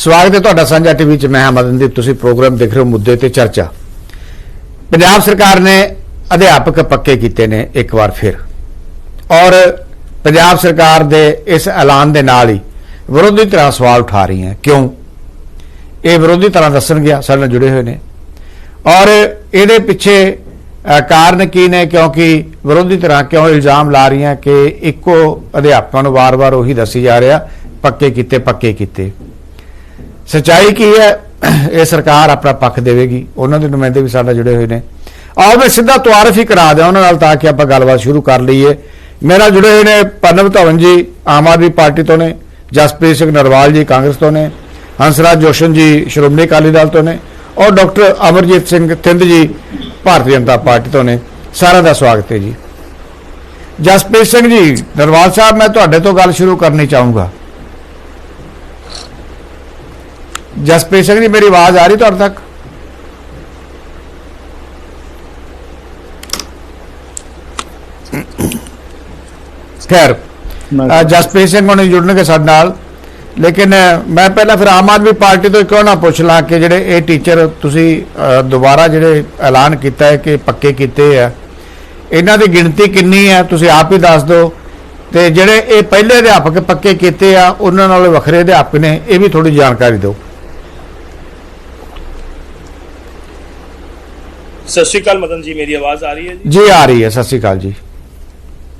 स्वागत है तुहाडा साझा टीवी च। मैं मदनदीप, तुसीं प्रोग्राम देख रहे हो मुद्दे ते चर्चा। पंजाब सरकार ने अध्यापक पक्के कीते ने एक बार फिर, और पंजाब सरकार दे इस ऐलान दे नाल ही विरोधी तरह सवाल उठा रही हैं। क्यों? ये विरोधी तरह दसन गया साडे नाल जुड़े हुए ने, और ये पिछे कारण की ने, क्योंकि विरोधी तरह क्यों इल्जाम ला रही हैं कि इको अध्यापकों को बार बार उही दसी जा रहा पक्के कीते पक्के कीते। सच्चाई की है, ये सरकार अपना पक्ष देगी। उन्होंने नुमाइंदे भी साडे जुड़े हुए हैं। आओ मैं सीधा तुआरफ ही करा दें उन्होंने, ताकि आप गलबात शुरू कर लीए। मेरे जुड़े हुए ने परनव धवन जी आम आदमी पार्टी तो ने, जसप्रीत सिंह नरवाल जी कांग्रेस तो ने, हंसराज जोशन जी श्रोमणी अकाली दल तो ने, और डॉक्टर अमरजीत सिंह थिंद जी भारतीय जनता पार्टी तो ने। सारा का स्वागत है जी। जसप्रीत सिंह जी नरवाल साहब, मैं तुहाडे तो गल शुरू करनी चाहूँगा। जसप्रीत सिंह जी, मेरी आवाज आ रही तुहाडे तक? खैर, जसप्रीत सिंह होने जुड़नगे साडे नाल, लेकिन मैं पहला फिर आम आदमी पार्टी तो क्यों ना पुछ ला कि जिहड़े ये टीचर तुसी दोबारा जिहड़े ऐलान किया है कि पक्के कीते है, इन्हां दी गिणती किन्नी है तुसी आप ही दस दो। ते जिहड़े ये पहले अध्यापक पक्के कीते आ उन्हां नाल वखरे अध्यापक ने, ये भी थोड़ी जानकारी दो। सत श्री अकाल मदन जी, मेरी आवाज आ रही है जी? आ रही है। सत श्री अकाल जी।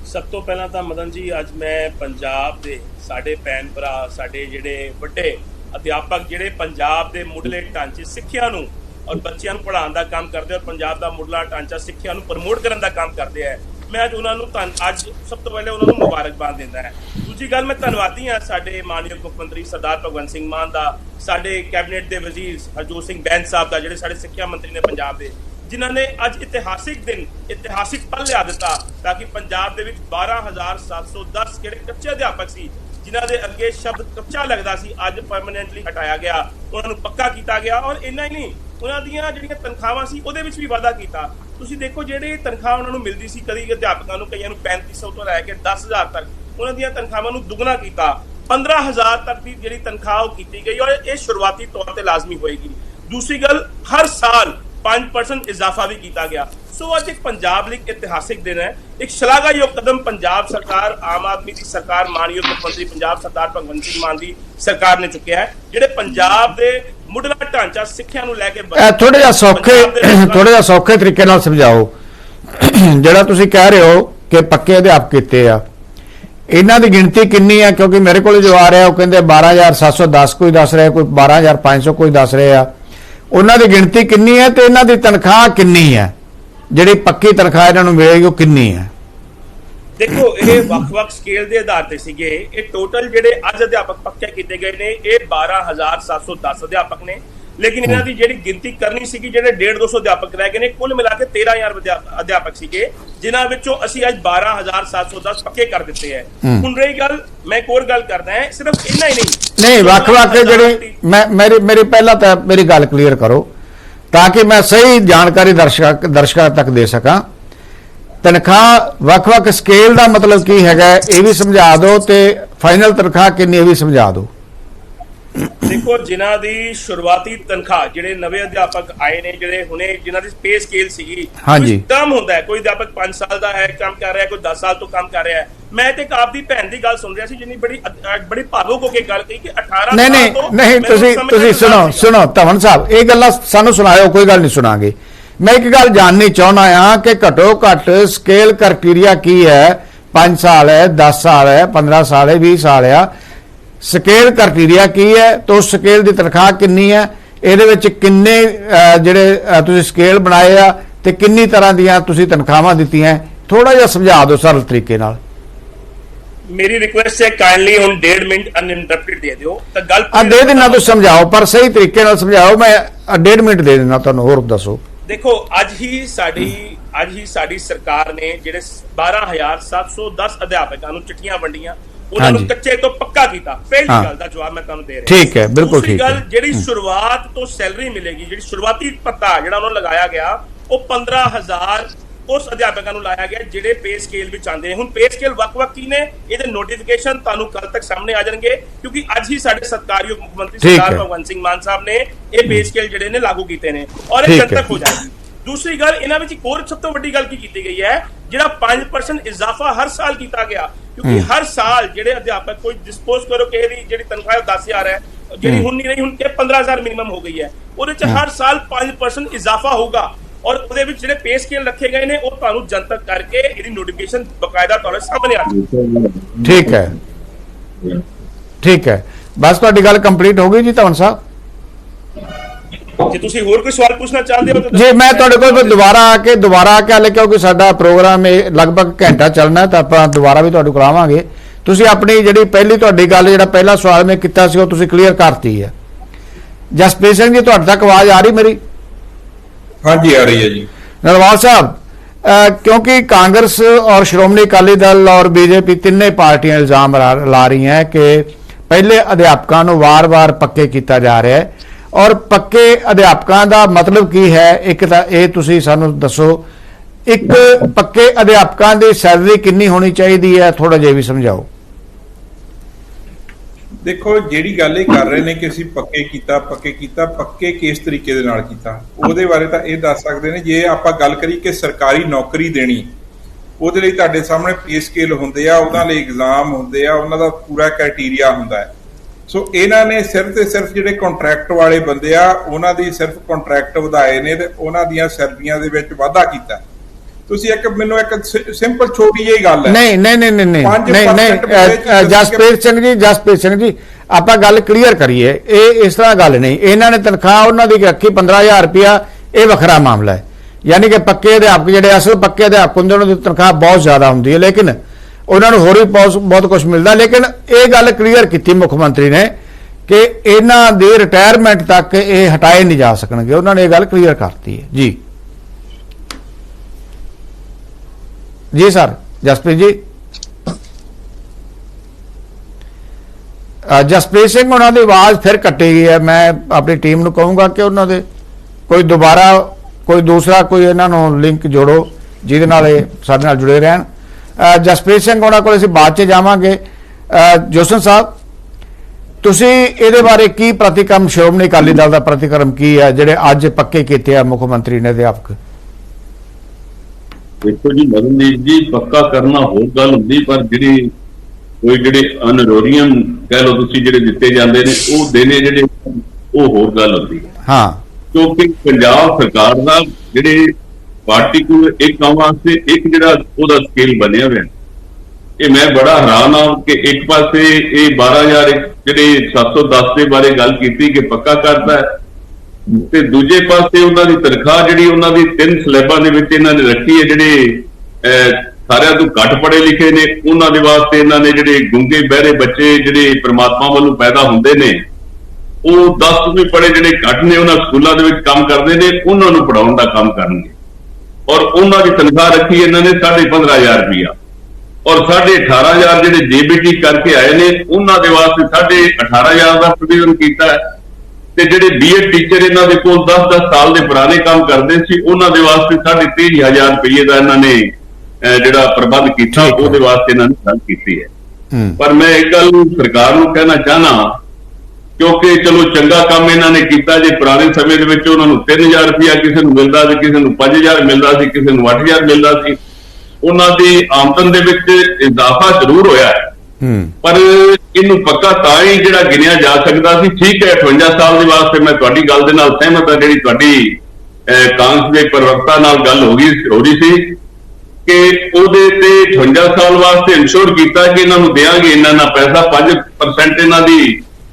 सब तो पहला तो मदन जी, अज मैं पंजाब दे साडे भैन भरा, साडे जिहड़े वड्डे अध्यापक जिहड़े पंजाब दे मुढ़ले ढांचे सिक्ख्या नूं और बच्चों को पढ़ाने का काम करते और पंजाब का मुढ़ला ढांचा सिक्ख्या नूं प्रमोट करने का काम करते हैं, मैं अज उन्होंने अज सब तो पहले उन्होंने मुबारकबाद देना है। दूजी गल, मैं धन्नवादी हाँ साडे मानयोग मुख मंत्री सरदार भगवंत सिंह मान का, साडे कैबिनेट के वजीर हरजोत सिंह बैंस साहब का, जिहड़े साडे सिक्ख्या मंत्री ने पंजाब के, जिन्होंने अज इतिहासिक दिन इतिहासिक पल लिया दिता, ताकि पंजाब के 12,710 जिहड़े कच्चे अध्यापक सी, जिन्हां दे अगे शब्द कच्चा लगता सी, अज परमानेंटली हटाया गया, उन्होंने पक्का किया गया। और इन्ना ही नहीं, उन्हां दीयां जिहड़ियां तनख्वाहां सी उहदे विच भी वाधा किया। तुसीं देखो, जिहड़ी तनख्वाह उन्हां नूं मिलदी सी, कई अध्यापकां नूं कईयां नूं 3500 तो लैके 10,000 तक, उन्हां दीयां तनख्वाहां नूं दुगना किया। 15,000 तक की जिहड़ी तनख्वाह की गई, और यह शुरुआती तौर पर लाजमी होएगी। दूसरी गल, हर साल 5% इजाफा भी किया गया। सो अज एक पंजाब लई इतिहासिक दिन है, एक शलाघायोग कदम पंजाब सरकार, आम आदमी की सरकार, मानयोग मुख्यमंत्री पंजाब सरदार भगवंत सिंह मान की सरकार ने चुकिया है, जिहड़े पंजाब दे मुढ़ला ढांचा सिक्ख्या नूं लैके थोड़े जिहा सौखे तरीके नाल समझाओ। जिहड़ा तुसीं कह रहे हो कि पक्के अध्यापक कीते आ, इन्हां दी गिणती किन्नी है? क्योंकि मेरे को जो आ रहा वो कहंदे 12,710 कोई दस रहा, कोई 12,500 कोई दस रहे आ। उन्हां दी गिणती किन्नी है ते इन्हां दी तनख्वाह किन्नी है? जिहड़ी पक्की तनख्वाह इन्हां नूं मिलेगी वो किन्नी है? देखो, ये वख-वख स्केल के आधार पर सीगे। ये टोटल जिहड़े अज अध्यापक पक्के कीते गए ने, ये 12,710 अध्यापक ने, लेकिन इन्हां दी जिहड़ी गिनती करनी सीगी, जिहड़े 150-200 अध्यापक रह गए ने, कुल मिला के 13,000 अध्यापक सीगे, जिन्हां विचों असीं अज 12,710 पक्के कर दिते हैं। हुण रही गल, मैं एक होर गल करदा है, सिर्फ इन्ना ही नहीं वख-वख जिहड़ी मेरी पहला तो मेरी गल क्लीयर करो, ताकि मैं सही जानकारी दर्शकों तक दे सका। तनख्वाह वख-वख स्केल का मतलब की है, ये भी समझा दो, ते फाइनल तनख्वाह कितनी है भी समझा दो। देखो, जिन्हां दी शुरुआती तनख्वाह, जिहड़े नवे अध्यापक आए ने, जिहड़े हुणे जिन्हां दी पे स्केल सीगी, हाँ जी, कम हुंदा है। कोई अध्यापक 5 साल दा है, काम कर रहा है, कोई 10 साल तो काम कर रहा है। मैं ते आप दी भैन दी गल सुन रहा सी, जिन्नी बड़ी भावुक होके गल कही कि 18 नहीं तुसीं सुनो धवन साहब, ये गल्लां सानूं सुनाओ, कोई गल नहीं सुनांगे। मैं एक गल जाननी चाहना हाँ कि घटो घट स्केल क्राइटेरिया की है? 5 साल है, 10 साल है, 15 साल है, 20 साल है, स्केल क्राइटेरिया की है? तो उस स्केल की तनख्वाह किन्नी है? ਇਹਦੇ ਵਿੱਚ किन्ने ਜਿਹੜੇ ਤੁਸੀਂ स्केल बनाए आ ते किन्नी तरह ਦੀਆਂ ਤੁਸੀਂ तनख्वाहां ਦਿੱਤੀਆਂ? थोड़ा जिहा समझा दो सरल तरीके नाल। मेरी रिक्वेस्ट है, काइंडली हुण 1.5 मिनट अनइंटरप्टेड दे दिओ तो गल दे देना, तो समझाओ पर सही तरीके नाल समझाओ। मैं 1.5 मिनट दे देना तुहानूं, होर दसो। देखो, अज ही साडी सरकार ने जिहड़े 12,710 अध्यापकां नूं चिट्ठियां वंडियां, उन्होंने कच्चे तो पक्का किया। पहली गल दा जवाब मैं तुहानूं दे रहा। ठीक है, बिल्कुल ठीक है। गल जिहड़ी शुरुआत तो सैलरी मिलेगी, जिहड़ी शुरुआती भत्ता जिहड़ा उन्होंने लगाया गया, वो 15,000 ਉਸ ਅਧਿਆਪਕਾਂ ਨੂੰ ਲਾਇਆ ਗਿਆ ਜਿਹੜੇ ਪੇ ਸਕੇਲ ਵਿੱਚ ਆਉਂਦੇ ਨੇ। ਹੁਣ ਪੇ ਸਕੇਲ ਵੱਖ-ਵੱਖ ਕੀ ਨੇ, ਇਹਦੇ ਨੋਟੀਫਿਕੇਸ਼ਨ ਤੁਹਾਨੂੰ ਕੱਲ ਤੱਕ ਸਾਹਮਣੇ ਆ ਜਾਣਗੇ, ਕਿਉਂਕਿ ਅੱਜ ਹੀ ਸਾਡੇ ਸਤਿਕਾਰਯੋਗ ਮੁੱਖ ਮੰਤਰੀ ਸਰਦਾਰ ਭਗਵੰਤ ਸਿੰਘ ਮਾਨ ਸਾਹਿਬ ਨੇ ਇਹ ਪੇ ਸਕੇਲ ਜਿਹੜੇ ਨੇ ਲਾਗੂ ਕੀਤੇ ਨੇ ਔਰ ਇਹ ਜਨਤਕ ਹੋ ਜਾਏਗੀ। ਦੂਸਰੀ ਗੱਲ, ਇਹਨਾਂ ਵਿੱਚ ਇੱਕ ਹੋਰ ਸਭ ਤੋਂ ਵੱਡੀ ਗੱਲ ਕੀ ਕੀਤੀ ਗਈ ਹੈ, ਜਿਹੜਾ 5% ਇਜ਼ਾਫਾ ਹਰ ਸਾਲ ਕੀਤਾ ਗਿਆ, ਕਿਉਂਕਿ ਹਰ ਸਾਲ ਜਿਹੜੇ ਅਧਿਆਪਕ ਕੋਈ ਡਿਸਪੋਜ਼ ਕਰੋ ਕਿ ਇਹਦੀ ਜਿਹੜੀ ਤਨਖਾਹ 10,000 ਹੈ, ਜਿਹੜੀ ਹੁਣ ਨਹੀਂ ਰਹੀ, ਹੁਣ 15,000 ਮਿਨੀਮਮ ਹੋ ਗਈ ਹੈ, ਉਹਦੇ ਚ ਹਰ ਸਾਲ 5% ਇਜ਼ਾਫਾ ਹੋਊਗਾ ਔਰ ਉਹਦੇ ਵਿੱਚ ਜਿਹੜੇ ਪੇ ਸਕੇਲ ਰੱਖੇ ਗਏ ਨੇ ਉਹ ਤੁਹਾਨੂੰ ਜਨਤਕ ਕਰਕੇ ਇਹਦੀ ਨੋਟੀਫਿਕੇਸ਼ਨ ਬਕਾਇਦਾ ਤੌਰ ਤੇ ਸਾਹਮਣੇ ਆ ਜਾਊਗੀ। ਠੀਕ ਹੈ ਬਸ ਤੁਹਾਡੀ ਗੱਲ ਕੰਪਲੀਟ ਹੋ ਗਈ ਜੀ ਧਵਨ ਸਾਹਿਬ। ਜੇ ਤੁਸੀਂ ਹੋਰ ਕੋਈ ਸਵਾਲ ਪੁੱਛਣਾ ਚਾਹੁੰਦੇ ਹੋ ਤਾਂ ਜੀ ਮੈਂ ਤੁਹਾਡੇ ਕੋਲ ਦੁਬਾਰਾ ਆ ਕੇ ਹਾਲੇ ਕਿਉਂਕਿ ਸਾਡਾ ਪ੍ਰੋਗਰਾਮ ਇਹ ਲਗਭਗ ਘੰਟਾ ਚੱਲਣਾ ਤਾਂ ਆਪਾਂ ਦੁਬਾਰਾ ਵੀ ਤੁਹਾਨੂੰ ਕਰਾਵਾਂਗੇ। ਤੁਸੀਂ ਆਪਣੀ ਜਿਹੜੀ ਪਹਿਲੀ ਤੁਹਾਡੀ ਗੱਲ ਜਿਹੜਾ ਪਹਿਲਾ ਸਵਾਲ ਮੈਂ ਕੀਤਾ ਸੀ ਉਹ ਤੁਸੀਂ ਕਲੀਅਰ ਕਰਤੀ ਹੈ। ਜਸਪ੍ਰੀਤ ਸਿੰਘ ਜੀ ਤੁਹਾਡੇ ਤੱਕ ਆਵਾਜ਼ ਆ ਰਹੀ ਮੇਰੀ? ਹਾਂਜੀ ਆ ਰਹੀ ਹੈ ਜੀ। ਨਰਵਾਲ ਸਾਹਿਬ क्योंकि कांग्रेस और श्रोमणी अकाली दल और बीजेपी तिन्ने पार्टियां इल्जाम ला रही हैं कि पहले अध्यापकों को वार वार पक्के किया जा रहा है और पक्के अध्यापकों का मतलब की है। एक तो ये तुसी सानू दसो, एक पक्के अध्यापकों की सैलरी कितनी होनी चाहिए है, थोड़ा जिहा भी समझाओ। देखो ਜਿਹੜੀ ਗੱਲ ਇਹ ਕਰ ਰਹੇ ਨੇ ਕਿ ਅਸੀਂ ਪੱਕੇ ਕੀਤਾ ਪੱਕੇ ਕਿਸ ਤਰੀਕੇ ਦੇ ਨਾਲ ਕੀਤਾ, ਉਹਦੇ ਬਾਰੇ ਤਾਂ ਇਹ ਦੱਸ ਸਕਦੇ ਨੇ। ਜੇ ਆਪਾਂ ਗੱਲ ਕਰੀ ਕਿ ਸਰਕਾਰੀ ਨੌਕਰੀ ਦੇਣੀ, ਉਹਦੇ ਲਈ ਤੁਹਾਡੇ ਸਾਹਮਣੇ ਪੇ ਸਕੇਲ ਹੁੰਦੇ ਆ, ਉਹਨਾਂ ਲਈ ਐਗਜ਼ਾਮ ਹੁੰਦੇ ਆ, ਉਹਨਾਂ ਦਾ ਪੂਰਾ ਕ੍ਰਾਈਟੇਰੀਆ ਹੁੰਦਾ ਹੈ। ਸੋ ਇਹਨਾਂ ਨੇ ਸਿਰਫ ਤੇ ਸਿਰਫ ਜਿਹੜੇ ਕੰਟਰੈਕਟ ਵਾਲੇ ਬੰਦੇ ਆ ਉਹਨਾਂ ਦੀ ਸਿਰਫ ਕੰਟਰੈਕਟ ਵਧਾਏ ਨੇ ਤੇ ਉਹਨਾਂ ਦੀਆਂ ਸੈਲਰੀਆਂ ਦੇ ਵਿੱਚ ਵਾਧਾ ਕੀਤਾ। ਤੁਸੀਂ ਇੱਕ ਮੈਨੂੰ ਇੱਕ ਸਿੰਪਲ ਛੋਟੀ ਜਿਹੀ ਗੱਲ ਹੈ। ਨਹੀਂ ਜਸਪ੍ਰੀਤ ਸਿੰਘ ਜੀ ਆਪਾਂ ਗੱਲ ਕਲੀਅਰ ਕਰੀਏ, ਇਹ ਇਸ ਤਰ੍ਹਾਂ ਗੱਲ ਨਹੀਂ। ਇਹਨਾਂ ਨੇ ਤਨਖਾਹ ਉਹਨਾਂ ਦੀ ਰੱਖੀ 15,000 ਰੁਪਇਆ, ਇਹ ਵੱਖਰਾ ਮਾਮਲਾ ਹੈ। ਯਾਨੀ ਕਿ ਪੱਕੇ ਅਧਿਆਪਕ ਜਿਹੜੇ ਅਸਲ ਪੱਕੇ ਅਧਿਆਪਕ ਹੁੰਦੇ ਉਹਨਾਂ ਦੀ ਤਨਖਾਹ ਬਹੁਤ ਜ਼ਿਆਦਾ ਹੁੰਦੀ ਹੈ, ਲੇਕਿਨ ਉਹਨਾਂ ਨੂੰ ਹੋਰ ਵੀ ਬਹੁਤ ਕੁਝ ਮਿਲਦਾ। ਲੇਕਿਨ ਇਹ ਗੱਲ ਕਲੀਅਰ ਕੀਤੀ ਮੁੱਖ ਮੰਤਰੀ ਨੇ ਕਿ ਇਹਨਾਂ ਦੀ ਰਿਟਾਇਰਮੈਂਟ ਤੱਕ ਇਹ ਹਟਾਏ ਨਹੀਂ ਜਾ ਸਕਣਗੇ, ਉਹਨਾਂ ਨੇ ਇਹ ਗੱਲ ਕਲੀਅਰ ਕਰਤੀ ਹੈ ਜੀ। जी सर जसप्रीत जी, जसप्रीत सिंह उन्होंने आवाज फिर कटी गई है। मैं अपनी टीम को कहूँगा कि उन्होंने कोई दोबारा कोई दूसरा कोई इन्हों लिंक जोड़ो जिहदे नाल साडे नाल जुड़े रहन। जसप्रीत सिंह उन्होंने को असीं बाद च जावांगे। जोसन साहब तुसीं इहदे बारे की प्रतिक्रम, श्रोमणी अकाली दल दा प्रतिक्रम की है जिहड़े अज पक्के कीते आ मुख मंत्री ने अध्यापक? देखो जी मदनदीप जी, पक्का करना होर गल होंदी, पर जिहड़ी कोई जिहड़े अनरोरियम कह लो तुसीं जिहड़े दित्ते जांदे ने ओह देने जिहड़े ओह होर गल होंदी है। हाँ, क्योंकि पंजाब सरकार दा जिहड़े पार्टिकुलर एक काम वास्ते एक जिहड़ा ओहदा स्केल बनिया होया, ये मैं बड़ा हैरान हाँ कि एक पासे ये 12,000 जिहड़े 710 दे बारे गल कीती कि पक्का करता है ਤੇ ਦੂਜੇ ਪਾਸੇ ਉਹਨਾਂ ਦੀ ਤਨਖਾਹ ਜਿਹੜੀ ਉਹਨਾਂ ਦੀ 3 ਸਲੈਬਾਂ ਦੇ ਵਿੱਚ ਇਹਨਾਂ ਨੇ ਰੱਖੀ ਹੈ। ਜਿਹੜੇ ਸਾਰਿਆਂ ਤੋਂ ਘੱਟ ਪੜ੍ਹੇ ਲਿਖੇ ਨੇ ਉਹਨਾਂ ਦੇ ਵਾਸਤੇ ਇਹਨਾਂ ਨੇ ਜਿਹੜੇ ਗੁੰਗੇ ਬਹਿਰੇ ਬੱਚੇ ਜਿਹੜੇ ਪ੍ਰਮਾਤਮਾ ਵੱਲੋਂ ਪੈਦਾ ਹੁੰਦੇ ਨੇ ਉਹ 10ਵੀਂ ਪੜ੍ਹੇ ਜਿਹੜੇ ਘੱਟ ਨੇ ਉਹਨਾਂ ਸਕੂਲਾਂ ਦੇ ਵਿੱਚ ਕੰਮ ਕਰਦੇ ਨੇ, ਉਹਨਾਂ ਨੂੰ ਪੜਾਉਣ ਦਾ ਕੰਮ ਕਰਨਗੇ। ਔਰ ਉਹਨਾਂ ਦੀ ਤਨਖਾਹ ਰੱਖੀ ਇਹਨਾਂ ਨੇ 15,500 ਰੁਪਇਆ ਔਰ 18,500 ਜਿਹੜੇ ਜੇਬੀਟੀ ਕਰਕੇ ਆਏ ਨੇ ਉਹਨਾਂ ਦੇ ਵਾਸਤੇ 18,500 ਦਾ ਪ੍ਰੋਵੀਜ਼ਨ ਕੀਤਾ ਹੈ। ਤੇ ਜਿਹੜੇ ਬੀਐਡ ਟੀਚਰ ਇਹਨਾਂ ਦੇ ਕੋਲ 10-10 ਸਾਲ ਦੇ ਪੁਰਾਣੇ ਕੰਮ ਕਰਦੇ ਸੀ ਉਹਨਾਂ ਦੇ ਵਾਸਤੇ 23,000 ਰੁਪਏ ਦਾ ਇਹਨਾਂ ਨੇ ਜਿਹੜਾ ਪ੍ਰਬੰਧ ਕੀਤਾ, ਉਹਦੇ ਵਾਸਤੇ ਇਹਨਾਂ ਨੇ ਗੱਲ ਕੀਤੀ ਹੈ। ਪਰ ਮੈਂ ਇੱਕ ਗੱਲ ਸਰਕਾਰ ਨੂੰ ਕਹਿਣਾ ਚਾਹਨਾ, ਕਿਉਂਕਿ ਚਲੋ ਚੰਗਾ ਕੰਮ ਇਹਨਾਂ ਨੇ ਕੀਤਾ। ਜੇ ਪੁਰਾਣੇ ਸਮੇਂ ਦੇ ਵਿੱਚ ਉਹਨਾਂ ਨੂੰ 3,000 ਰੁਪਇਆ ਕਿਸੇ ਨੂੰ ਮਿਲਦਾ ਸੀ, ਕਿਸੇ ਨੂੰ 5,000 ਮਿਲਦਾ ਸੀ, ਕਿਸੇ ਨੂੰ 8,000 ਮਿਲਦਾ ਸੀ, ਉਹਨਾਂ ਦੀ ਆਮਦਨ ਦੇ ਵਿੱਚ ਇਜ਼ਾਫਾ ਜ਼ਰੂਰ ਹੋਇਆ ਹੈ। ਪਰ ਇਹਨੂੰ ਪੱਕਾ ਤਾਂ ਹੀ ਜਿਹੜਾ ਗਿਣਿਆ ਜਾ ਸਕਦਾ ਸੀ। ਠੀਕ ਹੈ 58 ਸਾਲ ਦੇ ਵਾਸਤੇ ਮੈਂ ਤੁਹਾਡੀ ਗੱਲ ਦੇ ਨਾਲ ਸਹਿਮਤ ਹਾਂ, ਜਿਹੜੀ ਤੁਹਾਡੀ ਕਾਂਗਰਸ ਦੇ ਪ੍ਰਵਕਤਾ ਨਾਲ ਗੱਲ ਹੋ ਰਹੀ ਸੀ ਕਿ ਉਹਦੇ ਤੇ 58 ਸਾਲ ਵਾਸਤੇ ਇੰਸ਼ੋਰ ਕੀਤਾ ਕਿ ਇਹਨਾਂ ਨੂੰ ਦੇਾਂਗੇ ਇਹਨਾਂ ਪੈਸਾ 5% ਇਹਨਾਂ ਦੀ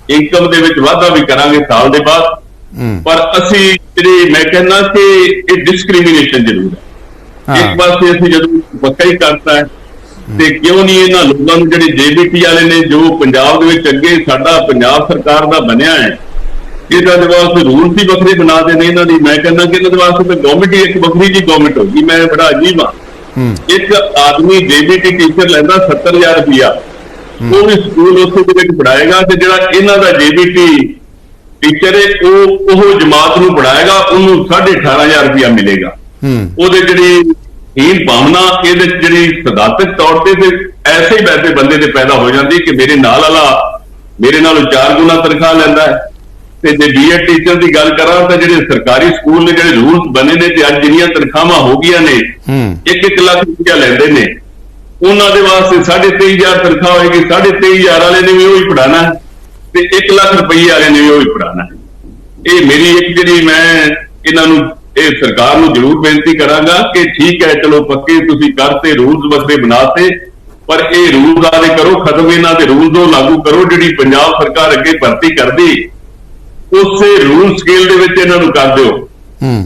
ਇਨਕਮ ਦੇ ਵਿੱਚ ਵਾਧਾ ਵੀ ਕਰਾਂਗੇ ਸਾਲ ਦੇ ਬਾਅਦ। ਪਰ ਅਸੀਂ ਜਿਹੜੇ ਮੈਂ ਕਹਿੰਦਾ ਕਿ ਇਹ ਡਿਸਕ੍ਰਿਮੀਨੇਸ਼ਨ ਜ਼ਰੂਰ ਹੈ। ਇੱਕ ਪਾਸੇ ਅਸੀਂ ਜਦੋਂ ਪੱਕਾ ਹੀ ਕਰਤਾ ਹੈ ਤੇ ਕਿਉਂ ਨਹੀਂ ਇਹਨਾਂ ਲੋਕਾਂ ਨੂੰ ਜਿਹੜੇ ਜੇਬੀਟੀ ਵਾਲੇ ਨੇ ਜੋ ਪੰਜਾਬ ਦੇ ਵਿੱਚ ਅੱਗੇ ਸਾਡਾ ਪੰਜਾਬ ਸਰਕਾਰ ਦਾ ਬਣਿਆ ਹੈ ਇਹਨਾਂ ਦੇ ਵਾਸਤੇ ਰੂਲ ਵੀ ਵੱਖਰੇ ਬਣਾ ਦੇਣੇ ਇਹਨਾਂ ਦੀ। ਮੈਂ ਕਹਿੰਦਾ ਕਿ ਇਹਨਾਂ ਦੇ ਵਾਸਤੇ ਤਾਂ ਗਵਰਨਮੈਂਟ ਹੀ ਇੱਕ ਵੱਖਰੀ ਜੀ ਗਵਰਨਮੈਂਟ ਹੋਗੀ। ਮੈਂ ਬੜਾ ਅਜੀਬ ਹਾਂ, ਇੱਕ ਆਦਮੀ ਜੇਬੀਟੀ ਟੀਚਰ ਲੈਂਦਾ 70,000 ਰੁਪਇਆ, ਉਹ ਵੀ ਸਕੂਲ ਉੱਥੇ ਦੇ ਵਿੱਚ ਪੜਾਏਗਾ ਤੇ ਜਿਹੜਾ ਇਹਨਾਂ ਦਾ ਜੇਬੀਟੀ ਟੀਚਰ ਹੈ ਉਹ ਜਮਾਤ ਨੂੰ ਪੜਾਏਗਾ, ਉਹਨੂੰ 18,500 ਰੁਪਇਆ ਮਿਲੇਗਾ। ਉਹਦੇ ਜਿਹੜੀ ਹੀਨ ਭਾਵਨਾ ਇਹਦੇ ਚ ਜਿਹੜੀ ਸਿਧਾਂਤਕ ਤੌਰ ਤੇ ਐਸੇ ਹੀ ਵੈਸੇ ਬੰਦੇ ਦੇ ਪੈਦਾ ਹੋ ਜਾਂਦੀ ਕਿ ਮੇਰੇ ਨਾਲ ਵਾਲਾ ਮੇਰੇ ਨਾਲੋਂ 4 ਗੁਣਾ ਤਨਖਾਹ ਲੈਂਦਾ ਹੈ। ਤੇ ਜੇ ਬੀਐਡ ਟੀਚਰ ਦੀ ਗੱਲ ਕਰਾਂ ਤਾਂ ਜਿਹੜੇ ਸਰਕਾਰੀ ਸਕੂਲ ਨੇ ਜਿਹੜੇ ਰੂਲਸ ਬਣੇ ਨੇ ਤੇ ਅੱਜ ਜਿੰਨੀਆਂ ਤਨਖਾਹਾਂ ਹੋ ਗਈਆਂ ਨੇ 1-1 ਲੱਖ ਰੁਪਇਆ ਲੈਂਦੇ ਨੇ, ਉਹਨਾਂ ਦੇ ਵਾਸਤੇ 23,500 ਤਨਖਾਹ ਹੋਏਗੀ। 23,500 ਵਾਲੇ ਨੇ ਵੀ ਉਹੀ ਪੜਾਣਾ ਤੇ 1 ਲੱਖ ਰੁਪਏ ਵਾਲੇ ਨੇ ਵੀ ਉਹੀ ਪੜਾਣਾ। ਇਹ ਮੇਰੀ ਇੱਕ ਜਿਹੜੀ ਮੈਂ ਇਹਨਾਂ ਨੂੰ ਇਹ ਸਰਕਾਰ ਨੂੰ ਜ਼ਰੂਰ ਬੇਨਤੀ ਕਰਾਂਗਾ ਕਿ ਠੀਕ ਹੈ ਚਲੋ ਪੱਕੇ ਤੁਸੀਂ ਕਰਤੇ ਰੂਲਸ ਵੱਖਰੇ ਬਣਾਤੇ, ਪਰ ਇਹ ਰੂਲ ਆਦੇ ਕਰੋ ਖਤਮ, ਇਹਨਾਂ ਦੇ ਰੂਲ ਤੋਂ ਲਾਗੂ ਕਰੋ। ਜਿਹੜੀ ਪੰਜਾਬ ਸਰਕਾਰ ਅੱਗੇ ਭਰਤੀ ਕਰਦੀ ਉਸੇ ਰੂਲ ਸਕੇਲ ਦੇ ਵਿੱਚ ਇਹਨਾਂ ਨੂੰ ਕਰ ਦਿਓ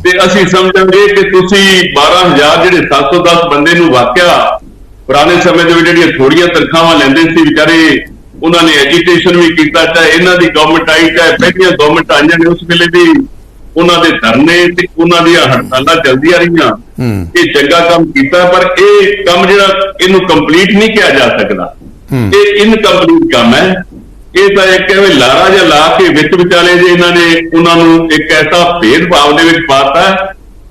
ਤੇ ਅਸੀਂ ਸਮਝਾਂਗੇ ਕਿ ਤੁਸੀਂ 12,000 ਜਿਹੜੇ 710 ਬੰਦੇ ਨੂੰ ਵਾਕਿਆ ਪੁਰਾਣੇ ਸਮੇਂ ਦੇ ਵਿੱਚ ਜਿਹੜੀਆਂ ਥੋੜੀਆਂ ਤਨਖਾਹਾਂ ਲੈਂਦੇ ਸੀ ਵਿਚਾਰੇ, ਉਹਨਾਂ ਨੇ ਐਜੀਟੇਸ਼ਨ ਵੀ ਕੀਤਾ, ਚਾਹੇ ਇਹਨਾਂ ਦੀ ਗਵਰਨਮੈਂਟ ਆਈ ਚਾਹੇ ਪਹਿਲੀਆਂ ਗਵਰਨਮੈਂਟ ਆਈਆਂ ਨੇ, ਉਸ ਵੇਲੇ ਦੀ ਉਹਨਾਂ ਦੇ ਧਰਨੇ ਤੇ ਉਹਨਾਂ ਦੀਆਂ ਹੜਤਾਲਾਂ ਚੱਲਦੀਆਂ ਰਹੀਆਂ। ਇਹ ਚੰਗਾ ਕੰਮ ਕੀਤਾ, ਪਰ ਇਹ ਕੰਮ ਜਿਹੜਾ ਇਹਨੂੰ ਕੰਪਲੀਟ ਨਹੀਂ ਕਿਹਾ ਜਾ ਸਕਦਾ, ਇਹ ਇਨਕੰਪਲੀਟ ਕੰਮ ਹੈ। ਇਹ ਤਾਂ ਇੱਕ ਐਵੇਂ ਲਾਰਾ ਜਿਹਾ ਲਾ ਕੇ ਵਿੱਚ ਵਿਚਾਲੇ ਜੇ ਇਹਨਾਂ ਨੇ ਉਹਨਾਂ ਨੂੰ ਇੱਕ ਐਸਾ ਭੇਦਭਾਵ ਦੇ ਵਿੱਚ ਪਾਤਾ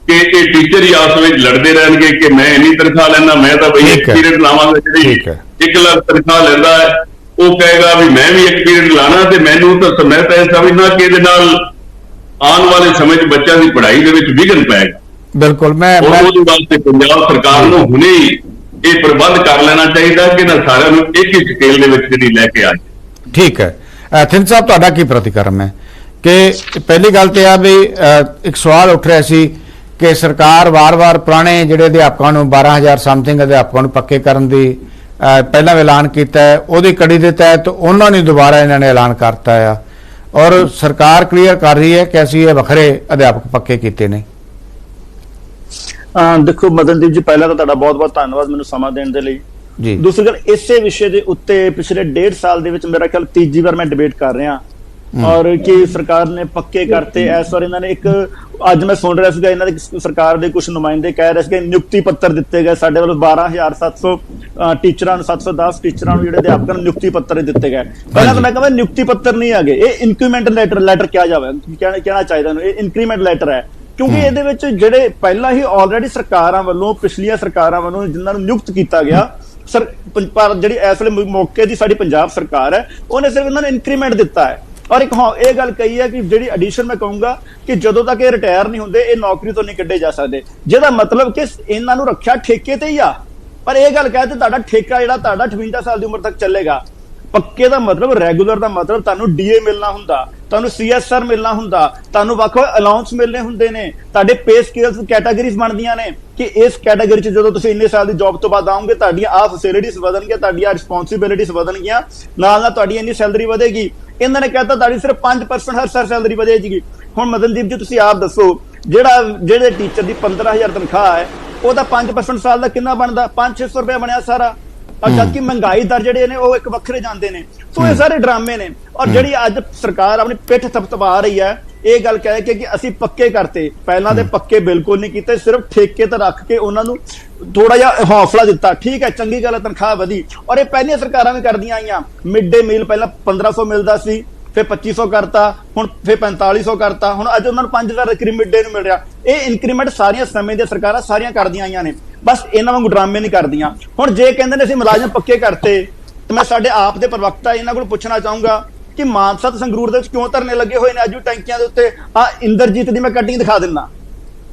ਕਿ ਇਹ ਟੀਚਰ ਹੀ ਆਪਸ ਵਿੱਚ ਲੜਦੇ ਰਹਿਣਗੇ ਕਿ ਮੈਂ ਇੰਨੀ ਤਨਖਾਹ ਲੈਣਾ, ਮੈਂ ਤਾਂ ਬਈ ਇੱਕ ਪੀਰੀਅਡ ਲਾਵਾਂਗਾ, ਜਿਹੜੀ 1 ਲੱਖ ਤਨਖਾਹ ਲੈਂਦਾ ਹੈ ਉਹ ਕਹੇਗਾ ਵੀ ਮੈਂ ਵੀ ਇੱਕ ਪੀਰੀਅਡ ਲਾਣਾ ਤੇ ਮੈਨੂੰ ਤਾਂ ਮੈਂ ਤਾਂ ਇਹ ਸਮਝਦਾ ਕਿ ਇਹਦੇ ਨਾਲ ਆਉਣ ਵਾਲੇ ਸਮੇਂ 'ਚ ਬੱਚਿਆਂ ਦੀ ਪੜ੍ਹਾਈ ਦੇ ਵਿੱਚ ਵਿਘਨ ਪਏਗਾ। ਬਿਲਕੁਲ ਮੈਂ ਉਹਦੇ ਵਾਸਤੇ ਪੰਜਾਬ ਸਰਕਾਰ ਨੂੰ ਹੁਣੇ ਹੀ ਇਹ ਪ੍ਰਬੰਧ ਕਰ ਲੈਣਾ ਚਾਹੀਦਾ ਕਿ ਨਾ ਸਾਰਿਆਂ ਨੂੰ ਇੱਕ ਹੀ ਸਕੇਲ ਦੇ ਵਿੱਚ ਜਿਹੜੀ ਲੈ ਕੇ ਆ ਜਾਏ। ਠੀਕ ਹੈ ਥਿੰਦ ਸਾਹਿਬ, ਤੁਹਾਡਾ ਕੀ ਪ੍ਰਤੀਕਰਮ ਹੈ ਕਿ ਪਹਿਲੀ ਗੱਲ ਤੇ ਆ ਵੀ ਇੱਕ ਸਵਾਲ ਉੱਠ ਰਿਹਾ ਸੀ ਕਿ ਸਰਕਾਰ ਵਾਰ-ਵਾਰ ਪੁਰਾਣੇ ਜਿਹੜੇ ਅਧਿਆਪਕਾਂ ਨੂੰ 12,000 ਸਮਥਿੰਗ ਅਧਿਆਪਕਾਂ ਨੂੰ ਪੱਕੇ ਕਰਨ ਦੀ ਪਹਿਲਾਂ ਐਲਾਨ ਕੀਤਾ ਹੈ, ਉਹਦੀ ਕੜੀ ਦੇ ਤਹਿਤ ਉਹਨਾਂ ਨੇ ਦੁਬਾਰਾ ਇਹਨਾਂ ਨੇ ਐਲਾਨ ਕਰਤਾ ਆ ਔਰ ਸਰਕਾਰ ਕਲੀਅਰ ਕਰ ਰਹੀ ਹੈ ਕਿ ਅਸੀਂ ਇਹ ਵੱਖਰੇ ਅਧਿਆਪਕ ਪੱਕੇ ਕੀਤੇ ਨੇ। ਦੇਖੋ ਮਦਨਦੀਪ ਜੀ, ਪਹਿਲਾਂ ਤਾਂ ਤੁਹਾਡਾ ਬਹੁਤ-ਬਹੁਤ ਧੰਨਵਾਦ ਮੈਨੂੰ ਸਮਾਂ ਦੇਣ ਦੇ ਲਈ ਜੀ। ਦੂਸਰੀ ਗੱਲ, ਇਸੇ ਵਿਸ਼ੇ ਦੇ ਉੱਤੇ ਪਿਛਲੇ 1.5 ਸਾਲ ਦੇ ਵਿੱਚ ਮੇਰਾ ਖਿਆਲ ਤੀਜੀ ਵਾਰ ਮੈਂ ਡਿਬੇਟ ਕਰ ਰਿਹਾ ਔਰ ਕਿ ਸਰਕਾਰ ਨੇ ਪੱਕੇ ਕਰਤੇ। ਇਸ ਵਾਰ ਇਹਨਾਂ ਨੇ ਇੱਕ, ਅੱਜ ਮੈਂ ਸੁਣ ਰਿਹਾ ਸੀਗਾ ਇਹਨਾਂ ਦੇ ਸਰਕਾਰ ਦੇ ਕੁਝ ਨੁਮਾਇੰਦੇ ਕਹਿ ਰਹੇ ਸੀ ਕਿ ਨਿਯੁਕਤੀ ਪੱਤਰ ਦਿੱਤੇ ਗਏ ਸਾਡੇ ਵੱਲੋਂ 12,700 ਟੀਚਰਾਂ ਨੂੰ, 710 ਟੀਚਰਾਂ ਨੂੰ ਜਿਹੜੇ ਅਧਿਆਪਕਾਂ ਨੂੰ ਨਿਯੁਕਤੀ ਪੱਤਰ ਦਿੱਤੇ ਗਏ। ਪਹਿਲਾਂ ਤਾਂ ਮੈਂ ਕਹਿੰਦਾ ਨਿਯੁਕਤੀ ਪੱਤਰ ਨਹੀਂ ਹੈਗੇ, ਇਹ ਇਨਕਰੀਮੈਂਟ ਲੈਟਰ ਕਿਹਾ ਜਾਵੇ, ਕਹਿਣਾ ਚਾਹੀਦਾ ਇਹਨੂੰ, ਇਹ ਇਨਕਰੀਮੈਂਟ ਲੈਟਰ ਹੈ ਕਿਉਂਕਿ ਇਹਦੇ ਵਿੱਚ ਜਿਹੜੇ ਪਹਿਲਾਂ ਹੀ ਆਲਰੇਡੀ ਸਰਕਾਰਾਂ ਵੱਲੋਂ, ਪਿਛਲੀਆਂ ਸਰਕਾਰਾਂ ਵੱਲੋਂ ਜਿਨ੍ਹਾਂ ਨੂੰ ਨਿਯੁਕਤ ਕੀਤਾ ਗਿਆ, ਜਿਹੜੀ ਇਸ ਵੇਲੇ ਮੌਕੇ ਦੀ ਸਾਡੀ ਪੰਜਾਬ ਸਰਕਾਰ ਹੈ, ਉਹਨੇ ਸਿਰਫ ਇਹਨਾਂ ਨੂੰ ਇਨਕਰੀਮੈਂਟ ਦਿੱਤਾ ਹੈ। ਔਰ ਇੱਕ ਇਹ ਗੱਲ ਕਹੀ ਹੈ ਕਿ ਜਿਹੜੀ ਐਡੀਸ਼ਨ ਮੈਂ ਕਹੂੰਗਾ ਕਿ ਜਦੋਂ ਤੱਕ ਇਹ ਰਿਟਾਇਰ ਨਹੀਂ ਹੁੰਦੇ ਇਹ ਨੌਕਰੀ ਤੋਂ ਨਹੀਂ ਕੱਢੇ ਜਾ ਸਕਦੇ, ਜਿਹਦਾ ਮਤਲਬ ਕਿ ਇਹਨਾਂ ਨੂੰ ਰੱਖਿਆ ਠੇਕੇ ਤੇ ਹੀ ਆ। ਪਰ ਇਹ ਗੱਲ ਕਹੇ ਤੇ ਤੁਹਾਡਾ ਠੇਕਾ ਜਿਹੜਾ ਤੁਹਾਡਾ 58 ਸਾਲ ਦੀ ਉਮਰ ਤੱਕ ਚੱਲੇਗਾ। ਪੱਕੇ ਦਾ ਮਤਲਬ, ਰੈਗੂਲਰ ਦਾ ਮਤਲਬ ਤੁਹਾਨੂੰ ਡੀਏ ਮਿਲਣਾ ਹੁੰਦਾ, ਤੁਹਾਨੂੰ ਸੀਐਸਆਰ ਮਿਲਣਾ ਹੁੰਦਾ, ਤੁਹਾਨੂੰ ਵੱਖ-ਵੱਖ ਅਲਾਉਂਸ ਮਿਲਣੇ ਹੁੰਦੇ ਨੇ, ਤੁਹਾਡੇ ਪੇ ਸਕੇਲਸ ਕੈਟਾਗਰੀਜ਼ ਬਣਦੀਆਂ ਨੇ ਕਿ ਇਸ ਕੈਟਾਗਰੀ 'ਚ ਜਦੋਂ ਤੁਸੀਂ ਇੰਨੇ ਸਾਲ ਦੀ ਜੌਬ ਤੋਂ ਬਾਅਦ ਆਓਗੇ ਤੁਹਾਡੀਆਂ ਆਹ ਫੈਸਿਲਿਟੀਜ਼ ਵਧਣਗੀਆਂ, ਤੁਹਾਡੀਆਂ ਰਿਸਪੌਂਸਿਬਿਲਿਟੀਜ਼ ਵਧਣਗੀਆਂ, ਨਾਲ ਤੁਹਾਡੀ ਇੰਨੀ ਸੈਲਰੀ ਵਧੇਗੀ। ਇਹਨਾਂ ਨੇ ਕਹਿਤਾ ਤੁਹਾਡੀ ਸਿਰਫ 5% ਹਰ ਸਾਲ ਸੈਲਰੀ ਵਧੇਗੀ। ਹੁਣ ਮਦਨਦੀਪ ਜੀ ਤੁਸੀਂ ਆਪ ਦੱਸੋ, ਜਿਹੜੇ ਟੀਚਰ ਦੀ 15,000 ਤਨਖਾਹ ਹੈ ਉਹਦਾ 5% ਸਾਲ ਦਾ ਕਿੰਨਾ ਬਣਦਾ? 500-600 ਰੁਪਏ ਬਣਿਆ ਸਾਰਾ। ਔਰ ਜਦਕਿ ਮਹਿੰਗਾਈ ਦਰ ਜਿਹੜੇ ਨੇ ਉਹ ਇੱਕ ਵੱਖਰੇ ਜਾਂਦੇ ਨੇ। ਸੋ ਇਹ ਸਾਰੇ ਡਰਾਮੇ ਨੇ। ਔਰ ਜਿਹੜੀ ਅੱਜ ਸਰਕਾਰ ਆਪਣੀ ਪਿੱਠ ਥਪਥਪਾ ਰਹੀ ਹੈ, ਇਹ ਗੱਲ ਕਹਿ ਕੇ ਕਿ ਅਸੀਂ ਪੱਕੇ ਕਰਤੇ, ਪਹਿਲਾਂ ਦੇ ਪੱਕੇ ਬਿਲਕੁਲ ਨਹੀਂ ਕੀਤੇ, ਸਿਰਫ ਠੇਕੇ ਤੇ ਰੱਖ ਕੇ ਉਹਨਾਂ ਨੂੰ ਥੋੜਾ ਜਿਹਾ ਹੌਸਲਾ ਦਿੱਤਾ। ਠੀਕ ਹੈ, ਚੰਗੀ ਗੱਲ ਹੈ, ਤਨਖਾਹ ਵਧੀ। ਔਰ ਇਹ ਪਹਿਲੀਆਂ ਸਰਕਾਰਾਂ ਵੀ ਕਰਦੀਆਂ ਆਈਆਂ। ਮਿਡ ਡੇ ਮੀਲ ਪਹਿਲਾਂ 1,500 ਮਿਲਦਾ ਸੀ, ਫਿਰ 2,500 ਕਰਤਾ, ਹੁਣ ਫਿਰ 4,500 ਕਰਤਾ, ਹੁਣ ਅੱਜ ਉਹਨਾਂ ਨੂੰ 5,000 ਮਿਡ ਡੇ ਨੂੰ ਮਿਲ ਰਿਹਾ। ਇਹ ਇਨਕਰੀਮੈਂਟ ਸਾਰੀਆਂ ਸਮੇਂ ਦੀਆਂ ਸਰਕਾਰਾਂ ਸਾਰੀਆਂ ਕਰਦੀਆਂ ਆਈਆਂ ਨੇ, ਬਸ ਇਹਨਾਂ ਵਾਂਗੂ ਡਰਾਮੇ ਨਹੀਂ ਕਰਦੀਆਂ। ਹੁਣ ਜੇ ਕਹਿੰਦੇ ਨੇ ਅਸੀਂ ਮੁਲਾਜ਼ਮ ਪੱਕੇ ਕਰਤੇ ਤੇ ਮੈਂ ਸਾਡੇ ਆਪ ਦੇ ਪ੍ਰਵਕਤਾ ਇਹਨਾਂ ਕੋਲ ਪੁੱਛਣਾ ਚਾਹੂੰਗਾ ਕਿ ਮਾਨਸਾ ਤੇ ਸੰਗਰੂਰ ਦੇ ਵਿੱਚ ਕਿਉਂ ਧਰਨੇ ਲੱਗੇ ਹੋਏ ਨੇ ਅੱਜ ਵੀ ਟੈਂਕੀਆਂ ਦੇ ਉੱਤੇ? ਇੰਦਰਜੀਤ ਦੀ ਮੈਂ ਕਟਿੰਗ ਦਿਖਾ ਦਿੰਦਾ।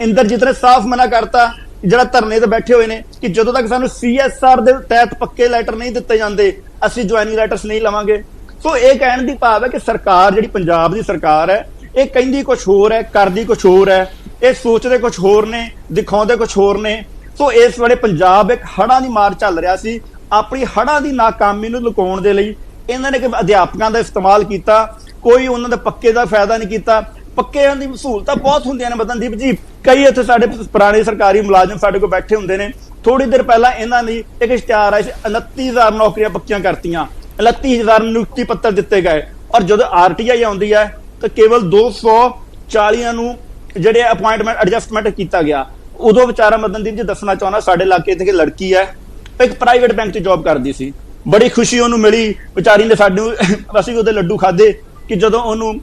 ਇੰਦਰਜੀਤ ਨੇ ਸਾਫ਼ ਮਨਾ ਕਰਤਾ ਜਿਹੜਾ ਧਰਨੇ ਤੇ ਬੈਠੇ ਹੋਏ ਨੇ ਕਿ ਜਦੋਂ ਤੱਕ ਸਾਨੂੰ ਸੀਐਸਆਰ ਦੇ ਤਹਿਤ ਪੱਕੇ ਲੈਟਰ ਨਹੀਂ ਦਿੱਤੇ ਜਾਂਦੇ ਅਸੀਂ ਜੁਆਇਨਿੰਗ ਲੈਟਰਸ ਨਹੀਂ ਲਵਾਂਗੇ। ਸੋ ਇਹ ਕਹਿਣ ਦੀ ਭਾਵ ਹੈ ਕਿ ਸਰਕਾਰ, ਜਿਹੜੀ ਪੰਜਾਬ ਦੀ ਸਰਕਾਰ ਹੈ, ਇਹ ਕਹਿੰਦੀ ਕੁਝ ਹੋਰ ਹੈ, ਕਰਦੀ ਕੁਝ ਹੋਰ ਹੈ, ਇਹ ਸੋਚਦੇ ਕੁਝ ਹੋਰ ਨੇ, ਦਿਖਾਉਂਦੇ ਕੁਝ ਹੋਰ ਨੇ। ਸੋ ਇਸ ਵੇਲੇ ਪੰਜਾਬ ਇੱਕ ਹੜ੍ਹਾਂ ਦੀ ਮਾਰ ਚੱਲ ਰਿਹਾ ਸੀ। ਆਪਣੀ ਹੜ੍ਹਾਂ ਦੀ ਨਾਕਾਮੀ ਨੂੰ ਲੁਕਾਉਣ ਦੇ ਲਈ ਇਹਨਾਂ ਨੇ ਅਧਿਆਪਕਾਂ ਦਾ ਇਸਤੇਮਾਲ ਕੀਤਾ, ਕੋਈ ਉਹਨਾਂ ਦੇ ਪੱਕੇ ਦਾ ਫਾਇਦਾ ਨਹੀਂ ਕੀਤਾ। ਪੱਕਿਆਂ ਦੀ ਸਹੂਲਤਾਂ ਬਹੁਤ ਹੁੰਦੀਆਂ ਨੇ ਮਦਨਦੀਪ ਜੀ। ਕਈ ਇੱਥੇ ਸਾਡੇ ਪੁਰਾਣੇ ਸਰਕਾਰੀ ਮੁਲਾਜ਼ਮ ਸਾਡੇ ਕੋਲ ਬੈਠੇ ਹੁੰਦੇ ਨੇ। ਥੋੜੀ ਦੇਰ ਪਹਿਲਾਂ ਇਹਨਾਂ ਦੀ ਇੱਕ ਇਸ਼ਤਿਹਾਰ ਆਇਆ ਸੀ, 29,000 ਨੌਕਰੀਆਂ ਪੱਕੀਆਂ ਕਰਤੀਆਂ, 29,000 ਨਿਯੁਕਤੀ ਪੱਤਰ ਦਿੱਤੇ ਗਏ। ਔਰ ਜਦੋਂ ਆਰਟੀਆਈ ਆਉਂਦੀ ਹੈ ਤਾਂ ਕੇਵਲ 240 ਨੂੰ ਜਿਹੜੇ ਅਪਾਇੰਟਮੈਂਟ ਐਡਜਸਟਮੈਂਟ ਕੀਤਾ ਗਿਆ। ਉਦੋਂ ਵਿਚਾਰਾ ਮਦਨਦੀਪ ਜੀ ਦੱਸਣਾ ਚਾਹੁੰਦਾ, ਸਾਡੇ ਇਲਾਕੇ ਤੇ ਲੜਕੀ ਹੈ, ਇੱਕ ਪ੍ਰਾਈਵੇਟ ਬੈਂਕ 'ਚ ਜੌਬ ਕਰਦੀ ਸੀ, ਬੜੀ ਖੁਸ਼ੀ ਉਹਨੂੰ ਮਿਲੀ ਵਿਚਾਰੀ ਨੇ। ਸਾਨੂੰ ਅਸੀਂ ਉਹਦੇ ਲੱਡੂ ਖਾਦੇ ਕਿ ਜਦੋਂ ਉਹਨੂੰ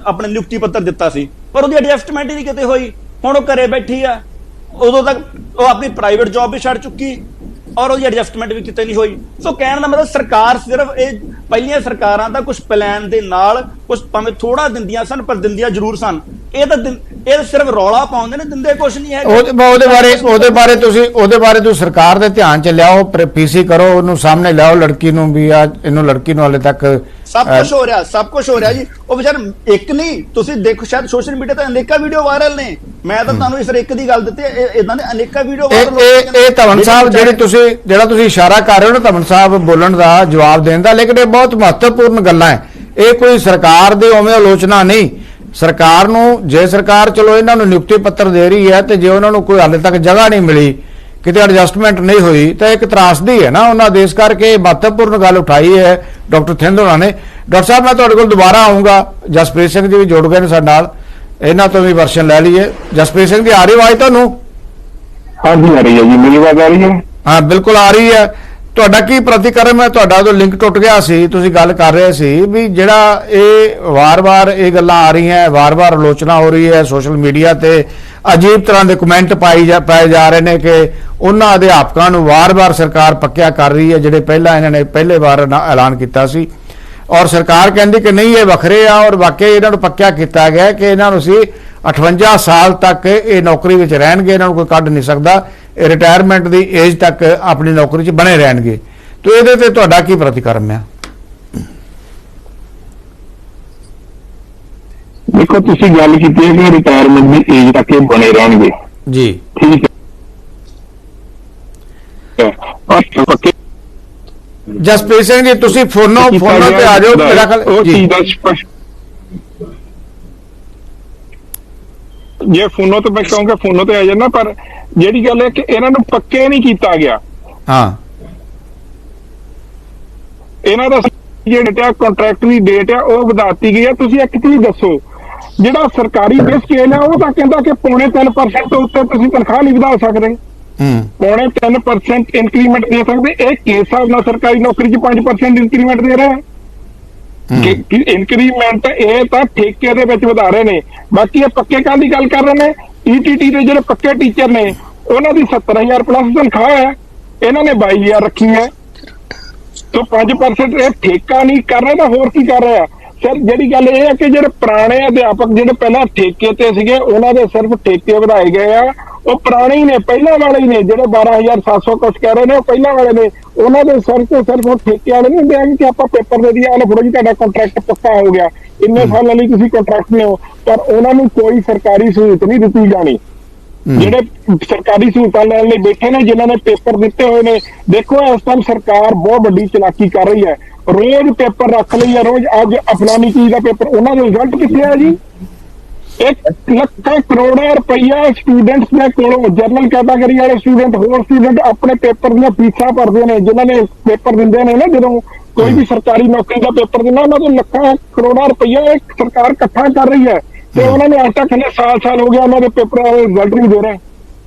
ਆਪਣੇ ਨਿਯੁਕਤੀ ਪੱਤਰ ਦਿੱਤਾ ਸੀ, ਪਰ ਉਹਦੀ ਐਡਜਸਟਮੈਂਟ ਹੀ ਨਹੀਂ ਕਿਤੇ ਹੋਈ। ਹੁਣ ਉਹ ਘਰੇ ਬੈਠੀ ਆ, ਉਦੋਂ ਤੱਕ ਉਹ ਆਪਣੀ ਪ੍ਰਾਈਵੇਟ ਜੌਬ ਵੀ ਛੱਡ ਚੁੱਕੀ ਔਰ ਉਹਦੀ ਐਡਜਸਟਮੈਂਟ ਵੀ ਕਿਤੇ ਨਹੀਂ ਹੋਈ। ਸੋ ਕਹਿਣ ਦਾ ਮਤਲਬ ਸਰਕਾਰ ਸਿਰਫ ਇਹ ਪਹਿਲੀਆਂ ਸਰਕਾਰਾਂ ਦਾ ਕੁਝ ਪਲਾਨ ਦੇ ਨਾਲ ਕੁਝ ਭਾਵੇਂ ਥੋੜਾ ਦਿੰਦੀਆਂ ਸਨ ਪਰ ਦਿੰਦੀਆਂ ਜ਼ਰੂਰ ਸਨ। ਇਹ ਸਿਰਫ ਰੌਲਾ ਪਾਉਂਦੇ ਨੇ, ਦਿੰਦੇ ਕੁਝ ਨਹੀਂ ਹੈ। ਉਹਦੇ ਬਾਰੇ ਤੁਸੀਂ ਸਰਕਾਰ ਦੇ ਧਿਆਨ ਚ ਲਿਆਓ, ਪੀਸੀ ਕਰੋ, ਉਹਨੂੰ ਸਾਹਮਣੇ ਲਿਆਓ ਲੜਕੀ ਨੂੰ ਵੀ ਆ ਇਹਨੂੰ ਲੜਕੀ ਨੂੰ ਹਾਲੇ ਤੱਕ ਸਭ ਕੁਝ ਹੋ ਰਿਹਾ ਜੀ। ਉਹ ਵਿਚਾਰ ਇੱਕ ਨਹੀਂ, ਤੁਸੀਂ ਦੇਖੋ ਸ਼ਾਇਦ ਸੋਸ਼ਲ ਮੀਡੀਆ ਤੇ ਅਨੇਕਾਂ ਵੀਡੀਓ ਵਾਇਰਲ ਨੇ। ਮੈਂ ਤਾਂ ਤੁਹਾਨੂੰ ਇਸ ਇੱਕ ਦੀ ਗੱਲ ਦਿੱਤੀ, ਇਦਾਂ ਦੇ ਅਨੇਕਾਂ ਵੀਡੀਓ ਵਾਇਰਲ ਇਹ ਧਵਨ ਸਾਹਿਬ ਜਿਹੜਾ ਤੁਸੀਂ ਇਸ਼ਾਰਾ ਕਰ ਰਹੇ ਹੋ ਨਾ ਧਵਨ ਸਾਹਿਬ ਬੋਲਣ ਦਾ ਜਵਾਬ ਦੇਣ ਦਾ, ਲੇਕਿਨ ਇਹ ਬਹੁਤ ਮਹੱਤਵਪੂਰਨ ਗੱਲਾਂ ਹੈ। ਇਹ ਕੋਈ ਸਰਕਾਰ ਦੇ ਉਵੇਂ ਆਲੋਚਨਾ ਨਹੀਂ। ਸਰਕਾਰ ਨੂੰ ਜੇ ਸਰਕਾਰ ਚਲੋ ਇਹਨਾਂ ਨੂੰ ਨਿਯੁਕਤੀ ਪੱਤਰ ਦੇ ਰਹੀ ਹੈ ਤੇ ਜੇ ਉਹਨਾਂ ਨੂੰ ਕੋਈ ਹਾਲੇ ਤੱਕ ਜਗ੍ਹਾ ਨਹੀਂ ਮਿਲੀ, ਕਿਤੇ ਐਡਜਸਟਮੈਂਟ ਨਹੀਂ ਹੋਈ ਤਾਂ ਇੱਕ ਤਰਾਸਦੀ ਹੈ ਨਾ ਉਹਨਾਂ ਦੇ। ਇਸ ਕਰਕੇ ਮਹੱਤਵਪੂਰਨ ਗੱਲ ਉਠਾਈ ਹੈ ਡਾਕਟਰ ਥਿੰਦ ਹੋਣਾ ਨੇ। ਡਾਕਟਰ ਸਾਹਿਬ ਮੈਂ ਤੁਹਾਡੇ ਕੋਲ ਦੁਬਾਰਾ ਆਉਂਗਾ, ਜਸਪ੍ਰੀਤ ਸਿੰਘ ਜੀ ਵੀ ਜੁੜ ਗਏ ਨੇ ਸਾਡੇ ਨਾਲ, ਇਹਨਾਂ ਤੋਂ ਵੀ ਵਰਸ਼ਨ ਲੈ ਲਈਏ। ਜਸਪ੍ਰੀਤ ਸਿੰਘ ਜੀ ਆ ਰਹੀ ਆਵਾਜ਼ ਤੁਹਾਨੂੰ? ਹਾਂਜੀ ਆ ਰਹੀ ਹੈ ਜੀ, ਮੇਰੀ ਆਵਾਜ਼ ਆ ਰਹੀ ਹੈ? ਹਾਂ ਬਿਲਕੁਲ ਆ ਰਹੀ ਹੈ। ਤੁਹਾਡਾ ਕੀ ਪ੍ਰਤੀਕਰਮ ਹੈ? ਤੁਹਾਡਾ ਉਦੋਂ ਲਿੰਕ ਟੁੱਟ ਗਿਆ ਸੀ, ਤੁਸੀਂ ਗੱਲ ਕਰ ਰਹੇ ਸੀ ਵੀ ਜਿਹੜਾ ਇਹ ਵਾਰ-ਵਾਰ ਇਹ ਗੱਲਾਂ ਆ ਰਹੀਆਂ, ਵਾਰ-ਵਾਰ ਆਲੋਚਨਾ ਹੋ ਰਹੀ ਹੈ ਸੋਸ਼ਲ ਮੀਡੀਆ ਤੇ, ਅਜੀਬ ਤਰ੍ਹਾਂ ਦੇ ਕਮੈਂਟ ਪਾਏ ਜਾ ਰਹੇ ਨੇ ਕਿ ਉਹਨਾਂ ਅਧਿਆਪਕਾਂ ਨੂੰ ਵਾਰ-ਵਾਰ ਸਰਕਾਰ ਪੱਕਿਆ ਕਰ ਰਹੀ ਹੈ ਜਿਹੜੇ ਪਹਿਲਾਂ ਇਹਨਾਂ ਨੇ ਪਹਿਲੇ ਵਾਰ ਐਲਾਨ ਕੀਤਾ ਸੀ, ਔਰ ਸਰਕਾਰ ਕਹਿੰਦੀ ਕਿ ਨਹੀਂ ਇਹ ਵੱਖਰੇ ਆ, ਔਰ ਵਾਕਈ ਇਹਨਾਂ ਨੂੰ ਪੱਕਿਆ ਕੀਤਾ ਗਿਆ ਕਿ ਇਹਨਾਂ ਨੂੰ ਅਸੀਂ 58 ਸਾਲ ਤੱਕ ਇਹ ਨੌਕਰੀ ਵਿੱਚ ਰਹਿਣਗੇ, ਇਹਨਾਂ ਨੂੰ ਕੋਈ ਕੱਢ ਨਹੀਂ ਸਕਦਾ, ਇਹ ਰਿਟਾਇਰਮੈਂਟ ਦੀ ਏਜ ਤੱਕ ਆਪਣੀ ਨੌਕਰੀ 'ਚ ਬਣੇ ਰਹਿਣਗੇ। ਤੋ ਇਹਦੇ ਤੇ ਤੁਹਾਡਾ ਕੀ ਪ੍ਰਤੀਕਰਮ ਹੈ? ਦੇਖੋ ਤੁਸੀਂ ਗੱਲ ਕੀਤੀ ਹੈ ਕਿ ਰਿਟਾਇਰਮੈਂਟ ਦੀ ਏਜ ਤੱਕ ਇਹ ਬਣੇ ਰਹਿਣਗੇ ਜੀ, ਠੀਕ ਹੈ। ਔਰ ਜਸਪ੍ਰੀਤ ਸਿੰਘ ਜੀ ਤੁਸੀਂ ਫੋਨੋਂ ਤੇ ਆ ਜਾਓ। ਮੇਰਾ ਖਿਆਲ ਉਹ ਚੀਜ਼ ਦਾ ਸਪਸ਼ਟ ਜੇ ਫੋਨੋਂ ਤੇ ਮੈਂ ਕਹੂੰਗਾ ਫੋਨੋਂ ਤੇ ਆ ਜਾਣਾ, ਪਰ ਜਿਹੜੀ ਗੱਲ ਹੈ ਕਿ ਇਹਨਾਂ ਨੂੰ ਪੱਕੇ ਨਹੀਂ ਕੀਤਾ ਗਿਆ। ਹਾਂ ਇਹਨਾਂ ਦਾ ਜਿਹੜਾ ਡੇਟ ਹੈ ਕੰਟਰੈਕਟ ਦੀ ਡੇਟ ਹੈ ਉਹ ਵਧਾਤੀ ਗਈ ਹੈ। ਤੁਸੀਂ ਇੱਕ ਚੀਜ਼ ਦੱਸੋ, ਜਿਹੜਾ ਸਰਕਾਰੀ ਬੇ ਸਕੇਲ ਹੈ ਉਹ ਤਾਂ ਕਹਿੰਦਾ ਕਿ 3.5% ਤੋਂ ਉੱਤੇ ਤੁਸੀਂ ਤਨਖਾਹ ਨਹੀਂ ਵਧਾ ਸਕਦੇ, 3.5% ਇਨਕਰੀਮੈਂਟ ਦੇ ਸਕਦੇ। ਇਹ ਕਿਸ ਹਿਸਾਬ ਨਾਲ ਸਰਕਾਰੀ ਨੌਕਰੀ 'ਚ 5% ਇਨਕਰੀਮੈਂਟ ਦੇ ਰਿਹਾ? ਇਨਕਰੀਮੈਂਟ ਇਹ ਤਾਂ ਠੇਕੇ ਦੇ ਵਿੱਚ ਵਧਾ ਰਹੇ ਨੇ। ਬਾਕੀ ਇਹ ਪੱਕੇ ਕਾਹਦੀ ਦੀ ਗੱਲ ਕਰ ਰਹੇ ਨੇ? ETT ਦੇ ਜਿਹੜੇ ਪੱਕੇ ਟੀਚਰ ਨੇ ਉਹਨਾਂ ਦੀ 70,000 ਪਲੱਸ ਤਨਖਾਹ ਹੈ, ਇਹਨਾਂ ਨੇ 22,000 ਰੱਖੀ ਹੈ। तो 5% ਇਹ ਠੇਕਾ ਨਹੀਂ ਕਰ ਰਿਹਾ ਤਾਂ ਹੋਰ ਕੀ ਕਰ ਰਿਹਾ? ਸਰ ਜਿਹੜੀ ਗੱਲ ਇਹ ਹੈ ਕਿ ਜਿਹੜੇ ਪੁਰਾਣੇ ਅਧਿਆਪਕ ਜਿਹੜੇ ਪਹਿਲਾਂ ਠੇਕੇ ਤੇ ਸੀਗੇ ਉਹਨਾਂ ਦੇ ਸਿਰਫ ਠੇਕੇ ਵਧਾਏ ਗਏ ਆ, ਉਹ ਪੁਰਾਣੇ ਹੀ ਨੇ, ਪਹਿਲਾਂ ਵਾਲੇ ਹੀ ਨੇ। ਜਿਹੜੇ 12,700 ਕੁਛ ਕਹਿ ਰਹੇ ਨੇ ਉਹ ਪਹਿਲਾਂ ਵਾਲੇ ਨੇ, ਉਹਨਾਂ ਦੇ ਸਿਰਫ ਤੇ ਸਿਰਫ ਠੇਕੇ ਵਾਲੇ ਨਹੀਂ ਹੁੰਦੇ ਕਿ ਆਪਾਂ ਪੇਪਰ ਦੇ ਦਈਏ, ਆਲੇ ਫੜੋ ਜੀ ਤੁਹਾਡਾ ਕੰਟਰੈਕਟ ਪੱਕਾ ਹੋ ਗਿਆ, ਇੰਨੇ ਸਾਲਾਂ ਲਈ ਤੁਸੀਂ ਕੰਟਰੈਕਟ ਲਿਓ, ਪਰ ਉਹਨਾਂ ਨੂੰ ਕੋਈ ਸਰਕਾਰੀ ਸਹੂਲਤ ਨਹੀਂ ਦਿੱਤੀ ਜਾਣੀ। ਜਿਹੜੇ ਸਰਕਾਰੀ ਸਹੂਲਤਾਂ ਲੈਣ ਲਈ ਬੈਠੇ ਨੇ, ਜਿਨ੍ਹਾਂ ਨੇ ਪੇਪਰ ਦਿੱਤੇ ਹੋਏ ਨੇ, ਦੇਖੋ ਇਸ ਟਾਈਮ ਸਰਕਾਰ ਬਹੁਤ ਵੱਡੀ ਚਲਾਕੀ ਕਰ ਰਹੀ ਹੈ। ਰੋਜ਼ ਪੇਪਰ ਰੱਖ ਲਈ ਹੈ, ਰੋਜ਼ ਅੱਜ ਫਲਾਨੀ ਚੀਜ਼ ਦਾ ਪੇਪਰ, ਉਹਨਾਂ ਦਾ ਰਿਜ਼ਲਟ ਕਿੱਥੇ ਆ ਜੀ? 1 ਲੱਖ ਕਰੋੜਾਂ ਰੁਪਈਆ ਸਟੂਡੈਂਟਸ ਦੇ ਕੋਲੋਂ, ਜਨਰਲ ਕੈਟਾਗਰੀ ਵਾਲੇ ਸਟੂਡੈਂਟ, ਹੋਰ ਸਟੂਡੈਂਟ ਆਪਣੇ ਪੇਪਰ ਦੀਆਂ ਫੀਸਾਂ ਭਰਦੇ ਨੇ। ਜਿਨ੍ਹਾਂ ਨੇ ਪੇਪਰ ਦਿੰਦੇ ਨੇ ਨਾ, ਜਦੋਂ ਕੋਈ ਵੀ ਸਰਕਾਰੀ ਨੌਕਰੀ ਦਾ ਪੇਪਰ ਦਿੰਦਾ, ਉਹਨਾਂ ਤੋਂ ਲੱਖਾਂ ਕਰੋੜਾਂ ਰੁਪਈਆ ਸਰਕਾਰ ਇਕੱਠਾ ਕਰ ਰਹੀ ਹੈ ਤੇ ਉਹਨਾਂ ਨੇ ਅੱਜ ਤੱਕ ਸਾਲ ਹੋ ਗਿਆ ਉਹਨਾਂ ਦੇ ਪੇਪਰਾਂ ਦਾ ਰਿਜ਼ਲਟ ਨਹੀਂ ਦੇ ਰਹੇ।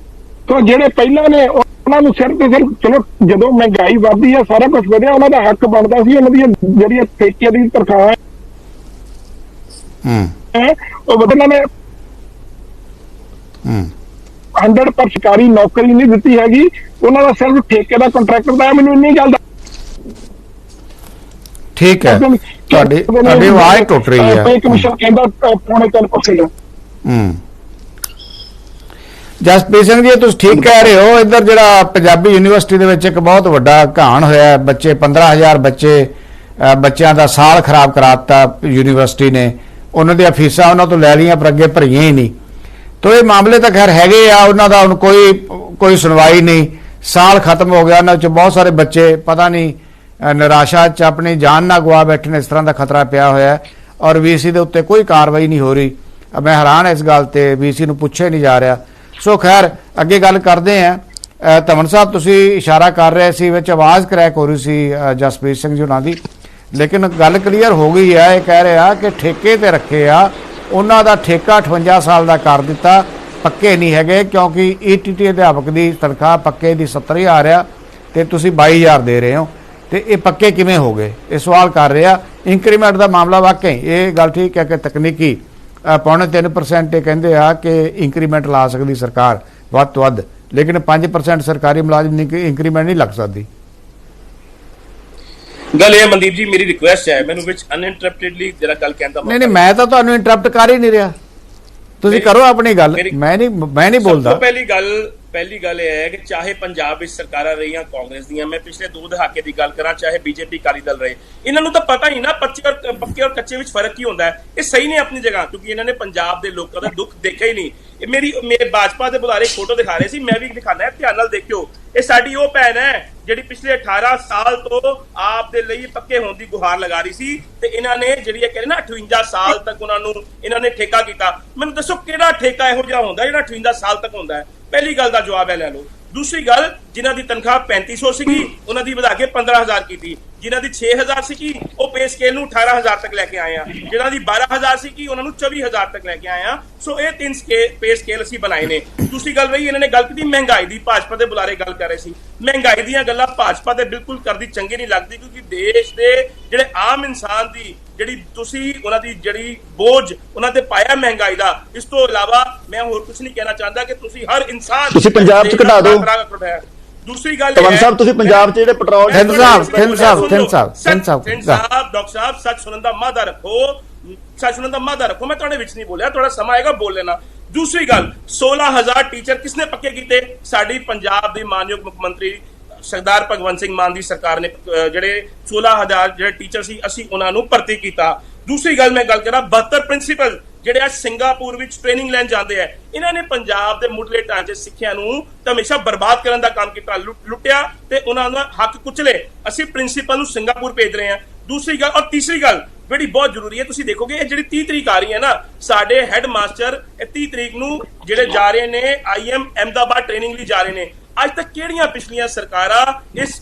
ਤਾਂ ਜਿਹੜੇ ਪਹਿਲਾਂ ਨੇ ਉਹਨਾਂ ਨੂੰ ਸਿਰ ਤੇ ਸਿਰ, ਚਲੋ ਜਦੋਂ ਮਹਿੰਗਾਈ ਵੱਧਦੀ ਹੈ, ਸਾਰਾ ਕੁਝ ਵਧਿਆ, ਉਹਨਾਂ ਦਾ ਹੱਕ ਬਣਦਾ ਸੀ ਉਹਨਾਂ ਦੀਆਂ ਜਿਹੜੀਆਂ ਠੇਕੇ ਦੀ ਤਨਖਾਹਾਂ ਉਹ ਵਧਣਾ ਨੇ। 100% ਸਰਕਾਰੀ ਨੌਕਰੀ ਨਹੀਂ ਦਿੱਤੀ ਹੈਗੀ, ਉਹਨਾਂ ਦਾ ਸਿਰਫ ਠੇਕੇ ਦਾ ਕੰਟਰੈਕਟ ਦਾ। ਮੈਨੂੰ ਇੰਨੀ ਗੱਲ ਦਾ ਠੀਕ ਹੈ, ਤੁਹਾਡੀ ਆਵਾਜ਼ ਟੁੱਟ ਰਹੀ ਹੈ। ਪੇ ਕਮਿਸ਼ਨ ਕਹਿੰਦਾ 3.5%। ਜਸਪ੍ਰੀਤ ਸਿੰਘ ਜੀ ਤੁਸੀਂ ਠੀਕ ਕਹਿ ਰਹੇ ਹੋ। ਇੱਧਰ ਜਿਹੜਾ ਪੰਜਾਬੀ ਯੂਨੀਵਰਸਿਟੀ ਦੇ ਵਿੱਚ ਇੱਕ ਬਹੁਤ ਵੱਡਾ ਘਾਣ ਹੋਇਆ, ਬੱਚੇ 15,000 ਬੱਚਿਆਂ ਦਾ ਸਾਲ ਖਰਾਬ ਕਰਾਤਾ ਯੂਨੀਵਰਸਿਟੀ ਨੇ, ਉਹਨਾਂ ਦੀਆਂ ਫੀਸਾਂ ਉਹਨਾਂ ਤੋਂ ਲੈ ਲਈਆਂ ਪਰ ਅੱਗੇ ਭਰੀਆਂ ਹੀ ਨਹੀਂ। ਤੋ ਇਹ ਮਾਮਲੇ ਤਾਂ ਖੈਰ ਹੈਗੇ ਆ, ਉਹਨਾਂ ਦਾ ਹੁਣ ਕੋਈ ਸੁਣਵਾਈ ਨਹੀਂ, ਸਾਲ ਖਤਮ ਹੋ ਗਿਆ, ਉਹਨਾਂ 'ਚ ਬਹੁਤ ਸਾਰੇ ਬੱਚੇ ਪਤਾ ਨਹੀਂ ਨਿਰਾਸ਼ਾ 'ਚ ਆਪਣੀ ਜਾਨ ਨਾ ਗਵਾ ਬੈਠੇ ਨੇ, ਇਸ ਤਰ੍ਹਾਂ ਦਾ ਖਤਰਾ ਪਿਆ ਹੋਇਆ, ਔਰ VC ਦੇ ਉੱਤੇ ਕੋਈ ਕਾਰਵਾਈ ਨਹੀਂ ਹੋ ਰਹੀ। ਮੈਂ ਹੈਰਾਨ ਇਸ ਗੱਲ ਤੇ, VC ਨੂੰ ਪੁੱਛਿਆ ਨਹੀਂ ਜਾ ਰਿਹਾ। ਸੋ ਖੈਰ ਅੱਗੇ ਗੱਲ ਕਰਦੇ ਹਾਂ। ਧਵਨ ਸਾਹਿਬ ਤੁਸੀਂ ਇਸ਼ਾਰਾ ਕਰ ਰਹੇ ਸੀ, ਵਿੱਚ ਆਵਾਜ਼ ਕਰੈਕ ਹੋ ਰਹੀ ਸੀ ਜਸਪ੍ਰੀਤ ਸਿੰਘ ਜੀ ਉਹਨਾਂ ਦੀ, ਲੇਕਿਨ ਗੱਲ ਕਲੀਅਰ ਹੋ ਗਈ ਹੈ। ਇਹ ਕਹਿ ਰਿਹਾ ਕਿ ਠੇਕੇ ਤੇ ਰੱਖੇ ਆ, ਉਹਨਾਂ ਦਾ ਠੇਕਾ 58 ਸਾਲ ਦਾ ਕਰ ਦਿੱਤਾ, ਪੱਕੇ ਨਹੀਂ ਹੈਗੇ, ਕਿਉਂਕਿ ETT ਅਧਿਆਪਕ ਦੀ ਤਨਖਾਹ ਪੱਕੇ ਦੀ 70,000 ਆ ਤੇ ਤੁਸੀਂ 22,000 ਦੇ ਰਹੇ ਹੋ, ਤੇ ਇਹ ਪੱਕੇ ਕਿਵੇਂ ਹੋ ਗਏ? ਇਹ ਸਵਾਲ ਕਰ ਰਿਹਾ। ਇੰਕਰੀਮੈਂਟ ਦਾ ਮਾਮਲਾ ਵਾਕਈ ਇਹ ਗੱਲ ਠੀਕ ਹੈ ਕਿ ਤਕਨੀਕੀ 3.5% ਇਹ ਕਹਿੰਦੇ ਆ ਕਿ ਇੰਕਰੀਮੈਂਟ ਲਾ ਸਕਦੀ ਸਰਕਾਰ, ਵੱਧ ਤੋਂ ਵੱਧ, ਲੇਕਿਨ 5% ਸਰਕਾਰੀ ਮੁਲਾਜ਼ਮ ਦੀ ਇੰਕਰੀਮੈਂਟ ਨਹੀਂ ਲੱਗ ਸਕਦੀ। ਗੱਲ ਇਹ ਮਨਦੀਪ ਜੀ, ਮੇਰੀ ਰਿਕੁਐਸਟ ਹੈ, ਮੈਨੂੰ ਵਿੱਚ ਅਨਇੰਟਰਪਟਿਡਲੀ ਜਿਹੜਾ ਗੱਲ ਕਹਿੰਦਾ ਨਹੀਂ ਮੈਂ ਤਾਂ ਤੁਹਾਨੂੰ ਇੰਟਰਪਟ ਕਰ ਹੀ ਨਹੀਂ ਰਿਹਾ, ਤੁਸੀਂ ਕਰੋ ਆਪਣੀ ਗੱਲ, ਮੈਂ ਨਹੀਂ ਬੋਲਦਾ। ਸਭ ਤੋਂ ਪਹਿਲੀ ਗੱਲ ਇਹ ਹੈ ਕਿ ਚਾਹੇ ਪੰਜਾਬ ਵਿੱਚ ਸਰਕਾਰਾਂ ਰਹੀਆਂ ਕਾਂਗਰਸ ਦੀਆਂ, ਮੈਂ ਪਿਛਲੇ 2 ਦਹਾਕੇ ਦੀ ਗੱਲ ਕਰਾਂ, ਚਾਹੇ ਬੀਜੇਪੀ ਅਕਾਲੀ ਦਲ ਰਹੇ, ਇਹਨਾਂ ਨੂੰ ਤਾਂ ਪਤਾ ਹੀ ਨਾ ਪੱਕੇ ਔਰ ਕੱਚੇ ਵਿੱਚ ਫਰਕ ਕੀ ਹੁੰਦਾ ਹੈ। ਇਹ ਸਹੀ ਨੇ ਆਪਣੀ ਜਗ੍ਹਾ, ਕਿਉਂਕਿ ਇਹਨਾਂ ਨੇ ਪੰਜਾਬ ਦੇ ਲੋਕਾਂ ਦਾ ਦੁੱਖ ਦੇਖਿਆ ਹੀ ਨਹੀਂ। ਮੇਰੇ ਭਾਜਪਾ ਦੇ ਬੁਲਾਰੇ ਫੋਟੋ ਦਿਖਾ ਰਹੇ ਸੀ, ਮੈਂ ਵੀ ਦਿਖਾਣਾ, ਧਿਆਨ ਨਾਲ ਦੇਖਿਓ। ਇਹ ਸਾਡੀ ਉਹ ਭੈਣ ਹੈ ਜਿਹੜੀ ਪਿਛਲੇ 18 ਸਾਲ ਤੋਂ ਆਪ ਦੇ ਲਈ ਪੱਕੇ ਹੋਣ ਦੀ ਗੁਹਾਰ ਲਗਾ ਰਹੀ ਸੀ, ਤੇ ਇਹਨਾਂ ਨੇ ਜਿਹੜੀ ਇਹ ਕਹਿੰਦੇ ਨਾ 58 ਸਾਲ ਤੱਕ ਉਹਨਾਂ ਨੂੰ ਇਹਨਾਂ ਨੇ ਠੇਕਾ ਕੀਤਾ। ਮੈਨੂੰ ਦੱਸੋ ਕਿਹੜਾ ਠੇਕਾ ਇਹੋ ਜਿਹਾ ਹੁੰਦਾ ਜਿਹੜਾ 58 ਸਾਲ ਤੱਕ ਹੁੰਦਾ ਹੈ? ਪਹਿਲੀ ਗੱਲ ਦਾ ਜਵਾਬ ਹੈ, ਲੈ ਲਓ। ਦੂਸਰੀ ਗੱਲ, ਜਿਨ੍ਹਾਂ ਦੀ ਤਨਖਾਹ 3500 ਸੀਗੀ ਉਹਨਾਂ ਦੀ ਵਧਾ ਕੇ 15000 ਕੀਤੀ, ਜਿਨ੍ਹਾਂ ਦੀ 6000 ਸੀਗੀ ਉਹ ਪੇ ਸਕੇਲ ਨੂੰ 18000 ਤੱਕ ਲੈ ਕੇ ਆਏ ਆ, ਜਿਹਨਾਂ ਦੀ 12000 ਸੀਗੀ ਉਹਨਾਂ ਨੂੰ 24000 ਤੱਕ ਲੈ ਕੇ ਆਏ ਆ। ਸੋ ਇਹ 3 ਪੇ ਸਕੇਲ ਅਸੀਂ ਬਣਾਏ ਨੇ। ਦੂਸਰੀ ਗੱਲ ਰਹੀ, ਇਹਨਾਂ ਨੇ ਗੱਲ ਕੀਤੀ ਮਹਿੰਗਾਈ ਦੀ, ਭਾਜਪਾ ਦੇ ਬੁਲਾਰੇ ਗੱਲ ਕਰ ਰਹੇ ਸੀ। ਮਹਿੰਗਾਈ ਦੀਆਂ ਗੱਲਾਂ ਭਾਜਪਾ ਤੇ ਬਿਲਕੁਲ ਕਰਦੀ ਚੰਗੀ ਨਹੀਂ ਲੱਗਦੀ, ਕਿਉਂਕਿ ਦੇਸ਼ ਦੇ ਜਿਹੜੇ ਆਮ ਇਨਸਾਨ ਦੀ ਜਿਹੜੀ ਤੁਸੀਂ ਉਹਨਾਂ ਦੀ ਜਿਹੜੀ ਬੋਝ ਉਹਨਾਂ ਤੇ ਪਾਇਆ ਮਹਿੰਗਾਈ ਦਾ, ਇਸ ਤੋਂ ਇਲਾਵਾ ਮੈਂ ਹੋਰ ਕੁਝ ਨਹੀਂ ਕਹਿਣਾ ਚਾਹੁੰਦਾ ਕਿ ਤੁਸੀਂ ਹਰ ਇਨਸਾਨ ਤੁਸੀਂ ਪੰਜਾਬ 'ਚ ਘਟਾ ਦਿਓ। ਦੂਸਰੀ ਗੱਲ ਤਵਨ ਸਾਹਿਬ, ਤੁਸੀਂ ਪੰਜਾਬ 'ਚ ਜਿਹੜੇ ਪੈਟਰੋਲ ਡਾਕਟਰ ਸਾਹਿਬ ਸੱਚ ਸੁਣਨ ਦਾ ਮਾਦਾ ਰੱਖੋ, ਸੱਚ ਸੁਣਨ ਦਾ ਮਾਦਾ ਰੱਖੋ। ਮੈਂ ਤੁਹਾਡੇ ਵਿੱਚ ਨਹੀਂ ਬੋਲਿਆ, ਥੋੜਾ ਸਮਾਂ ਆਏਗਾ ਬੋਲ ਲੈਣਾ। ਦੂਸਰੀ ਗੱਲ, 16000 ਟੀਚਰ ਕਿਸਨੇ ਪੱਕੇ ਕੀਤੇ? ਸਾਡੀ ਪੰਜਾਬ ਦੇ ਮਾਨਯੋਗ ਮੁੱਖ ਮੰਤਰੀ ਸਰਦਾਰ ਭਗਵੰਤ ਸਿੰਘ ਮਾਨ ਦੀ ਸਰਕਾਰ ਨੇ ਜਿਹੜੇ 16000 ਜਿਹੜੇ ਟੀਚਰ ਸੀ ਅਸੀਂ ਉਹਨਾਂ ਨੂੰ ਭਰਤੀ ਕੀਤਾ। ਦੂਸਰੀ ਗੱਲ ਮੈਂ ਗੱਲ ਕਰਾਂ, 72 ਪ੍ਰਿੰਸੀਪਲ ਜਿਹੜੇ ਅੱਜ ਸਿੰਗਾਪੁਰ ਵਿੱਚ ਟ੍ਰੇਨਿੰਗ ਲੈਣ ਜਾਂਦੇ ਆ, ਇਹਨਾਂ ਨੇ ਪੰਜਾਬ ਦੇ ਮੁੱਢਲੇ ਢਾਂਚੇ ਸਿੱਖਿਆ ਨੂੰ ਹਮੇਸ਼ਾ ਬਰਬਾਦ ਕਰਨ ਦਾ ਕੰਮ ਕੀਤਾ, ਲੁੱਟਿਆ ਤੇ ਉਹਨਾਂ ਦਾ ਹੱਕ ਕੁਚਲੇ। ਅਸੀਂ ਪ੍ਰਿੰਸੀਪਲ ਨੂੰ ਸਿੰਗਾਪੁਰ ਭੇਜ ਰਹੇ ਹਾਂ। ਦੂਸਰੀ ਗੱਲ, ਔਰ ਤੀਸਰੀ ਗੱਲ ਜਿਹੜੀ ਬਹੁਤ ਜ਼ਰੂਰੀ ਹੈ, ਤੁਸੀਂ ਦੇਖੋਗੇ ਇਹ ਜਿਹੜੀ 30 ਤਰੀਕ ਆ ਰਹੀ ਹੈ ਨਾ, ਸਾਡੇ ਹੈਡ ਮਾਸਟਰ 30 ਤਰੀਕ ਨੂੰ ਜਿਹੜੇ ਜਾ ਰਹੇ ਨੇ IIM ਅਹਿਮਦਾਬਾਦ ਟ੍ਰੇਨਿੰਗ ਲਈ ਜਾ ਰਹੇ ਨੇ। ਅੱਜ ਤੱਕ ਕਿਹੜੀਆਂ ਪਿਛਲੀਆਂ ਸਰਕਾਰਾਂ ਇਸ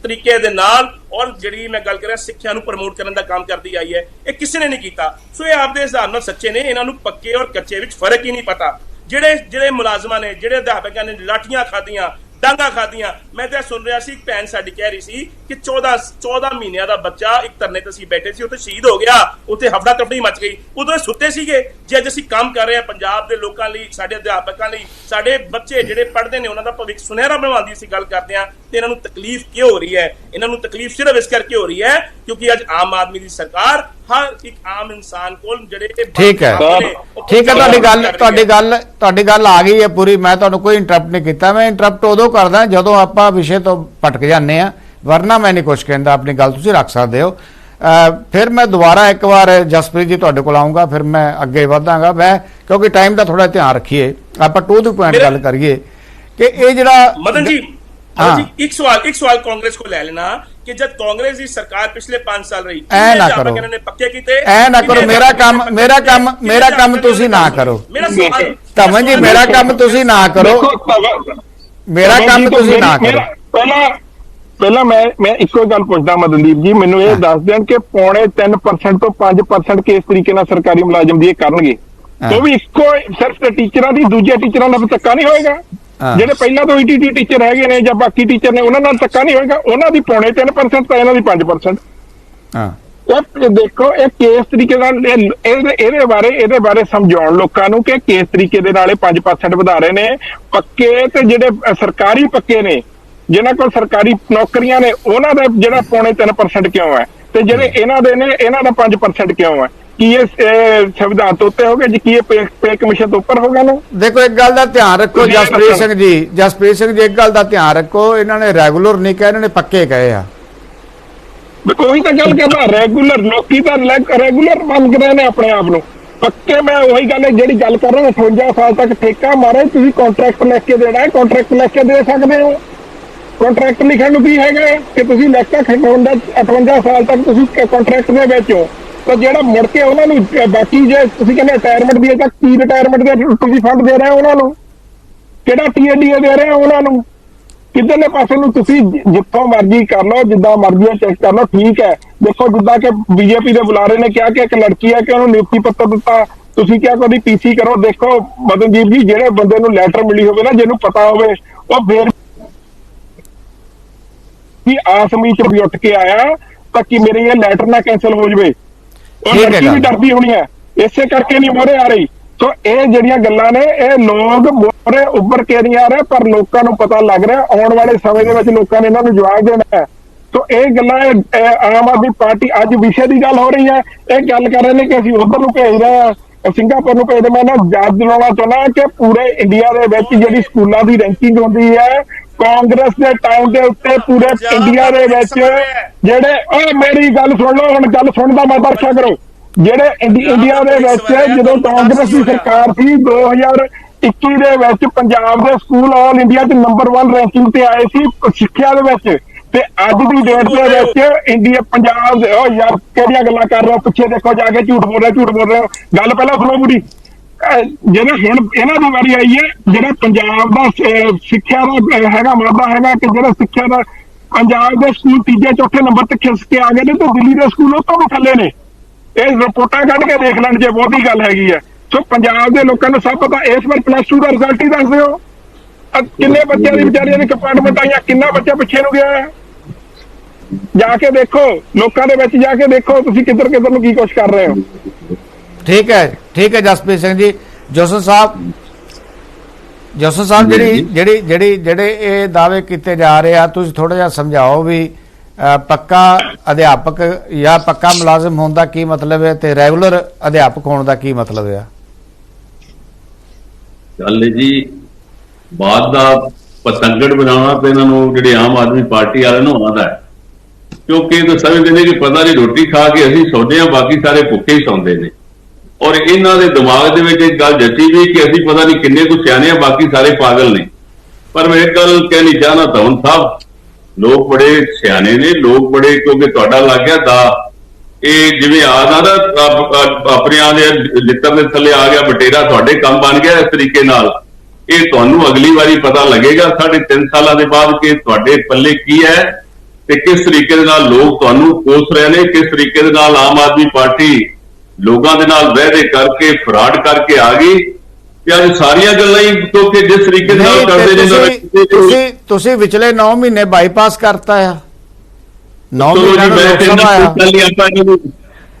ਤਰੀਕੇ ਦੇ ਨਾਲ ਔਰ ਜਿਹੜੀ ਮੈਂ ਗੱਲ ਕਰ ਰਿਹਾ ਸਿੱਖਿਆ ਨੂੰ ਪ੍ਰਮੋਟ ਕਰਨ ਦਾ ਕੰਮ ਕਰਦੀ ਆਈ ਹੈ? ਇਹ ਕਿਸੇ ਨੇ ਨਹੀਂ ਕੀਤਾ। ਸੋ ਇਹ ਆਪਦੇ ਹਿਸਾਬ ਨਾਲ ਸੱਚੇ ਨੇ, ਇਹਨਾਂ ਨੂੰ ਪੱਕੇ ਔਰ ਕੱਚੇ ਵਿੱਚ ਫਰਕ ਹੀ ਨਹੀਂ ਪਤਾ। ਜਿਹੜੇ ਮੁਲਾਜ਼ਮਾਂ ਨੇ, ਜਿਹੜੇ ਅਧਿਆਪਕਾਂ ਨੇ ਲਾਠੀਆਂ ਖਾਧੀਆਂ, ਡਾਂਗਾ ਖਾਧੀਆਂ। ਮੈਂ ਤਾਂ ਸੁਣ ਰਿਹਾ ਸੀ, ਇੱਕ ਭੈਣ ਸਾਡੀ ਕਹਿ ਰਹੀ ਸੀ ਕਿ 14 ਮਹੀਨਿਆਂ ਦਾ ਬੱਚਾ ਇੱਕ ਧਰਨੇ ਤੇ ਅਸੀਂ ਬੈਠੇ ਸੀ, ਉੱਥੇ ਸ਼ਹੀਦ ਹੋ ਗਿਆ, ਉੱਥੇ ਹਫੜਾ ਤਫੜੀ ਮਚ ਗਈ। ਉਦੋਂ ਇਹ ਸੁੱਤੇ ਸੀਗੇ। ਜੇ ਅੱਜ ਅਸੀਂ ਕੰਮ ਕਰ ਰਹੇ ਹਾਂ ਪੰਜਾਬ ਦੇ ਲੋਕਾਂ ਲਈ, ਸਾਡੇ ਅਧਿਆਪਕਾਂ ਲਈ, ਸਾਡੇ ਬੱਚੇ ਜਿਹੜੇ ਪੜ੍ਹਦੇ ਨੇ ਉਹਨਾਂ ਦਾ ਭਵਿੱਖ ਸੁਨਹਿਰਾ ਬਣਾਉਣ ਦੀ ਅਸੀਂ ਗੱਲ ਕਰਦੇ ਹਾਂ, ਤੇ ਇਹਨਾਂ ਨੂੰ ਤਕਲੀਫ ਕਿਉਂ ਹੋ ਰਹੀ ਹੈ? ਇਹਨਾਂ ਨੂੰ ਤਕਲੀਫ ਸਿਰਫ ਇਸ ਕਰਕੇ ਹੋ ਰਹੀ ਹੈ ਕਿਉਂਕਿ ਅੱਜ ਆਮ ਆਦਮੀ ਦੀ ਸਰਕਾਰ ਹਰ ਇੱਕ ਆਮ ਇਨਸਾਨ ਕੋਲ ਜਿਹੜੇ ਠੀਕ ਹੈ ਤੁਹਾਡੀ ਗੱਲ ਆ ਗਈ ਹੈ ਪੂਰੀ। ਮੈਂ ਤੁਹਾਨੂੰ ਕੋਈ ਇੰਟਰਪਟ ਨਹੀਂ ਕੀਤਾ। ਮੈਂ ਇੰਟਰਪਟ ਉਦੋਂ ਕਰਦਾ ਜਦੋਂ ਆਪਾਂ ਵਿਸ਼ੇ ਤੋਂ ਭਟਕ ਜਾਂਦੇ ਆ, ਵਰਨਾ ਮੈਂ ਨਹੀਂ ਕੁਝ ਕਹਿੰਦਾ। ਆਪਣੀ ਗੱਲ ਤੁਸੀਂ ਰੱਖ ਸਕਦੇ ਹੋ। ਫਿਰ ਮੈਂ ਦੁਬਾਰਾ ਇੱਕ ਵਾਰ ਜਸਪ੍ਰੀਤ ਜੀ ਤੁਹਾਡੇ ਕੋਲ ਆਉਂਗਾ, ਫਿਰ ਮੈਂ ਅੱਗੇ ਵਧਾਂਗਾ। ਮੈਂ ਕਿਉਂਕਿ ਟਾਈਮ ਦਾ ਥੋੜਾ ਧਿਆਨ ਰੱਖੀਏ, ਆਪਾਂ ਟੂ ਦੀ ਪੁਆਇੰਟ ਗੱਲ ਕਰੀਏ ਕਿ ਇਹ ਜਿਹੜਾ ਮਦਨ ਜੀ ਇੱਕ ਸਵਾਲ ਕਾਂਗਰਸ को ले लेना कि जब कांग्रेस की सरकार पिछले 5 साल रही, ऐ ना करो, पक्के कीते, ऐ ना करो। मेरा काम तुसी ना करो तमन जी, मेरा काम तुसी ना करो, मेरा काम तुसी ना करो। ਪਹਿਲਾਂ ਮੈਂ ਇੱਕੋ ਗੱਲ ਪੁੱਛਦਾ ਮਦਨਦੀਪ ਜੀ, ਮੈਨੂੰ ਇਹ ਦੱਸ ਦੇਣ ਕਿ 3.5% ਤੋਂ 5% ਕਿਸ ਤਰੀਕੇ ਨਾਲ ਸਰਕਾਰੀ ਮੁਲਾਜ਼ਮ ਦੀ ਇਹ ਕਰਨਗੇ? ਉਹ ਵੀ ਇੱਕੋ ਸਿਰਫ ਟੀਚਰਾਂ ਦੀ, ਦੂਜੇ ਟੀਚਰਾਂ ਨਾਲ ਧੱਕਾ ਨਹੀਂ ਹੋਏਗਾ? ਜਿਹੜੇ ਪਹਿਲਾਂ ਤੋਂ ETT ਟੀਚਰ ਹੈਗੇ ਨੇ ਜਾਂ ਬਾਕੀ ਟੀਚਰ ਨੇ ਉਹਨਾਂ ਨਾਲ ਧੱਕਾ ਨਹੀਂ ਹੋਏਗਾ? ਉਹਨਾਂ ਦੀ 3.5% ਤਾਂ ਇਹਨਾਂ ਦੀ 5%। ਇਹ ਦੇਖੋ, ਇਹ ਕਿਸ ਤਰੀਕੇ ਨਾਲ ਇਹਦੇ ਬਾਰੇ ਸਮਝਾਉਣ ਲੋਕਾਂ ਨੂੰ ਕਿ ਕਿਸ ਤਰੀਕੇ ਦੇ ਨਾਲ ਇਹ 5% ਵਧਾ ਰਹੇ ਨੇ। ਪੱਕੇ ਤੇ ਜਿਹੜੇ ਸਰਕਾਰੀ ਪੱਕੇ ਨੇ, ਜਿਨ੍ਹਾਂ ਕੋਲ ਸਰਕਾਰੀ ਨੌਕਰੀਆਂ ਨੇ, ਉਹਨਾਂ ਦਾ ਜਿਹੜਾ 3.5% ਕਿਉਂ ਹੈ, ਤੇ ਜਿਹੜੇ ਇਹਨਾਂ ਦੇ ਨੇ ਇਹਨਾਂ ਦਾ 5% ਕਿਉਂ ਹੈ? ਕੀ ਇਹ ਸੰਵਿਧਾਨ ਤੋਂ ਉੱਤੇ ਹੋ ਗਿਆ ਜੀ? ਕੀ ਇਹ ਪੇ ਕਮਿਸ਼ਨ ਤੋਂ ਉੱਪਰ ਹੋ ਗਿਆ ਨਾ? ਦੇਖੋ, ਇੱਕ ਗੱਲ ਦਾ ਧਿਆਨ ਰੱਖੋ ਜਸਪ੍ਰੀਤ ਸਿੰਘ ਜੀ, ਇੱਕ ਗੱਲ ਦਾ ਧਿਆਨ ਰੱਖੋ, ਇਹਨਾਂ ਨੇ ਰੈਗੂਲਰ ਨਹੀਂ ਕਿਹਾ, ਇਹਨਾਂ ਨੇ ਪੱਕੇ ਕਹੇ ਆ। ਉਹੀ ਤਾਂ ਗੱਲ ਕਰਦਾ, ਰੈਗੂਲਰ। ਲੋਕੀ ਤਾਂ ਰੈਗੂਲਰ ਮੰਨ ਰਹੇ ਨੇ ਆਪਣੇ ਆਪ ਨੂੰ। ਪੱਕੇ ਮੈਂ ਉਹੀ ਗੱਲ ਹੈ ਜਿਹੜੀ ਗੱਲ ਕਰ ਰਿਹਾ, 58 ਸਾਲ ਤੱਕ ਠੇਕਾ ਮਾਰੇ। ਤੁਸੀਂ ਕੰਟਰੈਕਟ ਲਿਖ ਕੇ ਦੇਣਾ, ਕੰਟਰੈਕਟ ਲਿਖ ਕੇ ਦੇ ਸਕਦੇ ਹੋ। ਕੰਟਰੈਕਟ ਲਿਖਣ ਨੂੰ ਕੀ ਹੈਗਾ ਕਿ ਤੁਸੀਂ ਲੈਕਾ ਖੰਡਾਉਂਦਾ 58 ਸਾਲ ਤੱਕ ਤੁਸੀਂ ਕੰਟਰੈਕਟ ਦੇ ਵਿੱਚ ਹੋ, ਤਾਂ ਜਿਹੜਾ ਮੁੜ ਕੇ ਉਹਨਾਂ ਨੂੰ ਬਾਕੀ ਜੇ ਤੁਸੀਂ ਕਹਿੰਦੇ ਰਿਟਾਇਰਮੈਂਟ ਦੀ, ਤਾਂ ਕੀ ਰਿਟਾਇਰਮੈਂਟ ਦੇ ਤੁਸੀਂ ਫੰਡ ਦੇ ਰਹੇ ਹੋ ਉਹਨਾਂ ਨੂੰ? ਕਿਹੜਾ TADA ਦੇ ਰਹੇ ਹੋ ਉਹਨਾਂ ਨੂੰ? ਕਿੱਧਰਲੇ ਪਾਸੇ ਨੂੰ? ਤੁਸੀਂ ਜਿੱਥੋਂ ਮਰਜ਼ੀ ਕਰ ਲਓ, ਜਿੱਦਾਂ ਮਰਜ਼ੀ ਚੈੱਕ ਕਰ ਲਓ, ਠੀਕ ਹੈ। ਦੇਖੋ, ਜਿੱਦਾਂ ਕਿ BJP ਦੇ ਬੁਲਾਰੇ ਨੇ ਕਿਹਾ ਕਿ ਇੱਕ ਲੜਕੀ ਹੈ ਕਿ ਉਹਨੂੰ ਨਿਯੁਕਤੀ ਪੱਤਰ ਦਿੱਤਾ, ਤੁਸੀਂ ਕਿਹਾ ਕੋਈ PC ਕਰੋ। ਦੇਖੋ ਮਦਨਜੀਤ ਜੀ, ਜਿਹੜੇ ਬੰਦੇ ਨੂੰ ਲੈਟਰ ਮਿਲੀ ਹੋਵੇ ਨਾ, ਜਿਹਨੂੰ ਪਤਾ ਹੋਵੇ, ਉਹ ਫੇਰ ਆਸਮੀ ਚ ਵੀ ਉੱਠ ਕੇ ਆਇਆ ਤਾਂ ਕਿ ਮੇਰੇ ਇਹ ਲੈਟਰ ਨਾ ਕੈਂਸਲ ਹੋ ਜਾਵੇ। ਉਹ ਲੜਕੀ ਵੀ ਡਰਦੀ ਹੋਣੀ ਹੈ, ਇਸੇ ਕਰਕੇ ਨਹੀਂ ਮੋਹਰੇ ਆ ਰਹੀ ਸੋ ਇਹ ਜਿਹੜੀਆਂ ਗੱਲਾਂ ਨੇ ਇਹ ਲੋਕ ਮੋਰੇ ਉੱਭਰ ਕੇ ਨਹੀਂ ਆ ਰਹੇ, ਪਰ ਲੋਕਾਂ ਨੂੰ ਪਤਾ ਲੱਗ ਰਿਹਾ ਆਉਣ ਵਾਲੇ ਸਮੇਂ ਦੇ ਵਿੱਚ ਲੋਕਾਂ ਨੇ ਇਹਨਾਂ ਨੂੰ ਜਵਾਬ ਦੇਣਾ ਹੈ। ਸੋ ਇਹ ਗੱਲਾਂ ਆਮ ਆਦਮੀ ਪਾਰਟੀ ਅੱਜ ਵਿਸ਼ੇ ਦੀ ਗੱਲ ਹੋ ਰਹੀ ਹੈ, ਇਹ ਗੱਲ ਕਰ ਰਹੇ ਨੇ ਕਿ ਅਸੀਂ ਉਧਰ ਨੂੰ ਭੇਜ ਰਹੇ ਹਾਂ, ਸਿੰਗਾਪੁਰ ਨੂੰ ਭੇਜਦੇ। ਮੈਂ ਨਾ ਯਾਦ ਦਿਲਾਉਣਾ ਚਾਹੁੰਦਾ ਕਿ ਪੂਰੇ ਇੰਡੀਆ ਦੇ ਵਿੱਚ ਜਿਹੜੀ ਸਕੂਲਾਂ ਦੀ ਰੈਂਕਿੰਗ ਹੁੰਦੀ ਹੈ ਕਾਂਗਰਸ ਦੇ ਟਾਈਮ ਦੇ ਉੱਤੇ ਪੂਰੇ ਇੰਡੀਆ ਦੇ ਵਿੱਚ ਜਿਹੜੇ ਮੇਰੀ ਗੱਲ ਸੁਣ ਲਓ, ਹੁਣ ਗੱਲ ਸੁਣਦਾ ਮੈਂ ਦਰਸ਼ਾ ਕਰੋ, ਜਿਹੜੇ ਇੰਡੀਆ ਦੇ ਵਿੱਚ ਜਦੋਂ ਕਾਂਗਰਸ ਦੀ ਸਰਕਾਰ ਸੀ 2021 ਦੇ ਵਿੱਚ ਪੰਜਾਬ ਦੇ ਸਕੂਲ ਆਲ ਇੰਡੀਆ 'ਚ ਨੰਬਰ 1 ਰੈਂਕਿੰਗ ਤੇ ਆਏ ਸੀ ਸਿੱਖਿਆ ਦੇ ਵਿੱਚ, ਤੇ ਅੱਜ ਦੀ ਡੇਟ ਦੇ ਵਿੱਚ ਇੰਡੀਆ ਪੰਜਾਬ ਦੇ ਯਾਰ ਕਿਹੜੀਆਂ ਗੱਲਾਂ ਕਰ ਰਹੇ ਹੋ, ਪਿੱਛੇ ਦੇਖੋ ਜਾ ਕੇ ਝੂਠ ਬੋਲ ਰਹੇ ਹੋ। ਗੱਲ ਪਹਿਲਾਂ ਸੁਣੋ ਬੁੜੀ, ਜਿਹੜਾ ਹੁਣ ਇਹਨਾਂ ਦੀ ਵਾਰੀ ਆਈ ਹੈ, ਜਿਹੜਾ ਪੰਜਾਬ ਦਾ ਸਿੱਖਿਆ ਦਾ ਹੈਗਾ ਮਾਦਾ ਹੈਗਾ ਕਿ ਜਿਹੜਾ ਸਿੱਖਿਆ ਦਾ ਪੰਜਾਬ ਦੇ ਸਕੂਲ ਤੀਜੇ ਚੌਥੇ ਨੰਬਰ ਤੇ ਖਿੱਚ ਕੇ ਆ ਗਏ ਨੇ, ਤੇ ਦਿੱਲੀ ਦੇ ਸਕੂਲ ਉਹ ਤੋਂ ਵੀ ਥੱਲੇ ਨੇ। ਇਹ ਰਿਪੋਰਟਾਂ ਕੱਢ ਕੇ ਦੇਖ ਲੈਣ ਜੇ ਬਹੁਤੀ ਗੱਲ ਹੈਗੀ ਹੈ। ਸੋ ਪੰਜਾਬ ਦੇ ਲੋਕਾਂ ਨੂੰ ਸਭ ਪਤਾ, ਇਸ ਵਾਰ +2 ਦਾ ਰਿਜ਼ਲਟ ਹੀ ਦੱਸ ਦਿਓ, ਕਿੰਨੇ ਬੱਚਿਆਂ ਦੀ ਵਿਚਾਰੀਆਂ ਦੀ ਕੰਪਾਰਟਮੈਂਟ ਆਈਆਂ, ਕਿੰਨਾ ਬੱਚਾ ਪਿੱਛੇ ਨੂੰ ਗਿਆ ਹੈ। ਜਾ ਕੇ ਦੇਖੋ, ਲੋਕਾਂ ਦੇ ਵਿੱਚ ਜਾ ਕੇ ਦੇਖੋ ਤੁਸੀਂ ਕਿੱਧਰ ਨੂੰ ਕੀ ਕੁਛ ਕਰ ਰਹੇ ਹੋ। ਠੀਕ ਹੈ ਜਸਪ੍ਰੀਤ ਸਿੰਘ ਜੀ। ਜੋਸਨ ਸਾਹਿਬ ਜਿਹੜੇ ਇਹ ਦਾਅਵੇ ਕੀਤੇ ਜਾ ਰਹੇ ਆ, ਤੁਸੀਂ ਥੋੜਾ ਜਿਹਾ ਸਮਝਾਓ ਵੀ ਪੱਕਾ ਅਧਿਆਪਕ ਜਾਂ ਪੱਕਾ ਮੁਲਾਜ਼ਮ ਹੋਣ ਦਾ ਕੀ ਮਤਲਬ ਹੈ ਤੇ ਰੈਗੂਲਰ ਅਧਿਆਪਕ ਹੋਣ ਦਾ ਕੀ ਮਤਲਬ ਹੈ। ਗੱਲ ਜੀ ਬਾਤ ਦਾ ਪਤੰਗੜ ਬਣਾਉਣਾ ਤੇ ਇਹਨਾਂ ਨੂੰ ਜਿਹੜੇ ਆਮ ਆਦਮੀ ਪਾਰਟੀ ਵਾਲੇ ਨੂੰ ਆਉਂਦਾ ਹੈ, ਕਿਉਂਕਿ ਇਹ ਤਾਂ ਸਮਝਦੇ ਨੇ ਕਿ ਪਤਾ ਨਹੀਂ ਰੋਟੀ ਖਾ ਕੇ ਅਸੀਂ ਸੌਂਦੇ ਹਾਂ, ਬਾਕੀ ਸਾਰੇ ਭੁੱਖੇ ਹੀ ਸੌਂਦੇ ਨੇ। ਔਰ ਇਹਨਾਂ ਦੇ ਦਿਮਾਗ ਦੇ ਵਿੱਚ ਇੱਕ ਗੱਲ ਜੱਟੀ ਵੀ ਕਿ ਅਸੀਂ ਪਤਾ ਨਹੀਂ ਕਿੰਨੇ ਕੁ ਸਿਆਣੇ ਆ, ਬਾਕੀ ਸਾਰੇ ਪਾਗਲ ਨੇ। ਪਰ ਮੈਂ ਇੱਕ ਗੱਲ ਕਹਿਣੀ ਚਾਹਨਾ ਧਵਨ ਸਾਹਿਬ, ਲੋਕ ਬੜੇ ਸਿਆਣੇ ਨੇ, ਲੋਕ ਬੜੇ, ਕਿਉਂਕਿ ਤੁਹਾਡਾ ਲੱਗ ਗਿਆ ਦਾ ਇਹ ਜਿਵੇਂ ਆ ਨਾ ਆਪਣਿਆਂ ਦੇ ਲਿੱਤਰ ਦੇ ਥੱਲੇ ਆ ਗਿਆ ਬਟੇਰਾ, ਤੁਹਾਡੇ ਕੰਮ ਬਣ ਗਿਆ ਇਸ ਤਰੀਕੇ ਨਾਲ। ਇਹ ਤੁਹਾਨੂੰ ਅਗਲੀ ਵਾਰੀ ਪਤਾ ਲੱਗੇਗਾ 3.5 ਸਾਲਾਂ ਦੇ ਬਾਅਦ ਕਿ ਤੁਹਾਡੇ ਪੱਲੇ ਕੀ ਹੈ ਤੇ ਕਿਸ ਤਰੀਕੇ ਦੇ ਨਾਲ ਲੋਕ ਤੁਹਾਨੂੰ ਕੋਸ ਰਹੇ ਨੇ, ਕਿਸ ਤਰੀਕੇ ਦੇ ਨਾਲ ਆਮ ਆਦਮੀ ਪਾਰਟੀ ਲੋਕਾਂ ਦੇ ਨਾਲ ਵਾਅਦੇ ਕਰਕੇ ਫਰਾਡ ਕਰਕੇ ਆ ਗਈ। ਤੇ ਅੱਜ ਸਾਰੀਆਂ ਗੱਲਾਂ ਹੀ ਕਿਉਂਕਿ ਜਿਸ ਤਰੀਕੇ ਨਾਲ ਕਰਦੇ ਨੇ ਤੁਸੀਂ ਵਿਚਲੇ 9 ਮਹੀਨੇ ਬਾਈਪਾਸ ਕਰਤਾ ਆ। 9 ਮਹੀਨੇ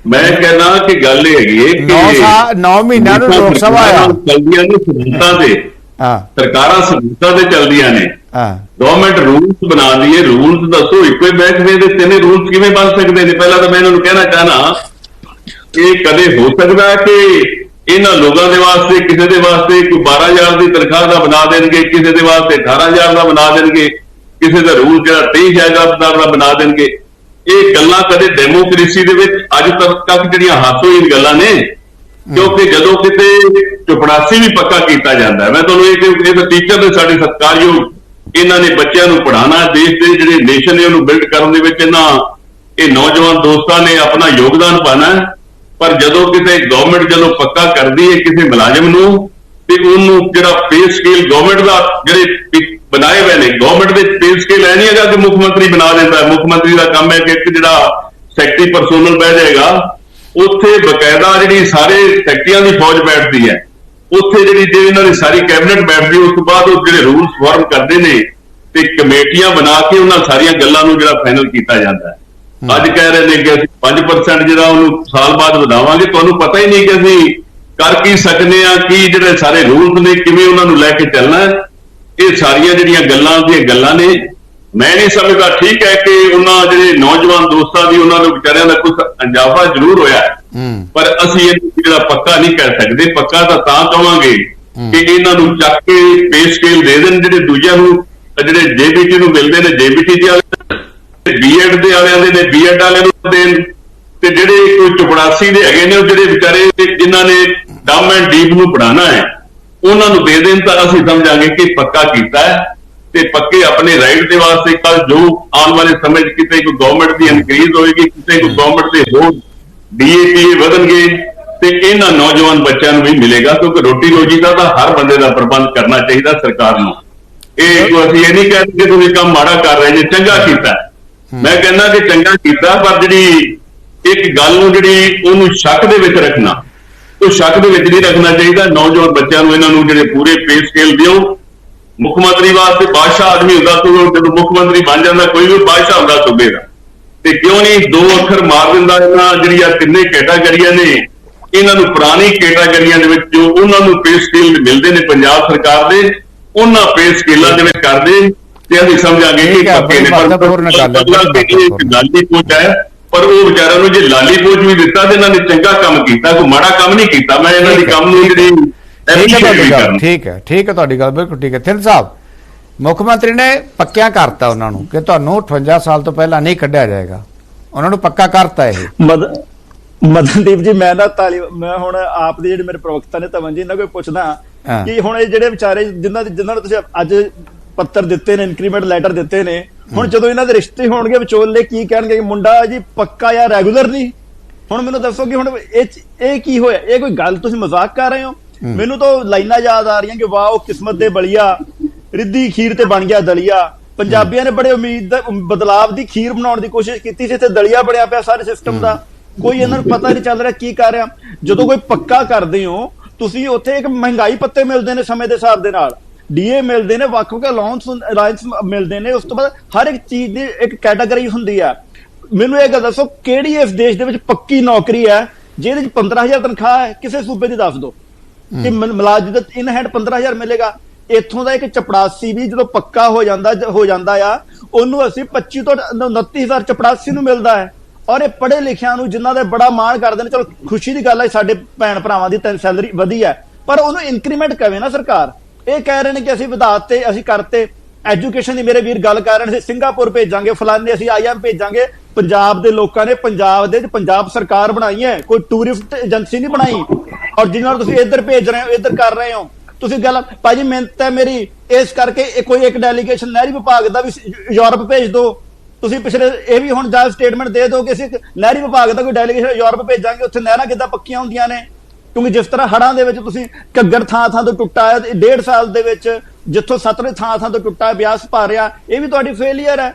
ਮੈਂ ਕਹਿੰਦਾ ਕਿ ਗੱਲ ਇਹ ਹੈਗੀ ਹੈ ਕਿ 9 ਮਹੀਨਿਆਂ ਨੂੰ ਲੋਕ ਸਭਾ ਆ ਚਲਦੀਆਂ ਨੇ ਸਹੂਲਤਾਂ ਦੇ, ਸਰਕਾਰਾਂ ਸਹੂਲਤਾਂ ਤੇ ਚੱਲਦੀਆਂ ਨੇ। ਗਵਰਨਮੈਂਟ ਰੂਲਸ ਬਣਾਉਂਦੀ ਹੈ, ਰੂਲਸ ਦੱਸੋ ਇੱਕੋ ਬੈਠ ਦੇ ਤਿੰਨੇ ਰੂਲਸ ਕਿਵੇਂ ਬਣ ਸਕਦੇ ਨੇ। ਪਹਿਲਾਂ ਤਾਂ ਮੈਂ ਇਹਨਾਂ ਨੂੰ ਕਹਿਣਾ ਚਾਹਨਾ ਇਹ ਕਦੇ ਹੋ ਸਕਦਾ ਕਿ ਇਹਨਾਂ ਲੋਕਾਂ ਦੇ ਵਾਸਤੇ ਕਿਸੇ ਦੇ ਵਾਸਤੇ ਕੋਈ 12,000 ਦੀ ਤਨਖਾਹ ਦਾ ਬਣਾ ਦੇਣਗੇ, ਕਿਸੇ ਦੇ ਵਾਸਤੇ 18,000 ਦਾ ਬਣਾ ਦੇਣਗੇ, ਕਿਸੇ ਦਾ ਰੂਲ ਜਿਹੜਾ 23,000 ਦਾ ਬਣਾ ਦੇਣਗੇ। ਇਹ ਗੱਲਾਂ ਕਦੇ ਡੈਮੋਕ੍ਰੇਸੀ ਦੇ ਵਿੱਚ ਅੱਜ ਤੱਕ ਜਿਹੜੀਆਂ ਹਾਸੋਹੀਣ ਗੱਲਾਂ ਨੇ, ਕਿਉਂਕਿ ਜਦੋਂ ਕਿਤੇ ਚਪੜਾਸੀ ਵੀ ਪੱਕਾ ਕੀਤਾ ਜਾਂਦਾ ਹੈ। ਮੈਂ ਤੁਹਾਨੂੰ ਇਹ ਤਾਂ ਟੀਚਰ ਦੇ ਸਾਡੇ ਸਤਿਕਾਰਯੋਗ, ਇਹਨਾਂ ਨੇ ਬੱਚਿਆਂ ਨੂੰ ਪੜ੍ਹਾਉਣਾ, ਦੇਸ਼ ਦੇ ਜਿਹੜੇ ਨੇਸ਼ਨ ਨੇ ਉਹਨੂੰ ਬਿਲਡ ਕਰਨ ਦੇ ਵਿੱਚ ਇਹ ਨੌਜਵਾਨ ਦੋਸਤਾਂ ਨੇ ਆਪਣਾ ਯੋਗਦਾਨ ਪਾਣਾ। ਪਰ ਜਦੋਂ ਕਿਤੇ ਗਵਰਨਮੈਂਟ ਜਦੋਂ ਪੱਕਾ ਕਰਦੀ ਹੈ ਕਿਸੇ ਮੁਲਾਜ਼ਮ ਨੂੰ, ਤੇ ਉਹਨੂੰ ਜਿਹੜਾ ਪੇ ਸਕੇਲ ਗਵਰਨਮੈਂਟ ਦਾ ਜਿਹੜੇ ਬਣਾਏ ਹੋਏ ਨੇ, ਗਵਰਨਮੈਂਟ ਦੇ ਪੇ ਸਕੇਲ ਐ ਨਹੀਂ ਹੈਗਾ ਕਿ ਮੁੱਖ ਮੰਤਰੀ ਬਣਾ ਦਿੰਦਾ। ਮੁੱਖ ਮੰਤਰੀ ਦਾ ਕੰਮ ਹੈ ਕਿ ਇੱਕ ਜਿਹੜਾ ਸੈਕਟਰੀ ਪਰਸੋਨਲ ਬਹਿ ਜਾਏਗਾ, ਉੱਥੇ ਬਕਾਇਦਾ ਜਿਹੜੀ ਸਾਰੇ ਸੈਕਟਰੀਆਂ ਦੀ ਫੌਜ ਬੈਠਦੀ ਹੈ, ਉੱਥੇ ਜਿਹੜੀ ਇਹਨਾਂ ਦੀ ਸਾਰੀ ਕੈਬਨਿਟ ਬੈਠਦੀ, ਉਸ ਤੋਂ ਬਾਅਦ ਉਹ ਜਿਹੜੇ ਰੂਲਸ ਫਾਰਮ ਕਰਦੇ ਨੇ ਤੇ ਕਮੇਟੀਆਂ ਬਣਾ ਕੇ ਉਹਨਾਂ ਸਾਰੀਆਂ ਗੱਲਾਂ ਨੂੰ ਜਿਹੜਾ ਫਾਈਨਲ ਕੀਤਾ ਜਾਂਦਾ ਹੈ। ਅੱਜ ਕਹਿ ਰਹੇ ਨੇ ਕਿ ਅਸੀਂ 5% ਜਿਹੜਾ ਉਹਨੂੰ ਸਾਲ ਬਾਅਦ ਵਧਾਵਾਂਗੇ। ਤੁਹਾਨੂੰ ਪਤਾ ਹੀ ਨਹੀਂ ਕਿ ਅਸੀਂ ਕਰ ਕੀ ਸਕਦੇ ਆ, ਕੀ ਜਿਹੜੇ ਸਾਰੇ ਰੂਲਸ ਨੇ ਕਿਵੇਂ ਉਹਨਾਂ ਨੂੰ ਲੈ ਕੇ ਚੱਲਣਾ। ਇਹ ਸਾਰੀਆਂ ਜਿਹੜੀਆਂ ਗੱਲਾਂ ਦੀਆਂ ਗੱਲਾਂ ਨੇ, ਮੈਂ ਨਹੀਂ ਸਮਝਦਾ। ਠੀਕ ਹੈ ਕਿ ਉਹਨਾਂ ਜਿਹੜੇ ਨੌਜਵਾਨ ਦੋਸਤਾਂ ਦੀ ਉਹਨਾਂ ਨੂੰ ਵਿਚਾਰਿਆਂ ਦਾ ਕੁਝ ਅੰਜਾਫਾ ਜ਼ਰੂਰ ਹੋਇਆ, ਪਰ ਅਸੀਂ ਇਹ ਜਿਹੜਾ ਪੱਕਾ ਨਹੀਂ ਕਹਿ ਸਕਦੇ। ਪੱਕਾ ਤਾਂ ਕਹਾਂਗੇ ਕਿ ਇਹਨਾਂ ਨੂੰ ਚੱਕ ਕੇ ਪੇ ਸਕੇਲ ਦੇ ਦੇਣ, ਜਿਹੜੇ ਦੂਜਿਆਂ ਨੂੰ ਜਿਹੜੇ ਜੇਬੀਟੀ ਨੂੰ ਮਿਲਦੇ ਨੇ ਜੇਬੀਟੀ ਦੇ ਬੀਐਡ ਦੇ ਵਾਲਿਆਂ ਦੇ ਨੇ ਬੀਐਡ ਵਾਲਿਆਂ ਨੂੰ ਦੇਣ, ਤੇ ਜਿਹੜੇ ਕੋਈ ਚਪੜਾਸੀ ਦੇ ਹੈਗੇ ਨੇ ਉਹ ਜਿਹੜੇ ਵਿਚਾਰੇ ਜਿਨ੍ਹਾਂ ਨੇ ਡੰਮ ਐਂਡ ਡੀਪ ਨੂੰ ਪੜਾਉਣਾ ਹੈ ਉਹਨਾਂ ਨੂੰ ਦੇ ਦੇਣ, ਤਾਂ ਅਸੀਂ ਸਮਝਾਂਗੇ ਕਿ ਪੱਕਾ ਕੀਤਾ ਹੈ। ਤੇ ਪੱਕੇ ਆਪਣੇ ਰਾਈਟ ਦੇ ਵਾਸਤੇ ਕੱਲ ਜੋ ਆਉਣ ਵਾਲੇ ਸਮੇਂ 'ਚ ਕਿਤੇ ਕੋਈ ਗਵਰਨਮੈਂਟ ਦੀ ਇਨਕਰੀਜ਼ ਹੋਏਗੀ, ਕਿਤੇ ਕੋਈ ਗਵਰਨਮੈਂਟ ਦੇ ਹੋਰ DAPA ਵਧਣਗੇ ਤੇ ਇਹਨਾਂ ਨੌਜਵਾਨ ਬੱਚਿਆਂ ਨੂੰ ਵੀ ਮਿਲੇਗਾ। ਕਿਉਂਕਿ ਰੋਟੀ ਰੋਜੀ ਦਾ ਤਾਂ ਹਰ ਬੰਦੇ ਦਾ ਪ੍ਰਬੰਧ ਕਰਨਾ ਚਾਹੀਦਾ ਸਰਕਾਰ ਨੂੰ। ਅਸੀਂ ਇਹ ਨਹੀਂ ਕਹਿੰਦੇ ਕਿ ਤੁਸੀਂ ਕੰਮ ਮਾੜਾ ਕਰ ਰਹੇ ਜੇ, ਚੰਗਾ ਕੀਤਾ। ਮੈਂ ਕਹਿੰਦਾ ਕਿ ਚੰਗਾ ਕੀਤਾ, ਪਰ ਜਿਹੜੀ ਇੱਕ ਗੱਲ ਨੂੰ ਜਿਹੜੀ ਉਹਨੂੰ ਸ਼ੱਕ ਦੇ ਵਿੱਚ ਰੱਖਣਾ, ਉਹ ਸ਼ੱਕ ਦੇ ਵਿੱਚ ਨਹੀਂ ਰੱਖਣਾ ਚਾਹੀਦਾ। ਨੌਜਵਾਨ ਬੱਚਿਆਂ ਨੂੰ ਇਹਨਾਂ ਨੂੰ ਜਿਹੜੇ ਪੂਰੇ ਪੇ ਸਕੇਲ ਦਿਓ। ਮੁੱਖ ਮੰਤਰੀ ਵਾਸਤੇ ਬਾਦਸ਼ਾਹ ਆਦਮੀ ਹੁੰਦਾ, ਜਦੋਂ ਮੁੱਖ ਮੰਤਰੀ ਬਣ ਜਾਂਦਾ ਕੋਈ ਵੀ ਬਾਦਸ਼ਾਹ ਹੁੰਦਾ ਸੂਬੇ ਦਾ, ਤੇ ਕਿਉਂ ਨਹੀਂ 2 ਅੱਖਰ ਮਾਰ ਦਿੰਦਾ। ਇਹਨਾਂ ਜਿਹੜੀਆਂ ਤਿੰਨੇ ਕੈਟਾਗਰੀਆਂ ਨੇ ਇਹਨਾਂ ਨੂੰ ਪੁਰਾਣੀ ਕੈਟਾਗਰੀਆਂ ਦੇ ਵਿੱਚ ਜੋ ਉਹਨਾਂ ਨੂੰ ਪੇ ਸਕੇਲ ਮਿਲਦੇ ਨੇ ਪੰਜਾਬ ਸਰਕਾਰ ਦੇ, ਉਹਨਾਂ ਪੇ ਸਕੇਲਾਂ ਦੇ ਵਿੱਚ ਕਰਦੇ ਤੇ ਅਸੀਂ ਸਮਝਾਂਗੇ ਕਿ ਪੱਕੇ ਨੇ। ਪਰ ਲਾਲੀ ਪੋਚ ਹੈ, ਪਰ ਉਹ ਵਿਚਾਰਿਆਂ ਨੂੰ ਜੇ ਲਾਲੀ ਪੋਚ ਵੀ ਦਿੱਤਾ ਤੇ ਇਹਨਾਂ ਨੇ ਚੰਗਾ ਕੰਮ ਕੀਤਾ, ਕੋਈ ਮਾੜਾ ਕੰਮ ਨਹੀਂ ਕੀਤਾ। ਮੈਂ ਇਹਨਾਂ ਦੀ ਕੰਮ ਨੂੰ ਜਿਹੜੀ ਠੀਕ ਹੈ ਤੁਹਾਡੀ ਗੱਲ ਬਿਲਕੁਲ ਠੀਕ ਹੈ। ਥਿੰਦ ਸਾਹਿਬ, ਮੁੱਖ ਮੰਤਰੀ ਨੇ ਪੱਕਿਆ ਕਰਤਾ ਉਹਨਾਂ ਨੂੰ ਕਿ ਤੁਹਾਨੂੰ 58 ਸਾਲ ਤੋਂ ਪਹਿਲਾਂ ਨਹੀਂ ਕੱਢਿਆ ਜਾਏਗਾ, ਉਹਨਾਂ ਨੂੰ ਪੱਕਾ ਕਰਤਾ ਇਹ। ਮਦਨਦੀਪ ਜੀ, ਮੈਂ ਹੁਣ ਆਪ ਦੇ ਜਿਹੜੇ ਮੇਰੇ ਪ੍ਰਵਕਤਾ ਨੇ ਧਵਨ ਜੀ, ਇਹਨਾਂ ਕੋਈ ਪੁੱਛਦਾ ਕਿ ਹੁਣ ਇਹ ਜਿਹੜੇ ਵਿਚਾਰੇ ਜਿਨ੍ਹਾਂ ਨੂੰ ਤੁਸੀਂ ਅੱਜ ਪੱਤਰ ਦਿੱਤੇ ਨੇ, ਇਨਕਰੀਮੈਂਟ ਲੈਟਰ ਦਿੱਤੇ ਨੇ, ਹੁਣ ਜਦੋਂ ਇਹਨਾਂ ਦੇ ਰਿਸ਼ਤੇ ਹੋਣਗੇ ਵਿਚੋਲੇ ਕੀ ਕਹਿਣਗੇ ਕਿ ਮੁੰਡਾ ਜੀ ਪੱਕਾ ਜਾਂ ਰੈਗੂਲਰ ਨਹੀਂ। ਹੁਣ ਮੈਨੂੰ ਦੱਸੋ ਕਿ ਹੁਣ ਇਹ ਕੀ ਹੋਇਆ? ਇਹ ਕੋਈ ਗੱਲ ਤੁਸੀਂ ਮਜ਼ਾਕ ਕਰ ਰਹੇ ਹੋ? ਮੈਨੂੰ ਤਾਂ ਲਾਈਨਾਂ ਯਾਦ ਆ ਰਹੀਆਂ ਕਿ ਵਾਹ ਉਹ ਕਿਸਮਤ ਦੇ ਬਲੀਆ, ਰਿੱਧੀ ਖੀਰ ਤੇ ਬਣ ਗਿਆ ਦਲੀਆ। ਪੰਜਾਬੀਆਂ ਨੇ ਬੜੇ ਉਮੀਦ ਬਦਲਾਵ ਦੀ ਖੀਰ ਬਣਾਉਣ ਦੀ ਕੋਸ਼ਿਸ਼ ਕੀਤੀ ਸੀ, ਤੇ ਦਲੀਆ ਬਣਿਆ ਪਿਆ ਸਾਰੇ ਸਿਸਟਮ ਦਾ। ਕੋਈ ਇਹਨਾਂ ਨੂੰ ਪਤਾ ਨਹੀਂ ਚੱਲ ਰਿਹਾ ਕੀ ਕਰ ਰਿਹਾ। ਜਦੋਂ ਕੋਈ ਪੱਕਾ ਕਰਦੇ ਹੋ ਤੁਸੀਂ, ਉੱਥੇ ਇੱਕ ਮਹਿੰਗਾਈ ਪੱਤੇ ਮਿਲਦੇ ਨੇ ਸਮੇਂ ਦੇ ਹਿਸਾਬ ਦੇ ਨਾਲ, ਡੀਏ ਮਿਲਦੇ ਨੇ, ਵੱਖ-ਵੱਖ ਅਲਾਉਂਸ ਮਿਲਦੇ ਨੇ। ਉਸ ਤੋਂ ਬਾਅਦ ਹਰ ਇੱਕ ਚੀਜ਼ ਦੀ ਇੱਕ ਕੈਟਾਗਰੀ ਹੁੰਦੀ ਹੈ। ਮੈਨੂੰ ਇਹ ਗੱਲ ਦੱਸੋ, ਕਿਹੜੀ ਇਸ ਦੇਸ਼ ਦੇ ਵਿੱਚ ਪੱਕੀ ਨੌਕਰੀ ਹੈ ਜਿਹਦੇ ਚ 15,000 ਤਨਖਾਹ ਹੈ? ਕਿਸੇ ਸੂਬੇ ਦੀ ਦੱਸ ਦਿਓ ਕਿ ਮੁਲਾਜ਼ਮ ਦਾ ਇਨ ਹੈਂਡ 15,000 ਮਿਲੇਗਾ। ਇੱਥੋਂ ਦਾ ਇੱਕ ਚਪੜਾਸੀ ਵੀ ਜਦੋਂ ਪੱਕਾ ਹੋ ਜਾਂਦਾ ਆ, ਉਹਨੂੰ ਅਸੀਂ 25 ਤੋਂ 29,000 ਚਪੜਾਸੀ ਨੂੰ ਮਿਲਦਾ ਹੈ। ਔਰ ਇਹ ਪੜ੍ਹੇ ਲਿਖਿਆਂ ਨੂੰ ਜਿਨ੍ਹਾਂ ਦਾ ਬੜਾ ਮਾਣ ਕਰਦੇ ਨੇ, ਚਲੋ ਖੁਸ਼ੀ ਦੀ ਗੱਲ ਹੈ ਸਾਡੇ ਭੈਣ ਭਰਾਵਾਂ ਦੀ ਸੈਲਰੀ ਵਧੀ ਹੈ, ਪਰ ਉਹਨੂੰ ਇਨਕਰੀਮੈਂਟ ਕਰੇ ਨਾ ਸਰਕਾਰ। ਇਹ ਕਹਿ ਰਹੇ ਨੇ ਕਿ ਅਸੀਂ ਵਧਾਤੇ, ਅਸੀਂ ਕਰਤੇ। ਐਜੂਕੇਸ਼ਨ ਦੀ ਮੇਰੇ ਵੀਰ ਗੱਲ ਕਰ ਰਹੇ ਨੇ, ਸਿੰਗਾਪੁਰ ਭੇਜਾਂਗੇ, ਫਲਾਣੇ ਅਸੀਂ IIM ਭੇਜਾਂਗੇ। ਪੰਜਾਬ ਦੇ ਲੋਕਾਂ ਨੇ ਪੰਜਾਬ ਸਰਕਾਰ ਬਣਾਈ ਹੈ, ਕੋਈ ਟੂਰਿਸਟ ਏਜੰਸੀ ਨਹੀਂ ਬਣਾਈ। ਔਰ ਜਿਹਨਾਂ ਨੂੰ ਤੁਸੀਂ ਇੱਧਰ ਭੇਜ ਰਹੇ ਹੋ, ਇੱਧਰ ਕਰ ਰਹੇ ਹੋ ਤੁਸੀਂ ਗੱਲ। ਭਾਜੀ ਮਿਹਨਤ ਹੈ ਮੇਰੀ, ਇਸ ਕਰਕੇ ਕੋਈ ਇੱਕ ਡੈਲੀਗੇਸ਼ਨ ਨਹਿਰੀ ਵਿਭਾਗ ਦਾ ਵੀ ਯੂਰਪ ਭੇਜ ਦਿਓ। ਤੁਸੀਂ ਪਿਛਲੇ ਇਹ ਵੀ ਹੁਣ ਜਾ ਸਟੇਟਮੈਂਟ ਦੇ ਦਿਓ ਕਿ ਅਸੀਂ ਨਹਿਰੀ ਵਿਭਾਗ ਦਾ ਕੋਈ ਡੈਲੀਗੇਸ਼ਨ ਯੂਰਪ ਭੇਜਾਂਗੇ, ਉੱਥੇ ਨਹਿਰਾਂ ਕਿੱਦਾਂ ਪੱਕੀਆਂ ਹੁੰਦੀਆਂ ਨੇ। ਕਿਉਂਕਿ ਜਿਸ ਤਰ੍ਹਾਂ ਹੜ੍ਹਾਂ ਦੇ ਵਿੱਚ ਤੁਸੀਂ ਘੱਗਰ ਥਾਂ ਤੋਂ ਟੁੱਟਾ ਹੈ, 1.5 ਸਾਲ ਦੇ ਵਿੱਚ ਜਿੱਥੋਂ ਸਤਲੁਜ ਥਾਂ ਤੋਂ ਟੁੱਟਾ, ਬਿਆਸ ਭਰ ਰਿਹਾ, ਇਹ ਵੀ ਤੁਹਾਡੀ ਫੇਲੀਅਰ ਹੈ।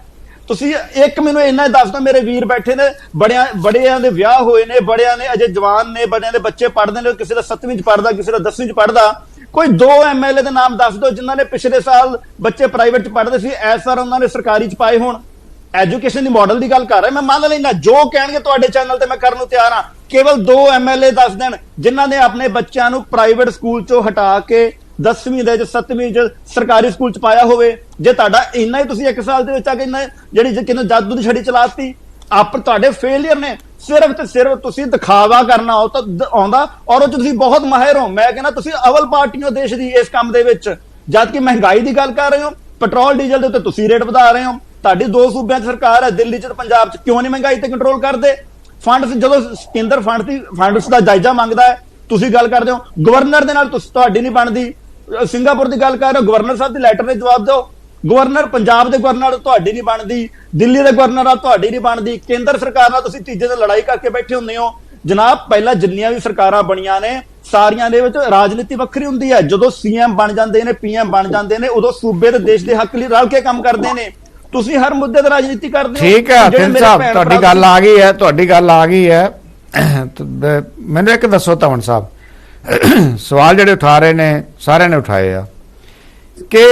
ਤੁਸੀਂ ਇੱਕ ਮੈਨੂੰ ਇੰਨਾ ਦੱਸ ਦਿਓ, ਮੇਰੇ ਵੀਰ ਬੈਠੇ ਨੇ, ਬੜਿਆਂ ਦੇ ਵਿਆਹ ਹੋਏ ਨੇ, ਬੜਿਆਂ ਨੇ ਅਜੇ ਜਵਾਨ ਨੇ, ਬੜਿਆਂ ਦੇ ਬੱਚੇ ਪੜ੍ਹਦੇ ਨੇ, ਕਿਸੇ ਦਾ 7ਵੀਂ ਚ ਪੜ੍ਹਦਾ, ਕਿਸੇ ਦਾ 10ਵੀਂ ਚ ਪੜ੍ਹਦਾ। ਕੋਈ 2 MLA ਦੇ ਨਾਮ ਦੱਸ ਦਿਓ ਜਿਨ੍ਹਾਂ ਨੇ ਪਿਛਲੇ ਸਾਲ ਬੱਚੇ ਪ੍ਰਾਈਵੇਟ ਚ ਪੜ੍ਹਦੇ ਸੀ, ਇਸ ਵਾਰ ਉਹਨਾਂ ਨੇ ਸਰਕਾਰੀ ਚ ਪਾਏ ਹੋਣ। ਐਜੂਕੇਸ਼ਨ ਦੀ ਮਾਡਲ ਦੀ ਗੱਲ ਕਰ ਰਿਹਾ, ਮੈਂ ਮੰਨ ਲੈਣਾ ਜੋ ਕਹਿਣਗੇ ਤੁਹਾਡੇ ਚੈਨਲ ਤੇ ਮੈਂ ਕਰਨ ਨੂੰ ਤਿਆਰ ਹਾਂ। ਕੇਵਲ 2 MLA ਦੱਸ ਦੇਣ ਜਿਨ੍ਹਾਂ ਨੇ ਆਪਣੇ ਬੱਚਿਆਂ ਨੂੰ ਪ੍ਰਾਈਵੇਟ ਸਕੂਲ ਚੋਂ ਹਟਾ ਕੇ 10ਵੀਂ ਦੇ 7ਵੀਂ ਚ ਸਰਕਾਰੀ ਸਕੂਲ ਚ ਪਾਇਆ ਹੋਵੇ। ਜੇ ਤੁਹਾਡਾ ਇੰਨਾ ਹੀ, ਤੁਸੀਂ 1 ਸਾਲ ਦੇ ਵਿੱਚ ਆ ਕੇ ਜਿਹੜੀ ਕਿਨੂੰ ਜਾਦੂ ਦੀ ਛੜੀ ਚਲਾਤੀ, ਤੁਹਾਡੇ ਫੇਲੀਅਰ ਨੇ। ਸਿਰਫ ਤੇ ਸਿਰਫ ਤੁਸੀਂ ਦਿਖਾਵਾ ਕਰਨਾ ਆਉਂਦਾ, ਔਰ ਉਹ ਤੁਸੀਂ ਬਹੁਤ ਮਾਹਿਰ ਹੋ। ਮੈਂ ਕਹਿੰਦਾ ਤੁਸੀਂ ਅਵਲ ਪਾਰਟੀ ਹੋ ਦੇਸ਼ ਦੀ ਇਸ ਕੰਮ ਦੇ ਵਿੱਚ। ਜਦ ਕਿ ਮਹਿੰਗਾਈ ਦੀ ਗੱਲ ਕਰ ਰਹੇ ਹੋ, ਪੈਟਰੋਲ ਡੀਜ਼ਲ ਦੇ ਉੱਤੇ ਤੁਸੀਂ ਰੇਟ ਵਧਾ ਰਹੇ ਹੋ। ਤੁਹਾਡੀ 2 ਸੂਬਿਆਂ 'ਚ ਸਰਕਾਰ ਹੈ, ਦਿੱਲੀ 'ਚ ਤੇ ਪੰਜਾਬ 'ਚ। ਕਿਉਂ ਨਹੀਂ ਮਹਿੰਗਾਈ ਤੇ ਕੰਟਰੋਲ ਕਰਦੇ? ਫੰਡਸ ਜਦੋਂ ਕੇਂਦਰ ਫੰਡਸ ਦਾ ਜਾਇਜ਼ਾ ਮੰਗਦਾ ਹੈ, ਤੁਸੀਂ ਗੱਲ ਕਰਦੇ ਹੋ ਗਵਰਨਰ ਦੇ ਨਾਲ, ਤੁਹਾਡੀ ਨਹੀਂ ਬਣਦੀ। ਸਿੰਗਾਪੁਰ ਦੀ ਗੱਲ ਕਰ ਰਹੇ ਹੋ, ਗਵਰਨਰ ਸਾਹਿਬ ਦੇ ਲੈਟਰ ਦੇ ਜਵਾਬ ਦਿਓ। ਗਵਰਨਰ ਪੰਜਾਬ ਦੇ ਗਵਰਨਰ ਨਾਲ ਤੁਹਾਡੀ ਨਹੀਂ ਬਣਦੀ, ਦਿੱਲੀ ਦੇ ਗਵਰਨਰ ਨਾਲ ਤੁਹਾਡੀ ਨਹੀਂ ਬਣਦੀ, ਕੇਂਦਰ ਸਰਕਾਰ ਨਾਲ ਤੁਸੀਂ ਤੀਜੇ ਦਿਨ ਲੜਾਈ ਕਰਕੇ ਬੈਠੇ ਹੁੰਦੇ ਹੋ। ਜਨਾਬ, ਪਹਿਲਾਂ ਜਿੰਨੀਆਂ ਵੀ ਸਰਕਾਰਾਂ ਬਣੀਆਂ ਨੇ ਸਾਰੀਆਂ ਦੇ ਵਿੱਚ ਰਾਜਨੀਤੀ ਵੱਖਰੀ ਹੁੰਦੀ ਹੈ। ਜਦੋਂ CM ਬਣ ਜਾਂਦੇ ਨੇ, PM ਬਣ ਜਾਂਦੇ ਨੇ, ਉਦੋਂ ਸੂਬੇ ਤੇ ਦੇਸ਼ ਦੇ ਹੱਕ ਲਈ ਰਲ ਕੇ ਕੰਮ ਕਰਦੇ ਨੇ। ਤੁਸੀਂ ਹਰ ਮੁੱਦੇ ਤੇ ਰਾਜਨੀਤੀ ਕਰਦੇ ਹੋ। ਠੀਕ ਹੈ ਥਿੰਦ ਸਾਹਿਬ, ਤੁਹਾਡੀ ਗੱਲ ਆ ਗਈ ਹੈ। ਮੈਨੂੰ ਇੱਕ ਦੱਸੋ ਧਵਨ ਸਾਹਿਬ, ਸਵਾਲ ਜਿਹੜੇ ਉਠਾ ਰਹੇ ਨੇ ਸਾਰਿਆਂ ਨੇ ਉਠਾਏ ਆ ਕਿ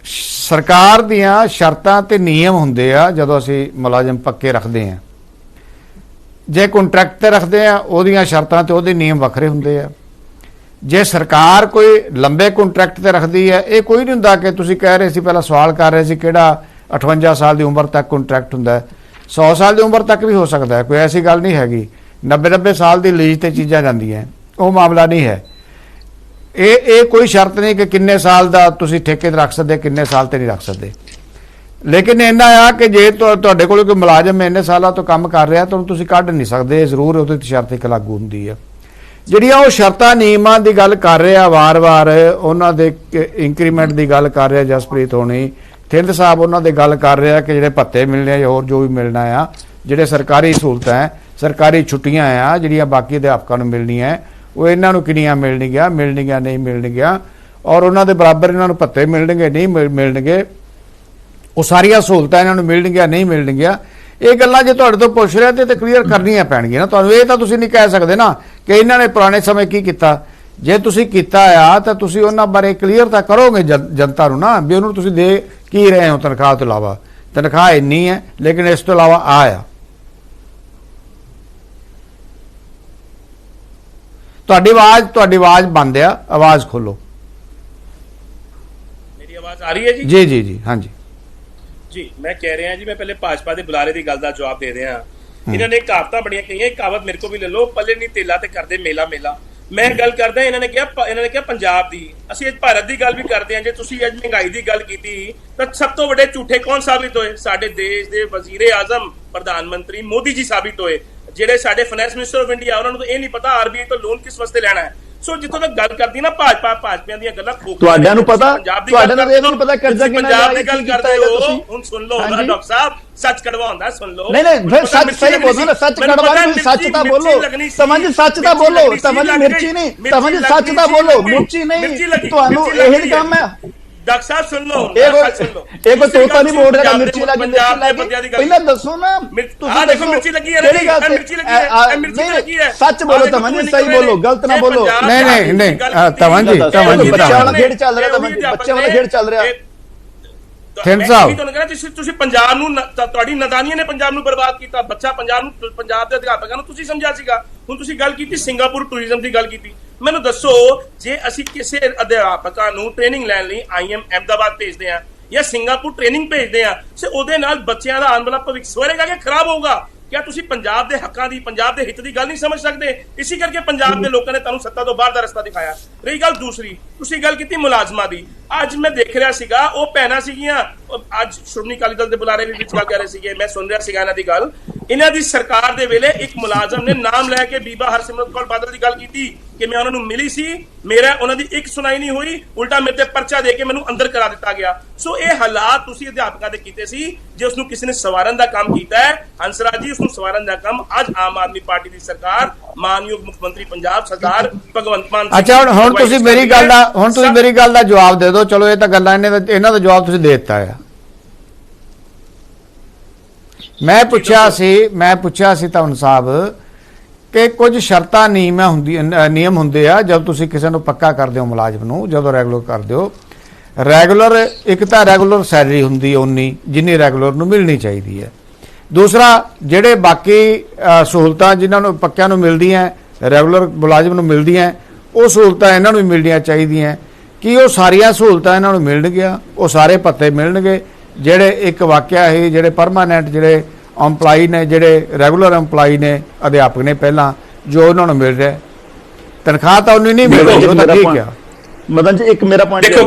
ਸਰਕਾਰ ਦੀਆਂ ਸ਼ਰਤਾਂ ਤੇ ਨਿਯਮ ਹੁੰਦੇ ਆ। ਜਦੋਂ ਅਸੀਂ ਮੁਲਾਜ਼ਮ ਪੱਕੇ ਰੱਖਦੇ ਆ, ਜੇ ਕੰਟਰੈਕਟ ਤੇ ਰੱਖਦੇ ਆ, ਉਹਦੀਆਂ ਸ਼ਰਤਾਂ ਤੇ ਉਹਦੇ ਨਿਯਮ ਵੱਖਰੇ ਹੁੰਦੇ ਆ। ਜੇ ਸਰਕਾਰ ਕੋਈ ਲੰਬੇ ਕੰਟਰੈਕਟ ਤੇ ਰੱਖਦੀ ਹੈ, ਇਹ ਕੋਈ ਨਹੀਂ ਹੁੰਦਾ ਕਿ ਤੁਸੀਂ ਕਹਿ ਰਹੇ ਸੀ, ਪਹਿਲਾਂ ਸਵਾਲ ਕਰ ਰਹੇ ਸੀ ਕਿਹੜਾ 58 ਸਾਲ ਦੀ ਉਮਰ ਤੱਕ ਕੰਟਰੈਕਟ ਹੁੰਦਾ ਹੈ। 100 ਸਾਲ ਦੀ ਉਮਰ ਤੱਕ ਵੀ ਹੋ ਸਕਦਾ ਹੈ, ਕੋਈ ਐਸੀ ਗੱਲ ਨਹੀਂ ਹੈਗੀ। 90 ਸਾਲ ਦੀ ਲੀਜ਼ ਤੇ ਚੀਜ਼ਾਂ ਜਾਂਦੀਆਂ, ਉਹ ਮਾਮਲਾ ਨਹੀਂ ਹੈ। ਇਹ ਕੋਈ ਸ਼ਰਤ ਨਹੀਂ ਕਿ ਕਿੰਨੇ ਸਾਲ ਦਾ ਤੁਸੀਂ ਠੇਕੇ ਤੇ ਰੱਖ ਸਕਦੇ, ਕਿੰਨੇ ਸਾਲ ਤੇ ਨਹੀਂ ਰੱਖ ਸਕਦੇ। ਲੇਕਿਨ ਇੰਨਾ ਆ ਕਿ ਜੇ ਤੁਹਾਡੇ ਕੋਲ ਕੋਈ ਮੁਲਾਜ਼ਮ ਇੰਨੇ ਸਾਲਾਂ ਤੋਂ ਕੰਮ ਕਰ ਰਿਹਾ ਤਾਂ ਤੁਸੀਂ ਕੱਢ ਨਹੀਂ ਸਕਦੇ, ਜ਼ਰੂਰ ਉਹਦੇ ਤੇ ਸ਼ਰਤ ਇੱਕ ਲਾਗੂ ਹੁੰਦੀ ਹੈ। ਜਿਹੜੀਆਂ ਉਹ ਸ਼ਰਤਾਂ ਨਿਯਮਾਂ ਦੀ ਗੱਲ ਕਰ ਰਿਹਾ ਵਾਰ-ਵਾਰ, ਉਹਨਾਂ ਦੇ ਇੰਕਰੀਮੈਂਟ ਦੀ ਗੱਲ ਕਰ ਰਿਹਾ ਜਸਪ੍ਰੀਤ ਹੋਣੀ, ਥਿੰਦ ਸਾਹਿਬ ਉਹਨਾਂ ਦੀ ਗੱਲ ਕਰ ਰਿਹਾ ਕਿ ਜਿਹੜੇ ਭੱਤੇ ਮਿਲਣੇ ਜਾਂ ਹੋਰ ਜੋ ਵੀ ਮਿਲਣਾ ਆ, ਜਿਹੜੇ ਸਰਕਾਰੀ ਸਹੂਲਤਾਂ ਹੈ, ਸਰਕਾਰੀ ਛੁੱਟੀਆਂ ਆ ਜਿਹੜੀਆਂ ਬਾਕੀ ਅਧਿਆਪਕਾਂ ਨੂੰ ਮਿਲਣੀਆਂ, ਉਹ ਇਹਨਾਂ ਨੂੰ ਕਿੰਨੀਆਂ ਮਿਲਣਗੀਆਂ ਨਹੀਂ ਮਿਲਣਗੀਆਂ, ਔਰ ਉਹਨਾਂ ਦੇ ਬਰਾਬਰ ਇਹਨਾਂ ਨੂੰ ਭੱਤੇ ਮਿਲਣਗੇ ਨਹੀਂ ਮਿਲਣਗੇ, ਉਹ ਸਾਰੀਆਂ ਸਹੂਲਤਾਂ ਇਹਨਾਂ ਨੂੰ ਮਿਲਣਗੀਆਂ ਨਹੀਂ ਮਿਲਣਗੀਆਂ। ਇਹ ਗੱਲਾਂ ਜੇ ਤੁਹਾਡੇ ਤੋਂ ਪੁੱਛ ਰਿਹਾ ਤੇ ਕਲੀਅਰ ਕਰਨੀਆਂ ਪੈਣਗੀਆਂ ਨਾ ਤੁਹਾਨੂੰ। ਇਹ ਤਾਂ ਤੁਸੀਂ ਨਹੀਂ ਕਹਿ ਸਕਦੇ ਨਾ ਕਿ ਇਹਨਾਂ ਨੇ ਪੁਰਾਣੇ ਸਮੇਂ ਕੀ ਕੀਤਾ। ਜੇ ਤੁਸੀਂ ਕੀਤਾ ਆ ਤਾਂ ਤੁਸੀਂ ਉਹਨਾਂ ਬਾਰੇ ਕਲੀਅਰ ਤਾਂ ਕਰੋਗੇ ਜਨਤਾ ਨੂੰ ਨਾ, ਵੀ ਉਹਨੂੰ ਤੁਸੀਂ ਦੇ ਕੀ ਰਹੇ ਹੋ ਤਨਖਾਹ ਤੋਂ ਇਲਾਵਾ। ਤਨਖਾਹ ਇੰਨੀ ਹੈ ਲੇਕਿਨ ਇਸ ਤੋਂ ਇਲਾਵਾ ਆ ਤੁਹਾਡੀ ਆਵਾਜ਼ ਬੰਦ ਆ, ਆਵਾਜ਼ ਖੋਲੋ। ਮੇਰੀ ਆਵਾਜ਼ ਆ ਰਹੀ ਹੈ ਜੀ? ਜੀ ਜੀ ਜੀ, ਹਾਂਜੀ ਜੀ। ਮੈਂ ਕਹਿ ਰਿਹਾ ਜੀ, ਮੈਂ ਪਹਿਲੇ ਭਾਜਪਾ ਦੇ ਬੁਲਾਰੇ ਦੀ ਗੱਲ ਦਾ ਜਵਾਬ ਦੇ ਰਿਹਾ। ਇਹਨਾਂ ਨੇ ਕਹਾਵਤਾਂ ਬੜੀਆਂ ਕਹੀਆਂ, ਇੱਕ ਕਹਾਵਤ ਮੇਰੇ ਕੋਲ ਵੀ ਲੈ ਲਓ, ਪੱਲੇ ਨਹੀਂ ਤੇਲਾ ਤੇ ਕਰਦੇ ਮੇਲਾ ਮੇਲਾ। ਮੈਂ ਗੱਲ ਕਰਦਾ, ਇਹਨਾਂ ਨੇ ਕਿਹਾ ਪੰਜਾਬ ਦੀ, ਅਸੀਂ ਅੱਜ ਭਾਰਤ ਦੀ ਗੱਲ ਵੀ ਕਰਦੇ ਹਾਂ। ਜੇ ਤੁਸੀਂ ਅੱਜ ਮਹਿੰਗਾਈ ਦੀ ਗੱਲ ਕੀਤੀ ਤਾਂ ਸਭ ਤੋਂ ਵੱਡੇ ਝੂਠੇ ਕੌਣ ਸਾਬਿਤ ਹੋਏ? ਸਾਡੇ ਦੇਸ਼ ਦੇ ਵਜ਼ੀਰੇ ਆਜ਼ਮ ਪ੍ਰਧਾਨ ਮੰਤਰੀ ਮੋਦੀ ਜੀ ਸਾਬਿਤ ਹੋਏ। ਜਿਹੜੇ ਸਾਡੇ ਫਾਈਨੈਂਸ ਮਿਨਿਸਟਰ ਆਫ ਇੰਡੀਆ, ਉਹਨਾਂ ਨੂੰ ਤਾਂ ਇਹ ਨਹੀਂ ਪਤਾ ਆਰਬੀਆਈ ਤੋਂ ਲੋਨ ਕਿਸ ਵਾਸਤੇ ਲੈਣਾ ਹੈ। ਸੋ ਜਿੱਥੋਂ ਤੱਕ ਗੱਲ ਕਰਦੀ ਨਾ ਭਾਜਪਾ ਦੀਆਂ ਗੱਲਾਂ ਤੁਹਾਡਿਆਂ ਨੂੰ ਪਤਾ, ਤੁਹਾਡਿਆਂ ਨੂੰ ਇਹ ਨਹੀਂ ਪਤਾ ਕਰਜ਼ਾ ਕਿੰਨਾ ਪੰਜਾਬ ਦੀ ਗੱਲ ਕਰਦੇ ਹੋ। ਹੁਣ ਸੁਣ ਲਓ ਡਾਕਟਰ ਸਾਹਿਬ, ਸੱਚ ਕੜਵਾ ਹੁੰਦਾ, ਸੁਣ ਲਓ। ਨਹੀਂ ਫਿਰ ਸੱਚ ਸਹੀ ਬੋਲੋ ਨਾ, ਸੱਚ ਕੜਵਾ ਨਹੀਂ, ਸੱਚ ਤਾਂ ਬੋਲੋ। ਤਮਨ ਸੱਚ ਤਾਂ ਬੋਲੋ, ਤਮਨ ਮਿਰਚੀ ਨਹੀਂ, ਤਮਨ ਸੱਚ ਤਾਂ ਬੋਲੋ, ਮਿਰਚੀ ਨਹੀਂ। ਤੁਹਾਨੂੰ ਇਹ ਕੰਮ ਹੈ ਡਾਕਟਰ ਸਾਹਿਬ, ਸੁਣ ਲਓ। ਇਹ ਕੋਈ ਤੋਤਾ ਨਹੀਂ ਬੋਲ ਰਿਹਾ ਮਿਰਚੀ ਲੱਗੀ, ਪਹਿਲਾਂ ਦੱਸੋ ਨਾ। ਤੁਸੀਂ ਦੇਖੋ ਮਿਰਚੀ ਲੱਗੀ ਹੈ, ਮਿਰਚੀ ਲੱਗੀ ਹੈ। ਸੱਚ ਬੋਲੋ ਤਮਨ, ਸਹੀ ਬੋਲੋ, ਗਲਤ ਨਾ ਬੋਲੋ। ਨਹੀਂ ਤਮਨ ਜੀ, ਬੱਚਿਆਂ ਵਾਲਾ ਖੇਡ ਚੱਲ ਰਿਹਾ, ਤਮਨ ਜੀ ਬੱਚਿਆਂ ਵਾਲਾ ਖੇਡ ਚੱਲ ਰਿਹਾ। ਤੁਹਾਨੂੰ ਕਹਿੰਦਾ ਤੁਸੀਂ ਪੰਜਾਬ ਨੂੰ, ਤੁਹਾਡੀ ਨਦਾਨੀਆਂ ਨੇ ਪੰਜਾਬ ਨੂੰ ਬਰਬਾਦ ਕੀਤਾ। ਪੰਜਾਬ ਦੇ ਅਧਿਆਪਕਾਂ ਨੂੰ ਤੁਸੀਂ ਸਮਝਿਆ ਸੀਗਾ। ਹੁਣ ਤੁਸੀਂ ਗੱਲ ਕੀਤੀ ਸਿੰਗਾਪੁਰ ਟੂਰਿਜ਼ਮ ਦੀ ਗੱਲ ਕੀਤੀ। ਮੈਨੂੰ ਦੱਸੋ, ਜੇ ਅਸੀਂ ਕਿਸੇ ਅਧਿਆਪਕਾਂ ਨੂੰ ਟ੍ਰੇਨਿੰਗ ਲੈਣ ਲਈ IIM ਅਹਿਮਦਾਬਾਦ ਭੇਜਦੇ ਆ ਜਾਂ ਸਿੰਗਾਪੁਰ ਟ੍ਰੇਨਿੰਗ ਭੇਜਦੇ ਆ, ਸੇ ਉਹਦੇ ਨਾਲ ਬੱਚਿਆਂ ਦਾ ਆਉਣ ਵਾਲਾ ਭਵਿੱਖ ਸਵਰੇਗਾ ਕਿ ਖਰਾਬ ਹੋਊਗਾ? क्या ਤੁਸੀਂ ਪੰਜਾਬ ਦੇ ਹੱਕਾਂ ਦੀ, ਪੰਜਾਬ ਦੇ ਹਿੱਤ ਦੀ ਗੱਲ ਨਹੀਂ ਸਮਝ ਸਕਦੇ? ਇਸੇ ਕਰਕੇ ਪੰਜਾਬ ਦੇ ਲੋਕਾਂ ਨੇ ਤੁਹਾਨੂੰ ਸੱਤਾ ਤੋਂ ਬਾਹਰ ਦਾ ਰਸਤਾ ਦਿਖਾਇਆ। ਰਹੀ ਗੱਲ ਦੂਸਰੀ, ਤੁਸੀਂ ਗੱਲ ਕੀਤੀ ਮੁਲਾਜ਼ਮਾਂ ਦੀ। ਅੱਜ ਮੈਂ ਦੇਖ ਰਿਹਾ ਸੀਗਾ, ਉਹ ਭੈਣਾਂ ਸੀਗੀਆਂ, ਅੱਜ ਸ਼੍ਰੋਮਣੀ ਅਕਾਲੀ ਦਲ ਦੇ ਬੁਲਾਰੇ ਵੀ ਵਿੱਚ ਗੱਲ ਕਰ ਰਹੇ ਸੀਗੇ, ਮੈਂ ਸੁਣ ਰਿਹਾ ਸੀਗਾ ਇਹਨਾਂ ਦੀ ਗੱਲ। ਇਹਨਾਂ ਦੀ ਸਰਕਾਰ ਦੇ ਵੇਲੇ ਇੱਕ ਮੁਲਾਜ਼ਮ ਨੇ ਨਾਮ ਲੈ ਕੇ ਬੀਬਾ ਹਰਸਿਮਰਤ ਕੌਰ ਬਾਦਲ ਦੀ ਗੱਲ ਕੀਤੀ ਕਿ ਮੈਂ ਉਹਨਾਂ ਨੂੰ ਮਿਲੀ ਸੀ, ਮੇਰਾ ਉਹਨਾਂ ਦੀ ਇੱਕ ਸੁਣਾਈ ਨਹੀਂ ਹੋਈ, ਉਲਟਾ ਮੇਰੇ ਤੇ ਪਰਚਾ ਦੇ ਕੇ ਮੈਨੂੰ ਅੰਦਰ ਕਰਾ ਦਿੱਤਾ ਗਿਆ। ਸੋ ਇਹ ਹਾਲਾਤ ਤੁਸੀਂ ਅਧਿਆਪਕਾਂ ਦੇ ਕੀਤੇ ਸੀ। ਜੇ ਉਸਨੂੰ ਕਿਸੇ ਨੇ ਸਵਾਰਨ ਦਾ ਕੰਮ ਕੀਤਾ ਹੈ, ਹੰਸਰਾਜ ਜੀ, ਉਸਨੂੰ ਸਵਾਰਨ ਦਾ ਕੰਮ ਅੱਜ ਆਮ ਆਦਮੀ ਪਾਰਟੀ ਦੀ ਸਰਕਾਰ, ਮਾਨਯੋਗ ਮੁੱਖ ਮੰਤਰੀ ਪੰਜਾਬ ਸਰਦਾਰ ਭਗਵੰਤ ਮਾਨ। ਅੱਛਾ, ਹੁਣ ਤੁਸੀਂ ਮੇਰੀ ਗੱਲ ਦਾ ਜਵਾਬ ਦੇ ਦਿਓ। ਚਲੋ ਇਹ ਤਾਂ ਗੱਲਾਂ ਇਹਨਾਂ ਦਾ ਜਵਾਬ ਤੁਸੀਂ ਦੇ ਦਿੱਤਾ ਆ। ਮੈਂ ਪੁੱਛਿਆ ਸੀ ਤੁਹਾਨੂੰ ਸਾਹਿਬ ਕਿ ਕੁਝ ਸ਼ਰਤਾਂ ਨਿਯਮ ਹੁੰਦੇ ਆ ਜਦ ਤੁਸੀਂ ਕਿਸੇ ਨੂੰ ਪੱਕਾ ਕਰਦੇ ਹੋ ਮੁਲਾਜ਼ਮ ਨੂੰ, ਜਦੋਂ ਰੈਗੂਲਰ ਕਰਦੇ ਹੋ। ਰੈਗੂਲਰ ਇੱਕ ਤਾਂ ਰੈਗੂਲਰ ਸੈਲਰੀ ਹੁੰਦੀ ਓਨੀ ਜਿੰਨੀ ਰੈਗੂਲਰ ਨੂੰ ਮਿਲਣੀ ਚਾਹੀਦੀ ਹੈ। ਦੂਸਰਾ, ਜਿਹੜੇ ਬਾਕੀ ਸਹੂਲਤਾਂ ਜਿਨ੍ਹਾਂ ਨੂੰ ਪੱਕਿਆਂ ਨੂੰ ਮਿਲਦੀਆਂ, ਰੈਗੂਲਰ ਮੁਲਾਜ਼ਮ ਨੂੰ ਮਿਲਦੀਆਂ, ਉਹ ਸਹੂਲਤਾਂ ਇਹਨਾਂ ਨੂੰ ਵੀ ਮਿਲਣੀਆਂ ਚਾਹੀਦੀਆਂ। ਕਿ ਉਹ ਸਾਰੀਆਂ ਸਹੂਲਤਾਂ ਇਹਨਾਂ ਨੂੰ ਮਿਲਣਗੀਆਂ, ਉਹ ਸਾਰੇ ਭੱਤੇ ਮਿਲਣਗੇ ਜਿਹੜੇ ਇੱਕ ਵਾਕਿਆ ਹੈ, ਜਿਹੜੇ ਪਰਮਾਨੈਂਟ ਜਿਹੜੇ ਐਮਪਲਾਈ ਨੇ, ਜਿਹੜੇ ਰੈਗੂਲਰ ਐਮਪਲਾਈ ਨੇ, ਅਧਿਆਪਕ ਨੇ ਪਹਿਲਾਂ ਜੋ ਉਹਨਾਂ ਨੂੰ ਮਿਲ ਰਿਹਾ ਤਨਖਾਹ ਤਾਂ ਉਹਨੂੰ ਨਹੀਂ ਮਿਲ ਰਹੀ। ਉਹ ਤਾਂ ਠੀਕ ਆ ਮਦਨ ਜੀ, ਇੱਕ ਮੇਰਾ ਪੁਆਇੰਟ ਦੇਖੋ,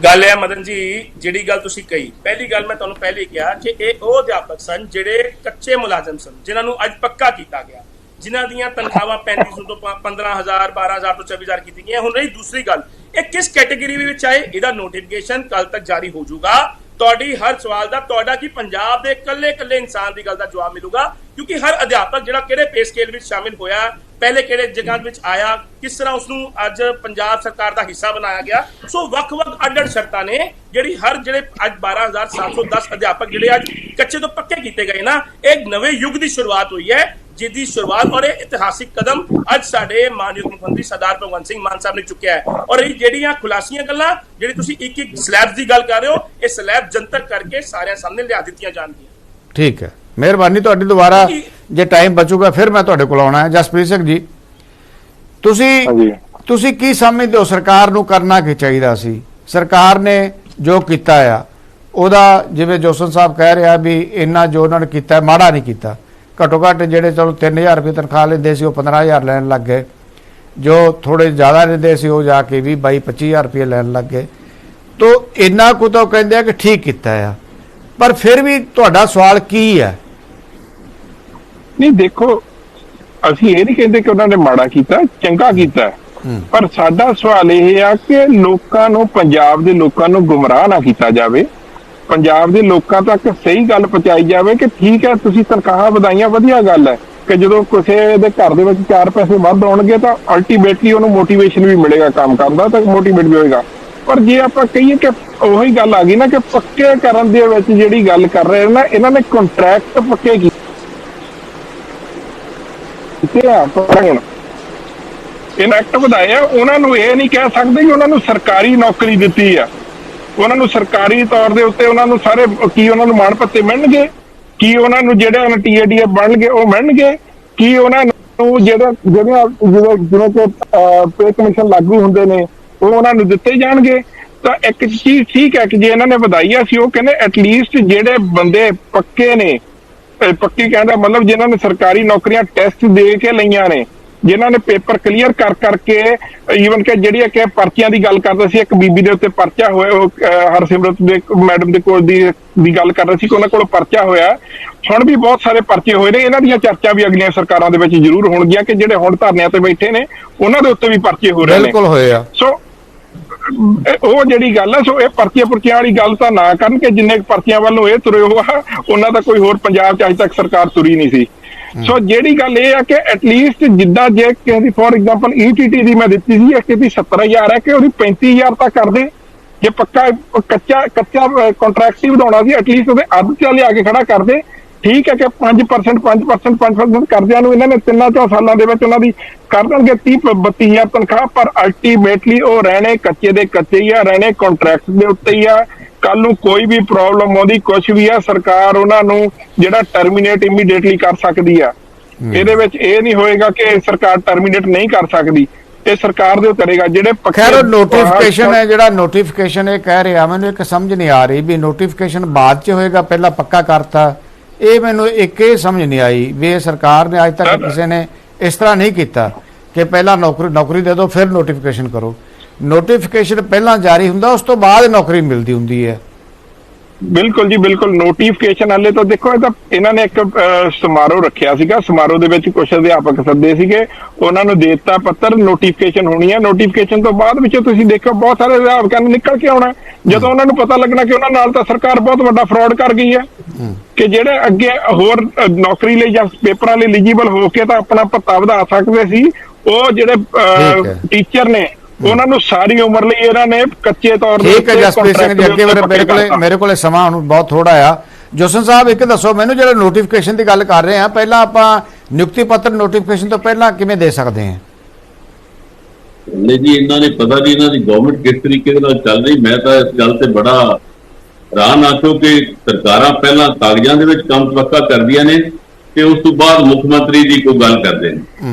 ਗੱਲ ਹੈ ਮਦਨ ਜੀ, ਜਿਹੜੀ ਗੱਲ ਤੁਸੀਂ ਕਹੀ, ਪਹਿਲੀ ਗੱਲ ਮੈਂ ਤੁਹਾਨੂੰ ਪਹਿਲੇ ਕਿਹਾ ਕਿ ਇਹ ਉਹ ਅਧਿਆਪਕ ਸਨ ਜਿਹੜੇ ਕੱਚੇ ਮੁਲਾਜ਼ਮ ਸਨ, ਜਿਨ੍ਹਾਂ ਨੂੰ ਅੱਜ ਪੱਕਾ ਕੀਤਾ ਗਿਆ, ਜਿਨ੍ਹਾਂ ਦੀਆਂ ਤਨਖਾਹਾਂ 3500 ਤੋਂ 15000, 12000 ਤੋਂ 24000 ਕੀਤੀ ਗਈਆਂ। ਹੁਣ ਰਹੀ ਦੂਸਰੀ ਗੱਲ, ਇਹ ਕਿਸ ਕੈਟੇਗਰੀ ਵਿੱਚ ਆਏ, ਇਹਦਾ ਨੋਟੀਫਿਕੇਸ਼ਨ ਕੱਲ ਤੱਕ ਜਾਰੀ ਹੋ ਜਾਊਗਾ। ਤੁਹਾਡੀ ਹਰ ਸਵਾਲ ਦਾ ਤੁਹਾਡਾ ਕੀ ਪੰਜਾਬ ਦੇ ਇਕੱਲੇ ਇਨਸਾਨ ਦੀ ਗੱਲ ਦਾ ਜਵਾਬ ਮਿਲੂਗਾ, ਕਿਉਂਕਿ ਹਰ ਅਧਿਆਪਕ ਜਿਹੜਾ ਕਿਹੜੇ ਪੇ ਸਕੇਲ ਵਿੱਚ ਸ਼ਾਮਿਲ ਹੋਇਆ, ਪਹਿਲੇ ਕਿਹੜੇ ਜਗ੍ਹਾ ਵਿੱਚ ਆਇਆ, ਕਿਸ ਤਰ੍ਹਾਂ ਉਸਨੂੰ ਅੱਜ ਪੰਜਾਬ ਸਰਕਾਰ ਦਾ ਹਿੱਸਾ ਬਣਾਇਆ ਗਿਆ। ਸੋ ਵੱਖ-ਵੱਖ ਅੱਡ ਸ਼ਰਤਾਂ ਨੇ ਜਿਹੜੀ ਜਿਹੜੇ ਅੱਜ 12710 ਅਧਿਆਪਕ ਜਿਹੜੇ ਅੱਜ ਕੱਚੇ ਤੋਂ ਪੱਕੇ ਕੀਤੇ ਗਏ ਨਾ, ਇੱਕ ਨਵੇਂ ਯੁੱਗ ਦੀ ਸ਼ੁਰੂਆਤ ਹੋਈ ਹੈ, ਜਿਹਦੀ ਸ਼ੁਰੂਆਤ ਔਰ ਇਹ ਇਤਿਹਾਸਿਕ ਕਦਮ ਅੱਜ ਸਾਡੇ ਮਾਨਯੋਗ ਮੁੱਖ ਮੰਤਰੀ ਸਰਦਾਰ ਭਗਵੰਤ ਸਿੰਘ ਮਾਨ ਸਾਹਿਬ ਨੇ ਚੁੱਕਿਆ ਹੈ। ਔਰ ਇਹ ਜਿਹੜੀਆਂ ਖੁਲਾਸੀਆਂ ਗੱਲਾਂ, ਜਿਹੜੀ ਤੁਸੀਂ ਇੱਕ ਸਲੈਬ ਦੀ ਗੱਲ ਕਰ ਰਹੇ ਹੋ, ਇਹ ਸਲੈਬ ਜਨਤਕ ਕਰਕੇ ਸਾਰਿਆਂ ਸਾਹਮਣੇ ਲਿਆ ਦਿੱਤੀਆਂ ਜਾਣਗੀਆਂ। ਠੀਕ ਹੈ, ਮਿਹਰਬਾਨੀ ਤੁਹਾਡੀ। ਦੁਬਾਰਾ ਜੇ ਟਾਈਮ ਬਚੂਗਾ ਫਿਰ ਮੈਂ ਤੁਹਾਡੇ ਕੋਲ ਆਉਣਾ ਹੈ। ਜਸਪ੍ਰੀਤ ਸਿੰਘ ਜੀ, ਤੁਸੀਂ ਕੀ ਸਮਝਦੇ ਹੋ ਸਰਕਾਰ ਨੂੰ ਕਰਨਾ ਕੀ ਚਾਹੀਦਾ ਸੀ? ਸਰਕਾਰ ਨੇ ਜੋ ਕੀਤਾ ਆ ਉਹਦਾ, ਜਿਵੇਂ ਜੋਸਨ ਸਾਹਿਬ ਕਹਿ ਰਿਹਾ ਵੀ ਇੰਨਾ ਜੋ ਉਹਨਾਂ ਨੇ ਕੀਤਾ ਮਾੜਾ ਨਹੀਂ ਕੀਤਾ। ਘੱਟੋ ਘੱਟ ਜਿਹੜੇ ਚਲੋ 3000 ਰੁਪਏ ਤਨਖਾਹ ਲੈਂਦੇ ਸੀ ਉਹ 15000 ਲੈਣ ਲੱਗ ਗਏ, ਜੋ ਥੋੜੇ ਜ਼ਿਆਦਾ ਲੈਂਦੇ ਸੀ ਉਹ ਜਾ ਕੇ 22-25000 ਰੁਪਏ ਲੈਣ ਲੱਗ ਗਏ। ਤੋ ਇੰਨਾ ਕੁ ਤਾਂ ਕਹਿੰਦੇ ਆ ਕਿ ਠੀਕ ਕੀਤਾ ਆ, ਪਰ ਫਿਰ ਵੀ ਤੁਹਾਡਾ ਸਵਾਲ ਕੀ ਹੈ? ਨਹੀਂ ਦੇਖੋ, ਅਸੀਂ ਇਹ ਨਹੀਂ ਕਹਿੰਦੇ ਕਿ ਉਹਨਾਂ ਨੇ ਮਾੜਾ ਕੀਤਾ, ਚੰਗਾ ਕੀਤਾ, ਪਰ ਸਾਡਾ ਸਵਾਲ ਇਹ ਆ ਕਿ ਲੋਕਾਂ ਨੂੰ, ਪੰਜਾਬ ਦੇ ਲੋਕਾਂ ਨੂੰ ਗੁੰਮਰਾਹ ਨਾ ਕੀਤਾ ਜਾਵੇ। ਪੰਜਾਬ ਦੇ ਲੋਕਾਂ ਤੱਕ ਸਹੀ ਗੱਲ ਪਹੁੰਚਾਈ ਜਾਵੇ ਕਿ ਠੀਕ ਹੈ, ਤੁਸੀਂ ਤਨਖਾਹਾਂ ਵਧਾਈਆਂ, ਵਧੀਆ ਗੱਲ ਹੈ ਕਿ ਜਦੋਂ ਕਿਸੇ ਦੇ ਘਰ ਦੇ ਵਿੱਚ 4 ਪੈਸੇ ਵੱਧ ਆਉਣਗੇ ਤਾਂ ਅਲਟੀਮੇਟਲੀ ਉਹਨੂੰ ਮੋਟੀਵੇਸ਼ਨ ਵੀ ਮਿਲੇਗਾ ਕੰਮ ਕਰਨ ਦਾ, ਤਾਂ ਮੋਟੀਵੇਟ ਵੀ ਹੋਏਗਾ। ਪਰ ਜੇ ਆਪਾਂ ਕਹੀਏ ਕਿ ਉਹੀ ਗੱਲ ਆ ਗਈ ਨਾ ਕਿ ਪੱਕੇ ਕਰਨ ਦੇ ਵਿੱਚ ਜਿਹੜੀ ਗੱਲ ਕਰ ਰਹੇ ਨਾ, ਇਹਨਾਂ ਨੇ ਕੰਟਰੈਕਟ ਪੱਕੇ ਕੀਤੇ ਆ, ਪਰ ਹੁਣ ਇਹਨਾਂ ਐਕਟ ਵਧਾਇਆ, ਉਹਨਾਂ ਨੂੰ ਇਹ ਨਹੀਂ ਕਹਿ ਸਕਦੇ ਕਿ ਉਹਨਾਂ ਨੂੰ ਸਰਕਾਰੀ ਨੌਕਰੀ ਦਿੱਤੀ ਆ, ਉਹਨਾਂ ਨੂੰ ਸਰਕਾਰੀ ਤੌਰ ਦੇ ਉੱਤੇ ਉਹਨਾਂ ਨੂੰ ਸਾਰੇ ਕੀ ਉਹਨਾਂ ਨੂੰ ਮਾਣ ਭੱਤੇ ਮਿਲਣਗੇ, ਕੀ ਉਹਨਾਂ ਨੂੰ ਜਿਹੜੇ TADF ਬਣਨਗੇ ਉਹ ਮਿਲਣਗੇ, ਕੀ ਉਹਨਾਂ ਨੂੰ ਉਹ ਜਿਵੇਂ ਕਿ ਪੇ ਕਮਿਸ਼ਨ ਲਾਗੂ ਹੁੰਦੇ ਨੇ ਉਹ ਉਹਨਾਂ ਨੂੰ ਦਿੱਤੇ ਜਾਣਗੇ। ਤਾਂ ਇੱਕ ਚੀਜ਼ ਠੀਕ ਹੈ ਕਿ ਜੇ ਇਹਨਾਂ ਨੇ ਵਧਾਈਆ ਸੀ, ਉਹ ਕਹਿੰਦੇ ਐਟਲੀਸਟ ਜਿਹੜੇ ਬੰਦੇ ਪੱਕੇ ਨੇ, ਪੱਕੀ ਕਹਿੰਦਾ ਮਤਲਬ ਜਿਨ੍ਹਾਂ ਨੇ ਸਰਕਾਰੀ ਨੌਕਰੀਆਂ ਟੈਸਟ ਦੇ ਕੇ ਲਈਆਂ ਨੇ, ਜਿਨ੍ਹਾਂ ਨੇ ਪੇਪਰ ਕਲੀਅਰ ਕਰਕੇ ਈਵਨ ਕਿ ਜਿਹੜੀ ਕਿ ਪਰਚੀਆਂ ਦੀ ਗੱਲ ਕਰਦੇ ਸੀ, ਇੱਕ ਬੀਬੀ ਦੇ ਉੱਤੇ ਪਰਚਾ ਹੋਇਆ, ਉਹ ਹਰਸਿਮਰਤ ਦੇ ਮੈਡਮ ਦੇ ਕੋਲ ਦੀ ਗੱਲ ਕਰ ਰਹੇ ਸੀ ਕਿ ਉਹਨਾਂ ਕੋਲ ਪਰਚਾ ਹੋਇਆ। ਹੁਣ ਵੀ ਬਹੁਤ ਸਾਰੇ ਪਰਚੇ ਹੋਏ ਨੇ, ਇਹਨਾਂ ਦੀਆਂ ਚਰਚਾ ਵੀ ਅਗਲੀਆਂ ਸਰਕਾਰਾਂ ਦੇ ਵਿੱਚ ਜ਼ਰੂਰ ਹੋਣਗੀਆਂ ਕਿ ਜਿਹੜੇ ਹੁਣ ਧਰਨਿਆਂ ਤੇ ਬੈਠੇ ਨੇ ਉਹਨਾਂ ਦੇ ਉੱਤੇ ਵੀ ਪਰਚੇ ਹੋ ਰਹੇ ਨੇ। ਬਿਲਕੁਲ ਹੋਏ ਆ। ਸੋ ਉਹ ਜਿਹੜੀ ਗੱਲ ਹੈ, ਸੋ ਇਹ ਪਰਚੀਆਂ ਵਾਲੀ ਗੱਲ ਤਾਂ ਨਾ ਕਰਨ ਕਿ ਜਿੰਨੇ ਪਰਚੀਆਂ ਵੱਲੋਂ ਇਹ ਤੁਰੇ ਹੋਆ ਉਹਨਾਂ ਦਾ ਕੋਈ ਹੋਰ ਪੰਜਾਬ 'ਚ ਅੱਜ ਤੱਕ ਸਰਕਾਰ ਤੁਰੀ ਨਹੀਂ ਸੀ। ਸੋ ਜਿਹੜੀ ਗੱਲ ਇਹ ਆ ਕਿ ਐਟਲੀਸਟ ਜਿੱਦਾਂ ਜੇ ਕਿਸੇ ਦੀ ਫੋਰ ਐਗਜ਼ਾਮਪਲ ETT ਦੀ ਮੈਂ ਦਿੱਤੀ ਸੀ, ਕਿਸੇ ਦੀ 70,000 ਹੈ ਕਿ ਉਹਦੀ 35,000 ਤੱਕ ਕਰ ਦੇ। ਜੇ ਪੱਕਾ ਕੱਚਾ ਕੰਟਰੈਕਟ ਹੀ ਵਧਾਉਣਾ ਸੀ, ਐਟਲੀਸਟ ਉਹਦੇ ਅੱਧ ਚ ਲਿਆ ਕੇ ਖੜਾ ਕਰ ਦੇ। ਠੀਕ ਹੈ ਕਿ 5% ਕਰਦਿਆਂ ਨੂੰ ਇਹਨਾਂ ਨੇ 3-4 ਸਾਲਾਂ ਦੇ ਵਿੱਚ ਉਹਨਾਂ ਦੀ ਕਰ ਦੇਣਗੇ 30-32,000 ਤਨਖਾਹ, ਪਰ ਅਲਟੀਮੇਟਲੀ ਉਹ ਰਹਿਣੇ ਕੱਚੇ ਦੇ ਕੱਚੇ ਹੀ ਆ, ਰਹਿਣੇ ਕੰਟਰੈਕਟ ਦੇ ਉੱਤੇ ਹੀ ਆ। ਕੱਲ ਨੂੰ ਕੋਈ ਵੀ ਪ੍ਰੋਬਲਮ ਆਉਂਦੀ ਕੁਛ ਵੀ ਆ, ਸਰਕਾਰ ਉਹਨਾਂ ਨੂੰ ਜਿਹੜਾ ਟਰਮੀਨੇਟ ਇਮੀਡੀਏਟਲੀ ਕਰ ਸਕਦੀ ਆ। ਇਹਦੇ ਵਿੱਚ ਇਹ ਨਹੀਂ ਹੋਏਗਾ ਕਿ ਸਰਕਾਰ ਟਰਮੀਨੇਟ ਨਹੀਂ ਕਰ ਸਕਦੀ, ਇਹ ਸਰਕਾਰ ਦੇ ਕਰੇਗਾ। ਜਿਹੜੇ ਖੈਰ ਨੋਟੀਫਿਕੇਸ਼ਨ ਹੈ, ਜਿਹੜਾ ਨੋਟੀਫਿਕੇਸ਼ਨ ਇਹ ਕਹਿ ਰਿਹਾ, ਮੈਨੂੰ ਇੱਕ ਸਮਝ ਨਹੀਂ ਆ ਰਹੀ ਵੀ ਨੋਟੀਫਿਕੇਸ਼ਨ ਬਾਅਦ 'ਚ ਹੋਏਗਾ, ਪਹਿਲਾਂ ਪੱਕਾ ਕਰਤਾ। ਇਹ ਮੈਨੂੰ ਇੱਕ ਇਹ ਸਮਝ ਨਹੀਂ ਆਈ ਵੀ ਸਰਕਾਰ ਨੇ ਅੱਜ ਤੱਕ ਕਿਸੇ ਨੇ ਇਸ ਤਰ੍ਹਾਂ ਨਹੀਂ ਕੀਤਾ ਕਿ ਪਹਿਲਾਂ ਨੌਕਰੀ ਦੇ ਦਿਓ ਫਿਰ ਨੋਟੀਫਿਕੇਸ਼ਨ ਕਰੋ। ਨੋਟੀਫਿਕੇਸ਼ਨ ਪਹਿਲਾਂ ਜਾਰੀ ਹੁੰਦਾ, ਉਸ ਤੋਂ ਬਾਅਦ ਨੌਕਰੀ ਮਿਲਦੀ ਹੁੰਦੀ ਹੈ। ਬਿਲਕੁਲ ਜੀ ਬਿਲਕੁਲ। ਨੋਟੀਫਿਕੇਸ਼ਨ ਵਾਲੇ ਤਾਂ ਦੇਖੋ, ਇਹ ਤਾਂ ਇਹਨਾਂ ਨੇ ਇੱਕ ਸਮਾਰੋਹ ਰੱਖਿਆ ਸੀਗਾ, ਸਮਾਰੋਹ ਦੇ ਵਿੱਚ ਕੁਝ ਅਧਿਆਪਕ ਸੱਦੇ ਸੀਗੇ, ਉਹਨਾਂ ਨੂੰ ਦੇ ਦਿੱਤਾ ਪੱਤਰ, ਨੋਟੀਫਿਕੇਸ਼ਨ ਹੋਣੀ ਹੈ। ਨੋਟੀਫਿਕੇਸ਼ਨ ਤੋਂ ਬਾਅਦ ਵਿੱਚ ਤੁਸੀਂ ਦੇਖੋ ਬਹੁਤ ਸਾਰੇ ਅਧਿਆਪਕਾਂ ਨੇ ਨਿਕਲ ਕੇ ਆਉਣਾ, ਜਦੋਂ ਉਹਨਾਂ ਨੂੰ ਪਤਾ ਲੱਗਣਾ ਕਿ ਉਹਨਾਂ ਨਾਲ ਤਾਂ ਸਰਕਾਰ ਬਹੁਤ ਵੱਡਾ ਫਰਾਡ ਕਰ ਗਈ ਹੈ, ਕਿ ਜਿਹੜੇ ਅੱਗੇ ਹੋਰ ਨੌਕਰੀ ਲਈ ਜਾਂ ਪੇਪਰਾਂ ਲਈ ਐਲੀਜੀਬਲ ਹੋ ਕੇ ਤਾਂ ਆਪਣਾ ਭੱਤਾ ਵਧਾ ਸਕਦੇ ਸੀ, ਉਹ ਜਿਹੜੇ ਟੀਚਰ ਨੇ ਉਹਨਾਂ ਨੂੰ ਸਾਰੀ ਉਮਰ ਲਈ ਇਹਨਾਂ ਨੇ ਕੱਚੇ ਤੌਰ ਤੇ। ਠੀਕ ਹੈ ਜਸਪ੍ਰੀਤ ਸਿੰਘ ਜੀ, ਅੱਗੇ ਮੇਰੇ ਕੋਲੇ ਸਮਾਂ ਹੁਣ ਬਹੁਤ ਥੋੜਾ ਆ। ਜੋਸਨ ਸਾਹਿਬ ਇੱਕ ਦੱਸੋ ਮੈਨੂੰ, ਜਿਹੜਾ ਨੋਟੀਫਿਕੇਸ਼ਨ ਦੀ ਗੱਲ ਕਰ ਰਹੇ ਆ, ਪਹਿਲਾਂ ਆਪਾਂ ਨਿਯੁਕਤੀ ਪੱਤਰ ਨੋਟੀਫਿਕੇਸ਼ਨ ਤੋਂ ਪਹਿਲਾਂ ਕਿਵੇਂ ਦੇ ਸਕਦੇ ਹਾਂ? ਨਹੀਂ ਜੀ, ਇਹਨਾਂ ਨੇ ਪਤਾ ਨਹੀਂ ਇਹਨਾਂ ਦੀ ਗਵਰਨਮੈਂਟ ਕਿਸ ਤਰੀਕੇ ਦੇ ਨਾਲ ਚੱਲ ਰਹੀ। ਮੈਂ ਤਾਂ ਇਸ ਗੱਲ ਤੇ ਬੜਾ ਹੈਰਾਨ ਹਾਂ, ਕਿਉਂਕਿ ਸਰਕਾਰਾਂ ਪਹਿਲਾਂ ਕਾਗਜ਼ਾਂ ਦੇ ਵਿੱਚ ਕੰਮ ਪੱਕਾ ਕਰਦੀਆਂ ਨੇ ਤੇ ਉਸ ਤੋਂ ਬਾਅਦ ਮੁੱਖ ਮੰਤਰੀ ਦੀ ਕੋਈ ਗੱਲ ਕਰਦੇ ਨੇ,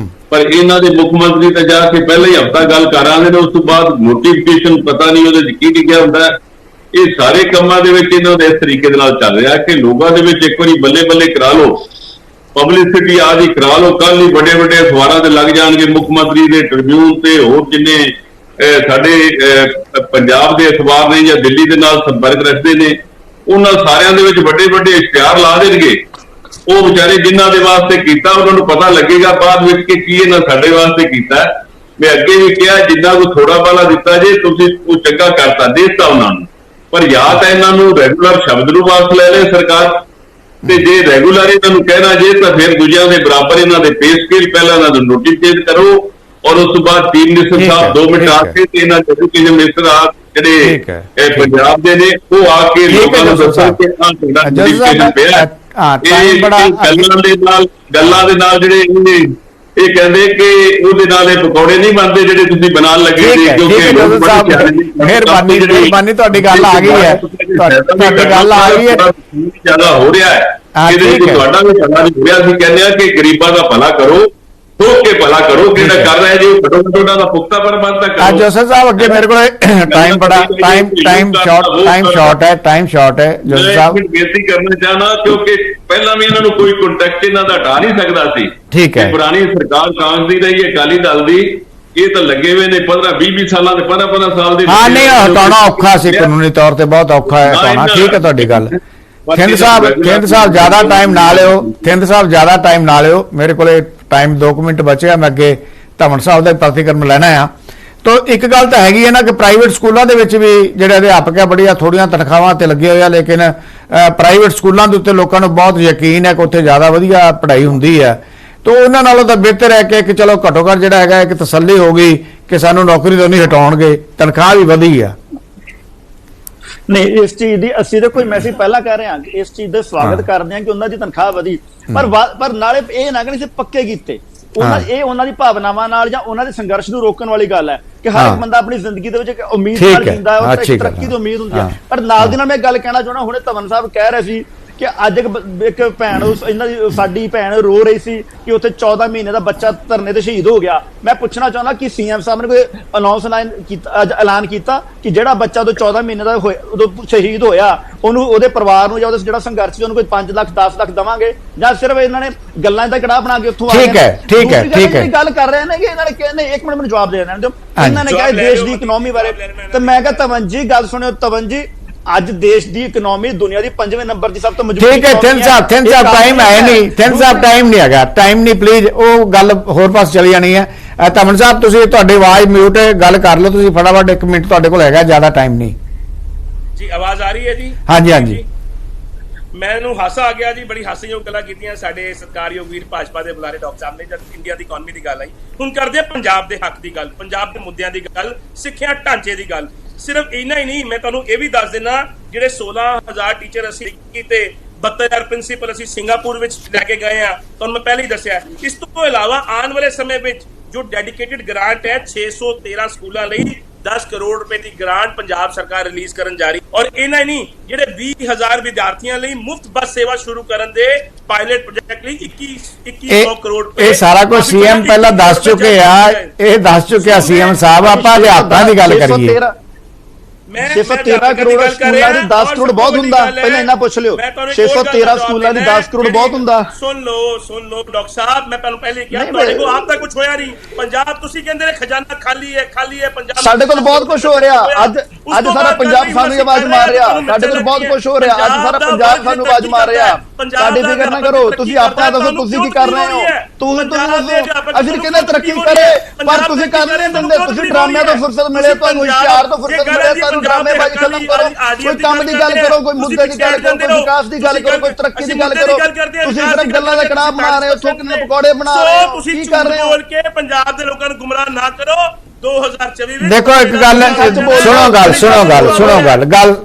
ਪਰ ਇਹਨਾਂ ਦੇ ਮੁੱਖ ਮੰਤਰੀ ਤਾਂ ਜਾ ਕੇ ਪਹਿਲਾਂ ਹੀ ਹਫ਼ਤਾ ਗੱਲ ਕਰਾਂਗੇ ਨੇ, ਉਸ ਤੋਂ ਬਾਅਦ ਨੋਟੀਫਿਕੇਸ਼ਨ ਪਤਾ ਨਹੀਂ ਉਹਦੇ 'ਚ ਕੀ ਲਿਖਿਆ ਹੁੰਦਾ। ਇਹ ਸਾਰੇ ਕੰਮਾਂ ਦੇ ਵਿੱਚ ਇਹਨਾਂ ਦਾ ਇਸ ਤਰੀਕੇ ਦੇ ਨਾਲ ਚੱਲ ਰਿਹਾ ਕਿ ਲੋਕਾਂ ਦੇ ਵਿੱਚ ਇੱਕ ਵਾਰੀ ਬੱਲੇ ਬੱਲੇ ਕਰਾ ਲਓ, ਪਬਲਿਸਿਟੀ ਆਦਿ ਕਰਾ ਲਓ, ਕੱਲ ਹੀ ਵੱਡੇ ਵੱਡੇ ਅਖਬਾਰਾਂ ਤੇ ਲੱਗ ਜਾਣਗੇ, ਮੁੱਖ ਮੰਤਰੀ ਦੇ ਟ੍ਰਿਬਿਊਨ ਤੇ ਹੋਰ ਜਿੰਨੇ ਸਾਡੇ ਪੰਜਾਬ ਦੇ ਅਖਬਾਰ ਨੇ ਜਾਂ ਦਿੱਲੀ ਦੇ ਨਾਲ ਸੰਪਰਕ ਰੱਖਦੇ ਨੇ, ਉਹਨਾਂ ਸਾਰਿਆਂ ਦੇ ਵਿੱਚ ਵੱਡੇ ਵੱਡੇ ਇਸ਼ਤਿਹਾਰ ਲਾ ਦੇਣਗੇ। ਉਹ ਵਿਚਾਰੇ ਜਿਨ੍ਹਾਂ ਦੇ ਵਾਸਤੇ ਕੀਤਾ ਉਹਨਾਂ ਨੂੰ ਪਤਾ ਲੱਗੇਗਾ ਬਾਅਦ ਵਿੱਚ ਕਿ ਕੀ ਇਹਨਾਂ ਸਾਡੇ ਵਾਸਤੇ ਕੀਤਾ। ਮੈਂ ਅੱਗੇ ਵੀ ਕਿਹਾ, ਜਿੰਨਾ ਕੋਈ ਥੋੜਾ ਬਾਲਾ ਦਿੱਤਾ ਜੇ ਤੁਸੀਂ ਉਹ ਚੰਗਾ ਕਰਤਾ, ਦੇਤਾ ਉਹਨਾਂ ਨੂੰ, ਪਰ ਜਾਂ ਤਾਂ ਇਹਨਾਂ ਨੂੰ ਰੈਗੂਲਰ ਸ਼ਬਦ ਨੂੰ ਵਾਪਸ ਲੈ ਲੈ ਸਰਕਾਰ, ਤੇ ਜੇ ਰੈਗੂਲਰ ਇਹਨਾਂ ਨੂੰ ਕਹਿਣਾ ਜੇ ਤਾਂ ਫਿਰ ਦੂਜਿਆਂ ਦੇ ਬਰਾਬਰ ਇਹਨਾਂ ਦੇ ਪੇ ਸਕੇਲ ਪਹਿਲਾਂ ਇਹਨਾਂ ਨੂੰ ਨੋਟੀਫਿਕੇਟ ਕਰੋ, ਔਰ ਉਸ ਤੋਂ ਬਾਅਦ ਚੀਫ ਮਿਨਿਸਟਰ ਸਾਹਿਬ 2 ਮਿੰਟ ਆ ਕੇ ਤੇ ਇਹਨਾਂ ਐਜੂਕੇਸ਼ਨ ਮਿਨਿਸਟਰ ਆ ਜਿਹੜੇ ਪੰਜਾਬ ਦੇ ਨੇ ਉਹ ਆ ਕੇ ਲੋਕਾਂ ਨੂੰ ਦੱਸੋ ਕਿ ਆਹ ਤੁਹਾਡਾ ਨੋਟੀਫਿਕੇਸ਼ਨ ਪਿਆ। ਗੱਲਾਂ ਦੇ ਨਾਲ ਜਿਹੜੇ ਇਹ ਕਹਿੰਦੇ ਕਿ ਉਹਦੇ ਨਾਲ ਇਹ ਪਕੌੜੇ ਨਹੀਂ ਬਣਦੇ ਜਿਹੜੇ ਤੁਸੀਂ ਬਣਾਉਣ ਲੱਗੇ ਸੀ, ਕਿਉਂਕਿ ਮਿਹਰਬਾਨੀ ਤੁਹਾਡੀ ਗੱਲ ਆ ਗਈ ਹੈ, ਤੁਹਾਡੀ ਗੱਲ ਆ ਗਈ ਹੈ, ਜ਼ਿਆਦਾ ਹੋ ਰਿਹਾ ਹੈ, ਇਹਦੇ ਵਿੱਚ ਤੁਹਾਡਾ ਵੀ ਭਲਾ ਹੋ ਰਿਹਾ। ਅਸੀਂ ਕਹਿੰਦੇ ਆ ਕਿ ਗਰੀਬਾਂ ਦਾ ਭਲਾ ਕਰੋ, ਸੋਚ ਕੇ ਭਲਾ ਕਰੋ, ਕਿਹੜਾ ਕਰ ਰਿਹਾ ਜੀ ਉਹ ਘੱਟੋ ਘੱਟ ਦਾ ਪੁਖਤਾ ਪ੍ਰਬੰਧ ਕਰੋ। ਜੋਸਨ ਸਾਹਿਬ ਅੱਗੇ ਮੇਰੇ ਕੋਲ ਟਾਈਮ ਸ਼ਾਰਟ ਹੈ ਜੋਸਨ ਸਾਹਿਬ, ਬੇਨਤੀ ਕਰਨਾ ਚਾਹਨਾ ਕਿਉਂਕਿ ਪਹਿਲਾਂ ਵੀ ਇਹਨਾਂ ਨੂੰ ਕੋਈ ਕੰਟੈਕਟ ਇਹਨਾਂ ਦਾ ਹਟਾ ਨਹੀਂ ਸਕਦਾ ਸੀ। ਠੀਕ ਹੈ, ਪੁਰਾਣੀ ਸਰਕਾਰ ਕਾਂਗਰਸ ਦੀ ਰਹੀ ਹੈ, ਅਕਾਲੀ ਦਲ ਦੀ, ਇਹ ਤਾਂ ਲੱਗੇ ਹੋਏ ਨੇ 15-20 ਸਾਲਾਂ ਦੇ 15 ਸਾਲ ਦੇ। ਹਾਂ ਨਹੀਂ, ਹਟਾਉਣਾ ਔਖਾ ਸੀ, ਕਾਨੂੰਨੀ ਤੌਰ ਤੇ ਬਹੁਤ ਔਖਾ ਹੈ ਹਟਾਉਣਾ। ਠੀਕ ਹੈ ਤੁਹਾਡੀ ਗੱਲ। ਥਿੰਦ ਸਾਹਿਬ ਜ਼ਿਆਦਾ ਟਾਈਮ ਨਾ ਲਿਓ, ਮੇਰੇ ਕੋਲੇ ਟਾਈਮ 2 ਮਿੰਟ ਬਚਿਆ, ਮੈਂ ਅੱਗੇ ਧਮਨ ਸਾਹਿਬ ਦਾ ਪ੍ਰਤੀਕਰਮ ਲੈਣਾ ਆ। ਤੋ ਇੱਕ ਗੱਲ ਤਾਂ ਹੈਗੀ ਹੈ ਨਾ ਕਿ ਪ੍ਰਾਈਵੇਟ ਸਕੂਲਾਂ ਦੇ ਵਿੱਚ ਵੀ ਜਿਹੜੇ ਅਧਿਆਪਕ ਆ ਬੜੀਆਂ ਥੋੜੀਆਂ ਤਨਖਾਹਾਂ ਤੇ ਲੱਗੇ ਹੋਏ ਆ, ਲੇਕਿਨ ਪ੍ਰਾਈਵੇਟ ਸਕੂਲਾਂ ਦੇ ਉੱਤੇ ਲੋਕਾਂ ਨੂੰ ਬਹੁਤ ਯਕੀਨ ਹੈ ਕਿ ਉੱਥੇ ਜ਼ਿਆਦਾ ਵਧੀਆ ਪੜ੍ਹਾਈ ਹੁੰਦੀ ਹੈ। ਤੋ ਉਹਨਾਂ ਨਾਲੋਂ ਤਾਂ ਬਿਹਤਰ ਹੈ ਕਿ ਚਲੋ ਘੱਟੋ ਘੱਟ ਜਿਹੜਾ ਹੈਗਾ ਇੱਕ ਤਸੱਲੀ ਹੋ ਗਈ ਕਿ ਸਾਨੂੰ ਨੌਕਰੀ ਤੋਂ ਨਹੀਂ ਹਟਾਉਣਗੇ, ਤਨਖਾਹ ਵੀ ਵਧੀ ਆ। ਨਹੀਂ, ਇਸ ਚੀਜ਼ ਦੀ ਅਸੀਂ ਤਾਂ ਕੋਈ ਮੈਸੇਜ ਪਹਿਲਾਂ ਕਰ ਰਹੇ ਹਾਂ ਕਿ ਇਸ ਚੀਜ਼ ਦਾ ਸਵਾਗਤ ਕਰਦੇ ਹਾਂ ਕਿ ਉਹਨਾਂ ਦੀ ਤਨਖਾਹ ਵਧੀ, ਪਰ ਨਾਲੇ ਇਹ ਨਾ ਕਿ ਅਸੀਂ ਪੱਕੇ ਕੀਤੇ ਉਹਨਾਂ ਦੀ ਭਾਵਨਾਵਾਂ ਨਾਲ ਜਾਂ ਉਹਨਾਂ ਦੇ ਸੰਘਰਸ਼ ਨੂੰ ਰੋਕਣ ਵਾਲੀ ਗੱਲ ਹੈ ਕਿ ਹਰ ਇੱਕ ਬੰਦਾ ਆਪਣੀ ਜ਼ਿੰਦਗੀ ਦੇ ਵਿੱਚ ਇੱਕ ਉਮੀਦ ਨਾਲ ਜਿੰਦਾ ਹੈ, ਉਹ ਤਰੱਕੀ ਦੀ ਉਮੀਦ ਹੁੰਦੀ ਹੈ। ਪਰ ਨਾਲ ਦੀ ਨਾਲ ਮੈਂ ਗੱਲ ਕਹਿਣਾ ਚਾਹੁੰਦਾ, ਹੁਣੇ ਧਵਨ ਸਾਹਿਬ ਕਹਿ ਰਹੇ ਸੀ ਕਿ ਅੱਜ ਇੱਕ ਭੈਣ ਇਹਨਾਂ ਦੀ ਸਾਡੀ ਭੈਣ ਰੋ ਰਹੀ ਸੀ ਕਿ ਉੱਥੇ 14 ਮਹੀਨੇ ਦਾ ਬੱਚਾ ਧਰਨੇ ਤੇ ਸ਼ਹੀਦ ਹੋ ਗਿਆ। ਮੈਂ ਪੁੱਛਣਾ ਚਾਹੁੰਦਾ ਕਿ ਸੀਐਮ ਸਾਹਿਬ ਨੇ ਕੋਈ ਐਲਾਨ ਕੀਤਾ ਕਿ ਜਿਹੜਾ ਬੱਚਾ ਉਦੋਂ 14 ਮਹੀਨੇ ਦਾ ਉਦੋਂ ਸ਼ਹੀਦ ਹੋਇਆ ਉਹਨੂੰ, ਉਹਦੇ ਪਰਿਵਾਰ ਨੂੰ ਜਾਂ ਉਹਦਾ ਜਿਹੜਾ ਸੰਘਰਸ਼ ਸੀ ਉਹਨੂੰ ਕੋਈ 5 ਲੱਖ 10 ਲੱਖ ਦੇਵਾਂਗੇ, ਜਾਂ ਸਿਰਫ ਇਹਨਾਂ ਨੇ ਗੱਲਾਂ ਦਾ ਕੜਾਹ ਬਣਾ ਕੇ ਉੱਥੋਂ ਆ ਗਏ? ਠੀਕ ਹੈ ਗੱਲ ਕਰ ਰਹੇ ਨੇ ਕਿ ਇਹਨਾਂ ਨੇ ਕਹਿੰਦੇ, ਇੱਕ ਮਿੰਟ ਮੈਨੂੰ ਜਵਾਬ ਦੇ ਦੇਣ ਦਿਓ। ਇਹਨਾਂ ਨੇ ਕਿਹਾ ਦੇਸ਼ ਦੀ ਇਕਨੋਮੀ ਬਾਰੇ, ਤੇ ਮੈਂ ਕਿਹਾ ਤਵਨ ਜੀ ਗੱਲ ਸੁਣਿਓ, ਤਵਨ ਜੀ ਅੱਜ ਦੇਸ਼ ਦੀ ਇਕਨੋਮੀ ਦੁਨੀਆ ਦੀ 5ਵੇਂ ਨੰਬਰ ਦੀ ਸਭ ਤੋਂ ਮਜ਼ਬੂਤ। ਠੀਕ ਹੈ ਥਿੰਨ ਸਾਹਿਬ ਟਾਈਮ ਹੈ ਨਹੀਂ, ਥਿੰਨ ਸਾਹਿਬ ਟਾਈਮ ਨਹੀਂ ਹੈਗਾ, ਟਾਈਮ ਨਹੀਂ, ਪਲੀਜ਼ ਉਹ ਗੱਲ ਹੋਰ ਪਾਸੇ ਚਲੀ ਜਾਣੀ ਹੈ। ਤਮਨ ਸਾਹਿਬ ਤੁਸੀਂ ਤੁਹਾਡੀ ਆਵਾਜ਼ ਮਿਊਟ ਹੈ, ਗੱਲ ਕਰ ਲਓ ਤੁਸੀਂ ਫਟਾਫਟ, 1 ਮਿੰਟ ਤੁਹਾਡੇ ਕੋਲ ਹੈਗਾ, ਜ਼ਿਆਦਾ ਟਾਈਮ ਨਹੀਂ ਜੀ। ਆਵਾਜ਼ ਆ ਰਹੀ ਹੈ ਜੀ? ਹਾਂਜੀ ਹਾਂਜੀ। ਮੈਨੂੰ ਹਾਸਾ ਆ ਗਿਆ ਜੀ, ਬੜੀ ਹਾਸੇਯੋਗ ਗੱਲਾਂ ਕੀਤੀਆਂ ਸਾਡੇ ਸਤਿਕਾਰਯੋਗ ਵੀਰ ਭਾਜਪਾ ਦੇ ਬੁਲਾਰੇ ਡਾਕਟਰ ਸਾਹਿਬ ਨੇ ਜਦ ਇੰਡੀਆ ਦੀ ਇਕਨੋਮੀ ਦੀ ਗੱਲ ਆਈ। ਹੁਣ ਕਰਦੇ ਆ ਪੰਜਾਬ ਦੇ ਹੱਕ ਦੀ ਗੱਲ, ਪੰਜਾਬ ਦੇ ਮੁੱਦਿਆਂ ਦੀ ਗੱਲ, ਸਿੱਖਿਆ ਢਾਂਚੇ ਦੀ ਗੱਲ। ਸਿਰਫ ਇੰਨਾ ਹੀ ਨਹੀਂ, ਮੈਂ ਤੁਹਾਨੂੰ ਇਹ ਵੀ ਦੱਸ ਦਿੰਦਾ, ਜਿਹੜੇ 16,000 ਟੀਚਰ ਅਸੀਂ ਕੀਤੇ, 72,000 ਪ੍ਰਿੰਸੀਪਲ ਅਸੀਂ ਸਿੰਗਾਪੁਰ ਵਿੱਚ ਲੈ ਕੇ ਗਏ ਆ, ਤੁਹਾਨੂੰ ਮੈਂ ਪਹਿਲੇ ਹੀ ਦੱਸਿਆ। ਇਸ ਤੋਂ ਇਲਾਵਾ ਆਉਣ ਵਾਲੇ ਸਮੇਂ ਵਿੱਚ ਜੋ ਡੈਡੀਕੇਟਿਡ ਗ੍ਰਾਂਟ ਹੈ 613 ਸਕੂਲਾਂ ਲਈ 10 ਕਰੋੜ ਰੁਪਏ ਦੀ ਗ੍ਰਾਂਟ ਪੰਜਾਬ ਸਰਕਾਰ ਰਿਲੀਜ਼ ਕਰਨ ਜਾ ਰਹੀ। ਔਰ ਇਹਨਾਂ ਹੀ ਨਹੀਂ, ਜਿਹੜੇ 20,000 ਵਿਦਿਆਰਥੀਆਂ ਲਈ ਮੁਫਤ ਬੱਸ ਸੇਵਾ ਸ਼ੁਰੂ ਕਰਨ ਦੇ ਪਾਇਲਟ ਪ੍ਰੋਜੈਕਟ ਲਈ 2100 ਕਰੋੜ ਰੁਪਏ। ਇਹ ਸਾਰਾ ਕੁਝ ਸੀਐਮ ਪਹਿਲਾਂ ਦੱਸ ਚੁੱਕੇ ਆ, ਇਹ ਦੱਸ ਚੁੱਕਿਆ ਸੀਐਮ ਸਾਹਿਬ। ਆਪਾਂ ਅਧਿਆਪਕਾਂ ਦੀ ਗੱਲ ਕਰੀਏ, 613 ਕਰੋੜ ਸਕੂਲਾਂ ਦੀ 10 ਕਰੋੜ ਬਹੁਤ ਹੁੰਦਾ, ਪਹਿਲਾਂ ਇਹਨਾਂ ਪੁੱਛ ਲਿਓ। 613 ਸਕੂਲਾਂ ਦੀ 10 ਕਰੋੜ ਬਹੁਤ ਹੁੰਦਾ। ਸੁਣ ਲਓ ਡਾਕਟਰ ਸਾਹਿਬ, ਮੈਂ ਤੁਹਾਨੂੰ ਪਹਿਲੇ ਕਿਹਾ ਤੁਹਾਡੇ ਕੋਲ ਆਪ ਤੱਕ ਕੁਝ ਹੋਇਆ ਨਹੀਂ। ਪੰਜਾਬ ਤੁਸੀਂ ਕਹਿੰਦੇ ਨੇ ਖਜ਼ਾਨਾ ਖਾਲੀ ਹੈ ਪੰਜਾਬ, ਸਾਡੇ ਕੋਲ ਬਹੁਤ ਕੁਝ ਹੋ ਰਿਹਾ। ਅੱਜ ਸਾਰਾ ਪੰਜਾਬ ਸਾਨੂੰ ਆਵਾਜ਼ ਮਾਰ ਰਿਹਾ, ਸਾਡੇ ਕੋਲ ਬਹੁਤ ਕੁਝ ਹੋ ਰਿਹਾ, ਅੱਜ ਸਾਰਾ ਪੰਜਾਬ ਸਾਨੂੰ ਆਵਾਜ਼ ਮਾਰ ਰਿਹਾ। ਸਾਡੀ ਫਿਕਰ ਨਾ ਕਰੋ, ਤੁਸੀਂ ਆਪਾਂ ਦੱਸੋ ਤੁਸੀਂ ਕੀ ਕਰ ਰਹੇ ਹੋ। ਅਸੀਂ ਕਹਿੰਦੇ ਤਰੱਕੀ ਕਰੇ, ਪਰ ਤੁਸੀਂ ਕਰ ਨਹੀਂ ਦਿੰਦੇ। ਤੁਸੀਂ ਡਰਾਮਿਆਂ ਤੋਂ ਫੁਰਸਤ ਮਿਲੇ, ਤੁਹਾਨੂੰ ਇਸ਼ਤਿਹਾਰ ਤੋਂ ਫੁਰਸਤ ਮਿਲੇ, ਤੁਹਾਨੂੰ ਡਰਾਮੇਬਾਜ਼ੀ ਖਤਮ ਕਰੋ, ਕੋਈ ਕੰਮ ਦੀ ਗੱਲ ਕਰੋ, ਕੋਈ ਮੁੱਦੇ ਦੀ ਗੱਲ ਕਰੋ, ਕੋਈ ਵਿਕਾਸ ਦੀ ਗੱਲ ਕਰੋ, ਕੋਈ ਤਰੱਕੀ ਦੀ ਗੱਲ ਕਰੋ। ਤੁਸੀਂ ਸਿਰਫ ਗੱਲਾਂ ਦਾ ਕੜਾਹ ਬਣਾ ਰਹੇ ਹੋ, ਥੋਕਨੇ ਪਕੌੜੇ ਬਣਾ ਰਹੇ ਹੋ, ਕੀ ਕਰ ਰਹੇ ਹੋ? ਬੋਲ ਕੇ ਪੰਜਾਬ ਦੇ ਲੋਕਾਂ ਨੂੰ ਗੁੰਮਰਾਹ ਨਾ ਕਰੋ। 2024 ਵਿੱਚ ਦੇਖੋ ਇੱਕ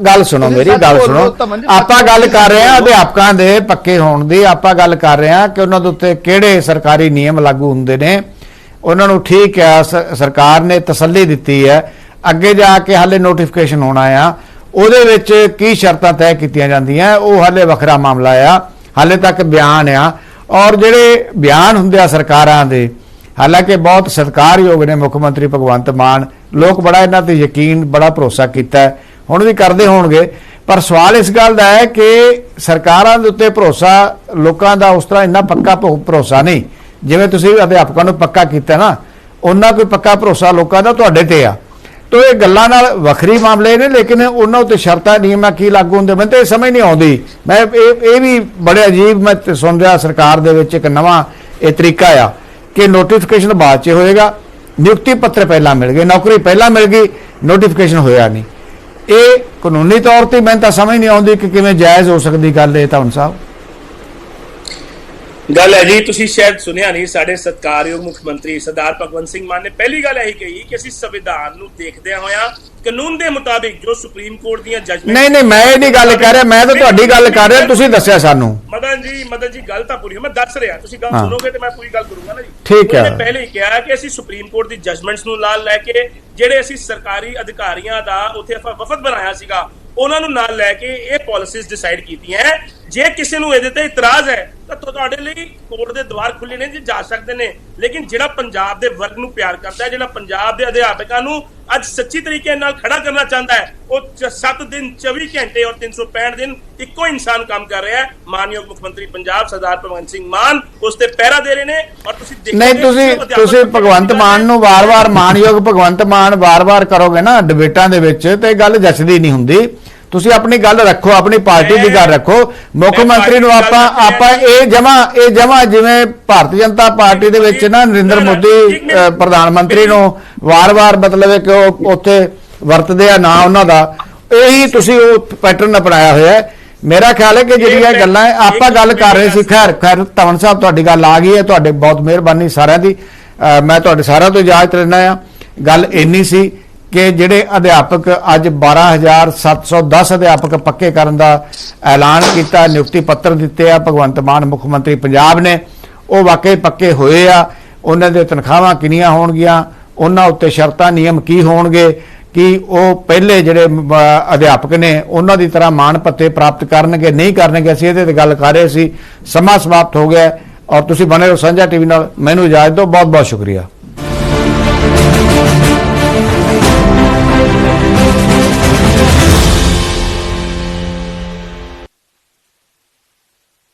ਗੱਲ ਸੁਣੋ ਮੇਰੀ ਗੱਲ ਸੁਣੋ। ਆਪਾਂ ਗੱਲ ਕਰ ਰਹੇ ਹਾਂ ਅਧਿਆਪਕਾਂ ਦੇ ਪੱਕੇ ਹੋਣ ਦੀ, ਆਪਾਂ ਗੱਲ ਕਰ ਰਹੇ ਹਾਂ ਕਿ ਉਹਨਾਂ ਦੇ ਉੱਤੇ ਕਿਹੜੇ ਸਰਕਾਰੀ ਨਿਯਮ ਲਾਗੂ ਹੁੰਦੇ ਨੇ। ਉਹਨਾਂ ਨੂੰ ਠੀਕ ਹੈ, ਸਰਕਾਰ ਨੇ ਤਸੱਲੀ ਦਿੱਤੀ ਹੈ, ਅੱਗੇ ਜਾ ਕੇ ਹਾਲੇ ਨੋਟੀਫਿਕੇਸ਼ਨ ਹੋਣਾ ਆ, ਉਹਦੇ ਵਿੱਚ ਕੀ ਸ਼ਰਤਾਂ ਤੈਅ ਕੀਤੀਆਂ ਜਾਂਦੀਆਂ ਉਹ ਹਾਲੇ ਵੱਖਰਾ ਮਾਮਲਾ ਆ, ਹਾਲੇ ਤੱਕ ਬਿਆਨ ਆ। ਔਰ ਜਿਹੜੇ ਬਿਆਨ ਹੁੰਦੇ ਆ ਸਰਕਾਰਾਂ ਦੇ, ਹਾਲਾਂਕਿ ਬਹੁਤ ਸਤਿਕਾਰਯੋਗ ਨੇ ਮੁੱਖ ਮੰਤਰੀ ਭਗਵੰਤ ਮਾਨ, ਲੋਕ ਬੜਾ ਇਹਨਾਂ ਤੇ ਯਕੀਨ, ਬੜਾ ਭਰੋਸਾ ਕੀਤਾ, ਹੁਣ ਵੀ ਕਰਦੇ ਹੋਣਗੇ। ਪਰ ਸਵਾਲ ਇਸ ਗੱਲ ਦਾ ਹੈ ਕਿ ਸਰਕਾਰਾਂ ਦੇ ਉੱਤੇ ਭਰੋਸਾ ਲੋਕਾਂ ਦਾ ਉਸ ਤਰ੍ਹਾਂ ਇੰਨਾ ਪੱਕਾ ਭਰੋਸਾ ਨਹੀਂ ਜਿਵੇਂ ਤੁਸੀਂ ਅਧਿਆਪਕਾਂ ਨੂੰ ਪੱਕਾ ਕੀਤਾ ਨਾ, ਉਹਨਾਂ ਕੋਈ ਪੱਕਾ ਭਰੋਸਾ ਲੋਕਾਂ ਦਾ ਤੁਹਾਡੇ ਤੇ ਆ। ਤੋ ਇਹ ਗੱਲਾਂ ਨਾਲ ਵੱਖਰੀ ਮਾਮਲੇ ਨੇ, ਲੇਕਿਨ ਉਹਨਾਂ ਉੱਤੇ ਸ਼ਰਤਾਂ ਨਿਯਮਾਂ ਕੀ ਲਾਗੂ ਹੁੰਦੇ ਮੈਨੂੰ ਤੇ ਸਮਝ ਨਹੀਂ ਆਉਂਦੀ। ਮੈਂ ਇਹ ਵੀ ਬੜੇ ਅਜੀਬ ਮੈਂ ਸੁਣ ਰਿਹਾ ਸਰਕਾਰ ਦੇ ਵਿੱਚ ਇੱਕ ਨਵਾਂ ਇਹ ਤਰੀਕਾ ਆ ਕਿ ਨੋਟੀਫਿਕੇਸ਼ਨ ਬਾਅਦ 'ਚ ਹੋਏਗਾ, ਨਿਯੁਕਤੀ ਪੱਤਰ ਪਹਿਲਾਂ ਮਿਲ ਗਏ, ਨੌਕਰੀ ਪਹਿਲਾਂ ਮਿਲ ਗਈ, ਨੋਟੀਫਿਕੇਸ਼ਨ ਹੋਇਆ ਨਹੀਂ। ਇਹ ਕਾਨੂੰਨੀ ਤੌਰ ਤੇ ਮੈਨੂੰ ਤਾਂ ਸਮਝ ਨਹੀਂ ਆਉਂਦੀ ਕਿ ਕਿਵੇਂ ਜਾਇਜ਼ ਹੋ ਸਕਦੀ ਗੱਲ ਇਹ। ਧੰਨ ਸਾਹਿਬ ਗੱਲ ਹੈ ਜੀ, ਤੁਸੀਂ ਸ਼ਾਇਦ ਸੁਣਿਆ ਨਹੀਂ, ਸਾਡੇ ਸਤਿਕਾਰਯੋਗ ਮੁੱਖ ਮੰਤਰੀ ਸਰਦਾਰ ਭਗਵੰਤ ਸਿੰਘ ਮਾਨ ਨੇ ਪਹਿਲੀ ਗੱਲ ਇਹੀ ਕਹੀ ਕਿ ਅਸੀਂ ਸੰਵਿਧਾਨ ਨੂੰ ਦੇਖਦਿਆਂ ਹੋਇਆਂ ਕਾਨੂੰਨ ਦੇ ਮੁਤਾਬਿਕ ਜੋ ਸੁਪਰੀਮ ਕੋਰਟ ਦੀਆਂ ਜੱਜਮੈਂਟ। ਨਹੀਂ ਮੈਂ ਇਹ ਨਹੀਂ ਗੱਲ ਕਰ ਰਿਹਾ, ਮੈਂ ਤਾਂ ਤੁਹਾਡੀ ਗੱਲ ਕਰ ਰਿਹਾ, ਤੁਸੀਂ ਦੱਸਿਆ ਸਾਨੂੰ। ਮਦਨ ਜੀ ਗੱਲ ਤਾਂ ਪੂਰੀ ਮੈਂ ਦੱਸ ਰਿਹਾ, ਤੁਸੀਂ ਗੱਲ ਸੁਣੋਗੇ ਤੇ ਮੈਂ ਪੂਰੀ ਗੱਲ ਕਰੂੰਗਾ ਨਾ ਜੀ। ਠੀਕ ਹੈ। ਮੈਂ ਪਹਿਲੇ ਹੀ ਕਿਹਾ ਕਿ ਅਸੀਂ ਸੁਪਰੀਮ ਕੋਰਟ ਦੀ ਜੱਜਮੈਂਟਸ ਨੂੰ ਨਾਲ ਲੈ ਕੇ ਜਿਹੜੇ ਅਸੀਂ ਸਰਕਾਰੀ ਅਧਿਕਾਰੀਆਂ ਦਾ ਉੱਥੇ ਵਫਦ ਬਣਾਇਆ ਸੀਗਾ, ਉਹਨਾਂ ਨੂੰ ਨਾਲ ਲੈ ਕੇ ਇਹ ਪਾਲਿਸੀਜ਼ ਡਿਸਾਈਡ ਕੀਤੀਆਂ। ਜੇ ਕਿਸੇ ਨੂੰ ਇਹਦੇ ਤੇ ਇਤਰਾਜ਼ ਹੈ ਤਾਂ ਤੁਹਾਡੇ ਲਈ ਕੋਰਟ ਦੇ ਦਵਾਰ ਖੁੱਲੇ ਨੇ ਜੀ, ਜਾ ਸਕਦੇ ਨੇ। ਲੇਕਿਨ ਜਿਹੜਾ ਪੰਜਾਬ ਦੇ ਵਰਗ ਨੂੰ ਪਿਆਰ ਕਰਦਾ ਹੈ, ਜਿਹੜਾ ਪੰਜਾਬ ਦੇ ਅਧਿਆਪਕਾਂ ਨੂੰ ਅੱਜ ਸੱਚੀ ਤਰੀਕੇ ਨਾਲ ਖੜਾ ਕਰਨਾ ਚਾਹੁੰਦਾ ਹੈ, ਉਹ 7 ਦਿਨ 24 ਘੰਟੇ ਔਰ 365 ਦਿਨ ਇੱਕੋ ਇਨਸਾਨ ਕੰਮ ਕਰ ਰਿਹਾ ਹੈ। ਮਾਨਯੋਗ ਮੁੱਖ ਮੰਤਰੀ ਪੰਜਾਬ ਸਰਦਾਰ ਭਗਵੰਤ ਸਿੰਘ ਮਾਨ ਉਸ ਤੇ ਪਹਿਰਾ ਦੇ ਰਹੇ ਨੇ। ਔਰ ਤੁਸੀਂ ਭਗਵੰਤ ਮਾਨ ਨੂੰ ਵਾਰ-ਵਾਰ ਮਾਨਯੋਗ ਭਗਵੰਤ ਮਾਨ ਵਾਰ-ਵਾਰ ਕਰੋਗੇ ਨਾ ਡਿਬੇਟਾਂ ਦੇ ਵਿੱਚ ਤੇ ਗੱਲ ਜੱਚਦੀ ਨਹੀਂ ਹੁੰਦੀ। ਤੁਸੀਂ ਆਪਣੀ ਗੱਲ ਰੱਖੋ, ਆਪਣੀ ਪਾਰਟੀ ਦੀ ਗੱਲ ਰੱਖੋ। ਮੁੱਖ ਮੰਤਰੀ ਨੂੰ ਆਪਾਂ ਇਹ ਜਮਾ ਜਿਵੇਂ ਭਾਰਤੀ ਜਨਤਾ ਪਾਰਟੀ ਦੇ ਵਿੱਚ ਨਾ ਨਰਿੰਦਰ ਮੋਦੀ ਪ੍ਰਧਾਨ ਮੰਤਰੀ ਨੂੰ ਵਾਰ-ਵਾਰ ਮਤਲਬ ਕਿ ਉਹ ਉੱਥੇ ਵਰਤਦੇ ਆ ਨਾ ਉਹਨਾਂ ਦਾ, ਇਹੀ ਤੁਸੀਂ ਉਹ ਪੈਟਰਨ ਅਪਣਾਇਆ ਹੋਇਆ ਹੈ। ਮੇਰਾ ਖਿਆਲ ਹੈ ਕਿ ਜਿਹੜੀਆਂ ਗੱਲਾਂ ਆਪਾਂ ਗੱਲ ਕਰ ਰਹੇ ਸੀ, ਖੈਰ ਧਵਨ ਸਾਹਿਬ ਤੁਹਾਡੀ ਗੱਲ ਆ ਗਈ ਹੈ, ਤੁਹਾਡੇ ਬਹੁਤ ਮਿਹਰਬਾਨੀ ਸਾਰਿਆਂ ਦੀ। ਮੈਂ ਤੁਹਾਡੇ ਸਾਰਿਆਂ ਤੋਂ ਇਜਾਜ਼ਤ ਲੈਣਾ ਆ। ਗੱਲ ਇੰਨੀ ਸੀ ਕਿ ਜਿਹੜੇ ਅਧਿਆਪਕ ਅੱਜ 12,710 ਅਧਿਆਪਕ ਪੱਕੇ ਕਰਨ ਦਾ ਐਲਾਨ ਕੀਤਾ, ਨਿਯੁਕਤੀ ਪੱਤਰ ਦਿੱਤੇ ਆ ਭਗਵੰਤ ਮਾਨ ਮੁੱਖ ਮੰਤਰੀ ਪੰਜਾਬ ਨੇ, ਉਹ ਵਾਕਈ ਪੱਕੇ ਹੋਏ ਆ। ਉਹਨਾਂ ਦੇ ਤਨਖਾਹਾਂ ਕਿੰਨੀਆਂ ਹੋਣਗੀਆਂ, ਉਹਨਾਂ ਉੱਤੇ ਸ਼ਰਤਾਂ ਨਿਯਮ ਕੀ ਹੋਣਗੇ, ਕਿ ਉਹ ਪਹਿਲੇ ਜਿਹੜੇ ਅਧਿਆਪਕ ਨੇ ਉਹਨਾਂ ਦੀ ਤਰ੍ਹਾਂ ਮਾਣ ਭੱਤੇ ਪ੍ਰਾਪਤ ਕਰਨਗੇ ਨਹੀਂ ਕਰਨਗੇ। ਅਸੀਂ ਇਹਦੇ ਤੇ ਗੱਲ ਕਰ ਰਹੇ ਸੀ। ਸਮਾਂ ਸਮਾਪਤ ਹੋ ਗਿਆ ਔਰ ਤੁਸੀਂ ਬਣੇ ਰਹੋ ਸਾਂਝਾ ਟੀਵੀ ਨਾਲ। ਮੈਨੂੰ ਇਜਾਜ਼ਤ ਦਿਓ। ਬਹੁਤ ਬਹੁਤ ਸ਼ੁਕਰੀਆ।